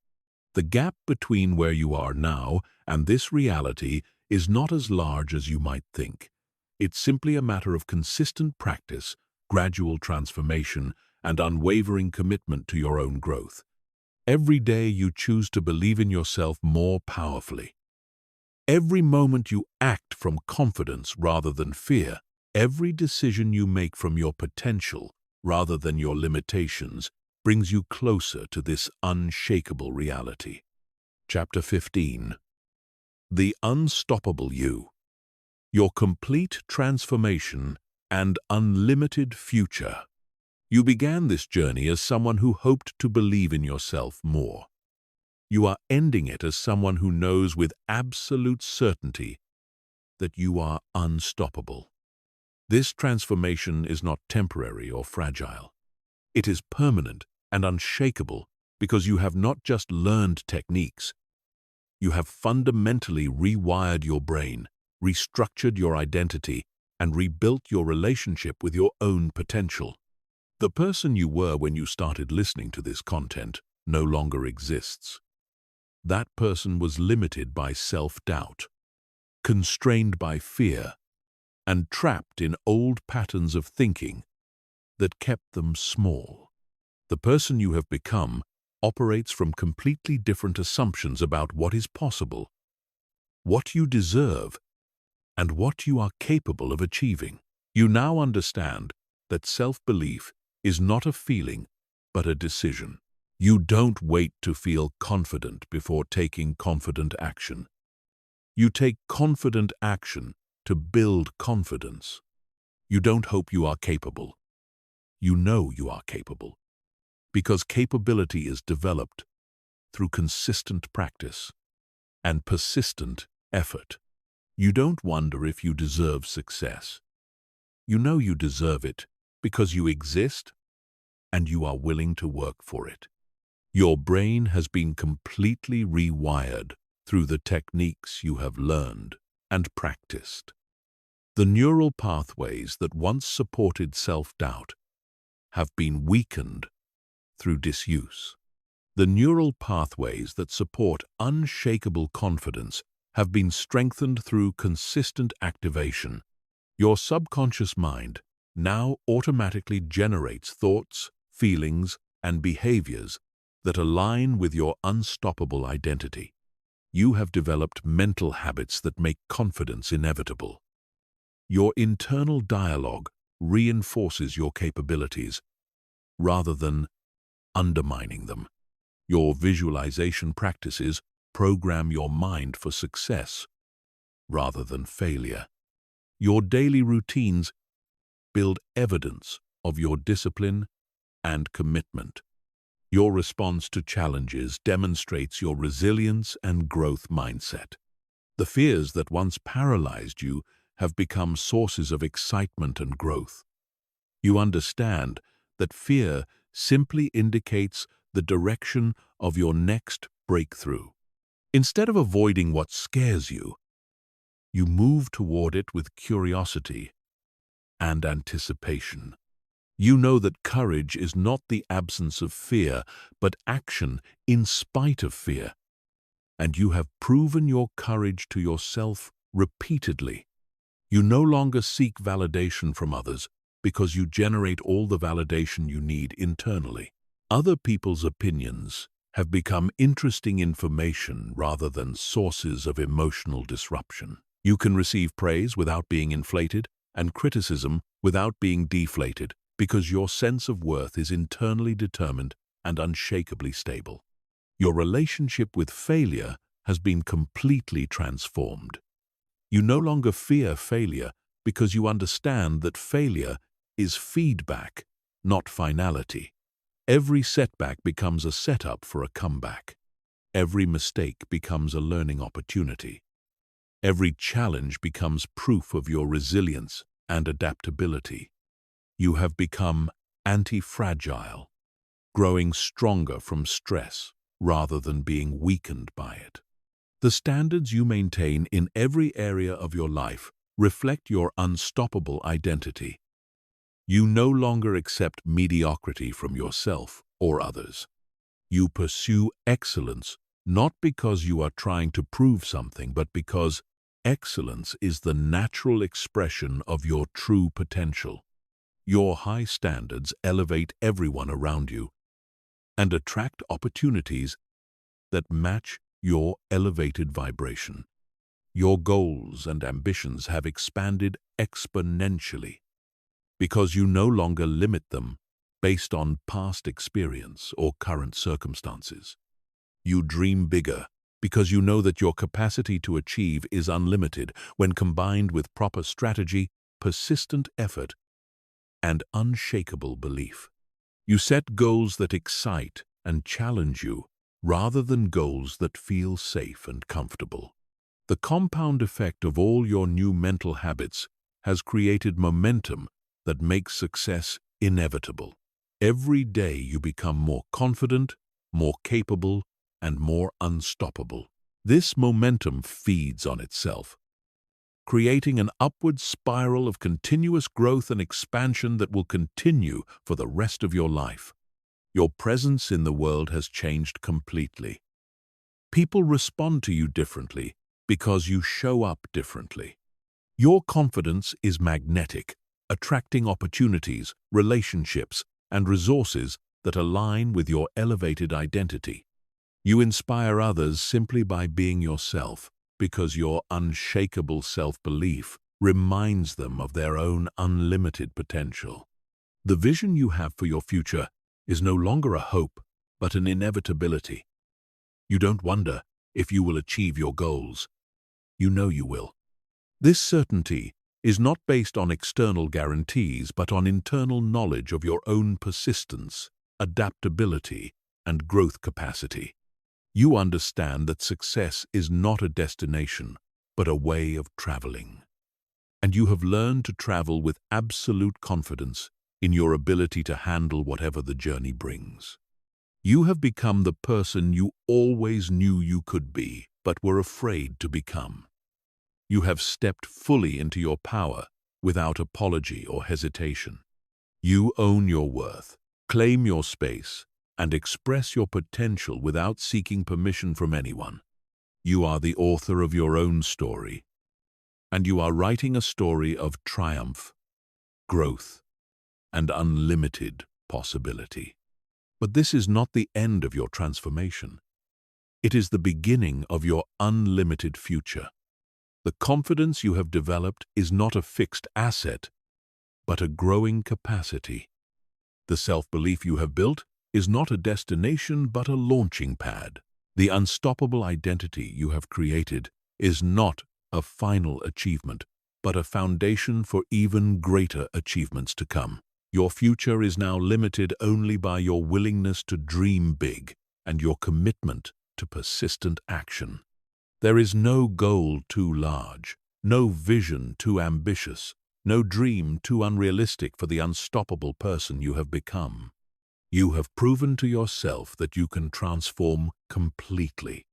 The gap between where you are now and this reality is not as large as you might think. It's simply a matter of consistent practice, gradual transformation, and unwavering commitment to your own growth. Every day you choose to believe in yourself more powerfully. Every moment you act from confidence rather than fear, every decision you make from your potential rather than your limitations brings you closer to this unshakable reality. Chapter 15. The Unstoppable You. Your complete transformation and unlimited future. You began this journey as someone who hoped to believe in yourself more. You are ending it as someone who knows with absolute certainty that you are unstoppable. This transformation is not temporary or fragile. It is permanent and unshakable because you have not just learned techniques. You have fundamentally rewired your brain, restructured your identity, and rebuilt your relationship with your own potential. The person you were when you started listening to this content no longer exists. That person was limited by self-doubt, constrained by fear, and trapped in old patterns of thinking that kept them small. The person you have become operates from completely different assumptions about what is possible, what you deserve, and what you are capable of achieving. You now understand that self-belief is not a feeling, but a decision. You don't wait to feel confident before taking confident action. You take confident action to build confidence. You don't hope you are capable. You know you are capable, because capability is developed through consistent practice and persistent effort. You don't wonder if you deserve success. You know you deserve it because you exist and you are willing to work for it. Your brain has been completely rewired through the techniques you have learned and practiced. The neural pathways that once supported self-doubt have been weakened through disuse. The neural pathways that support unshakable confidence have been strengthened through consistent activation. Your subconscious mind now automatically generates thoughts, feelings, and behaviors that align with your unstoppable identity. You have developed mental habits that make confidence inevitable. Your internal dialogue reinforces your capabilities rather than undermining them. Your visualization practices program your mind for success rather than failure. Your daily routines build evidence of your discipline and commitment. Your response to challenges demonstrates your resilience and growth mindset. The fears that once paralyzed you have become sources of excitement and growth. You understand that fear simply indicates the direction of your next breakthrough. Instead of avoiding what scares you, you move toward it with curiosity and anticipation. You know that courage is not the absence of fear, but action in spite of fear. And you have proven your courage to yourself repeatedly. You no longer seek validation from others because you generate all the validation you need internally. Other people's opinions have become interesting information rather than sources of emotional disruption. You can receive praise without being inflated and criticism without being deflated because your sense of worth is internally determined and unshakably stable. Your relationship with failure has been completely transformed. You no longer fear failure because you understand that failure is feedback, not finality. Every setback becomes a setup for a comeback. Every mistake becomes a learning opportunity. Every challenge becomes proof of your resilience and adaptability. You have become anti-fragile, growing stronger from stress rather than being weakened by it. The standards you maintain in every area of your life reflect your unstoppable identity. You no longer accept mediocrity from yourself or others. You pursue excellence not because you are trying to prove something, but because excellence is the natural expression of your true potential. Your high standards elevate everyone around you and attract opportunities that match your elevated vibration. Your goals and ambitions have expanded exponentially because you no longer limit them based on past experience or current circumstances. You dream bigger because you know that your capacity to achieve is unlimited when combined with proper strategy, persistent effort, and unshakable belief. You set goals that excite and challenge you rather than goals that feel safe and comfortable. The compound effect of all your new mental habits has created momentum that makes success inevitable. Every day you become more confident, more capable, and more unstoppable. This momentum feeds on itself, creating an upward spiral of continuous growth and expansion that will continue for the rest of your life. Your presence in the world has changed completely. People respond to you differently because you show up differently. Your confidence is magnetic, attracting opportunities, relationships, and resources that align with your elevated identity. You inspire others simply by being yourself, because your unshakable self-belief reminds them of their own unlimited potential. The vision you have for your future is no longer a hope, but an inevitability. You don't wonder if you will achieve your goals. You know you will. This certainty is not based on external guarantees, but on internal knowledge of your own persistence, adaptability, and growth capacity. You understand that success is not a destination, but a way of traveling. And you have learned to travel with absolute confidence in your ability to handle whatever the journey brings. You have become the person you always knew you could be, but were afraid to become. You have stepped fully into your power without apology or hesitation. You own your worth, claim your space, and express your potential without seeking permission from anyone. You are the author of your own story, and you are writing a story of triumph, growth, and unlimited possibility. But this is not the end of your transformation. It is the beginning of your unlimited future. The confidence you have developed is not a fixed asset, but a growing capacity. The self-belief you have built is not a destination, but a launching pad. The unstoppable identity you have created is not a final achievement, but a foundation for even greater achievements to come. Your future is now limited only by your willingness to dream big and your commitment to persistent action. There is no goal too large, no vision too ambitious, no dream too unrealistic for the unstoppable person you have become. You have proven to yourself that you can transform completely,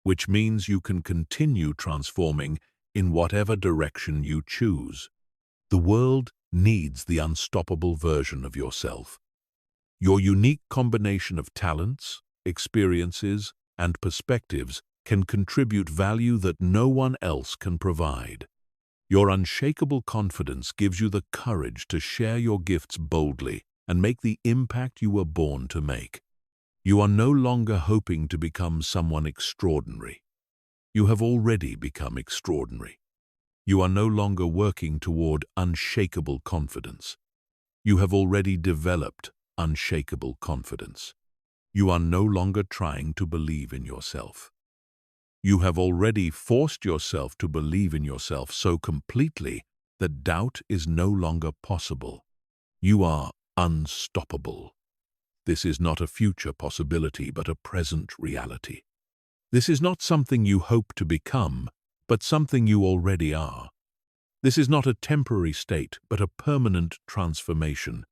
which means you can continue transforming in whatever direction you choose. The world needs the unstoppable version of yourself. Your unique combination of talents, experiences, and perspectives can contribute value that no one else can provide. Your unshakable confidence gives you the courage to share your gifts boldly and make the impact you were born to make. You are no longer hoping to become someone extraordinary. You have already become extraordinary. You are no longer working toward unshakable confidence. You have already developed unshakable confidence. You are no longer trying to believe in yourself. You have already forced yourself to believe in yourself so completely that doubt is no longer possible. You are unstoppable. This is not a future possibility, but a present reality. This is not something you hope to become, but something you already are. This is not a temporary state, but a permanent transformation.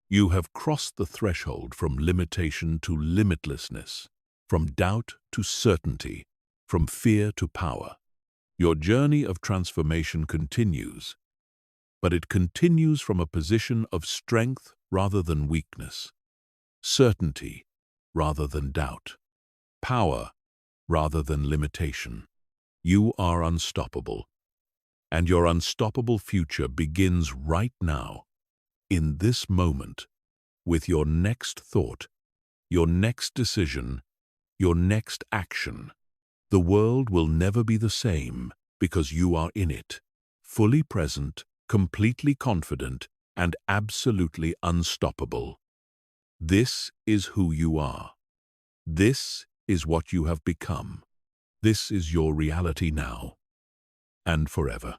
You have crossed the threshold from limitation to limitlessness, from doubt to certainty, from fear to power. Your journey of transformation continues, but it continues from a position of strength rather than weakness, certainty rather than doubt, power rather than limitation. You are unstoppable, and your unstoppable future begins right now, in this moment, with your next thought, your next decision, your next action. The world will never be the same because you are in it, fully present, completely confident, and absolutely unstoppable. This is who you are. This is what you have become. This is your reality now and forever.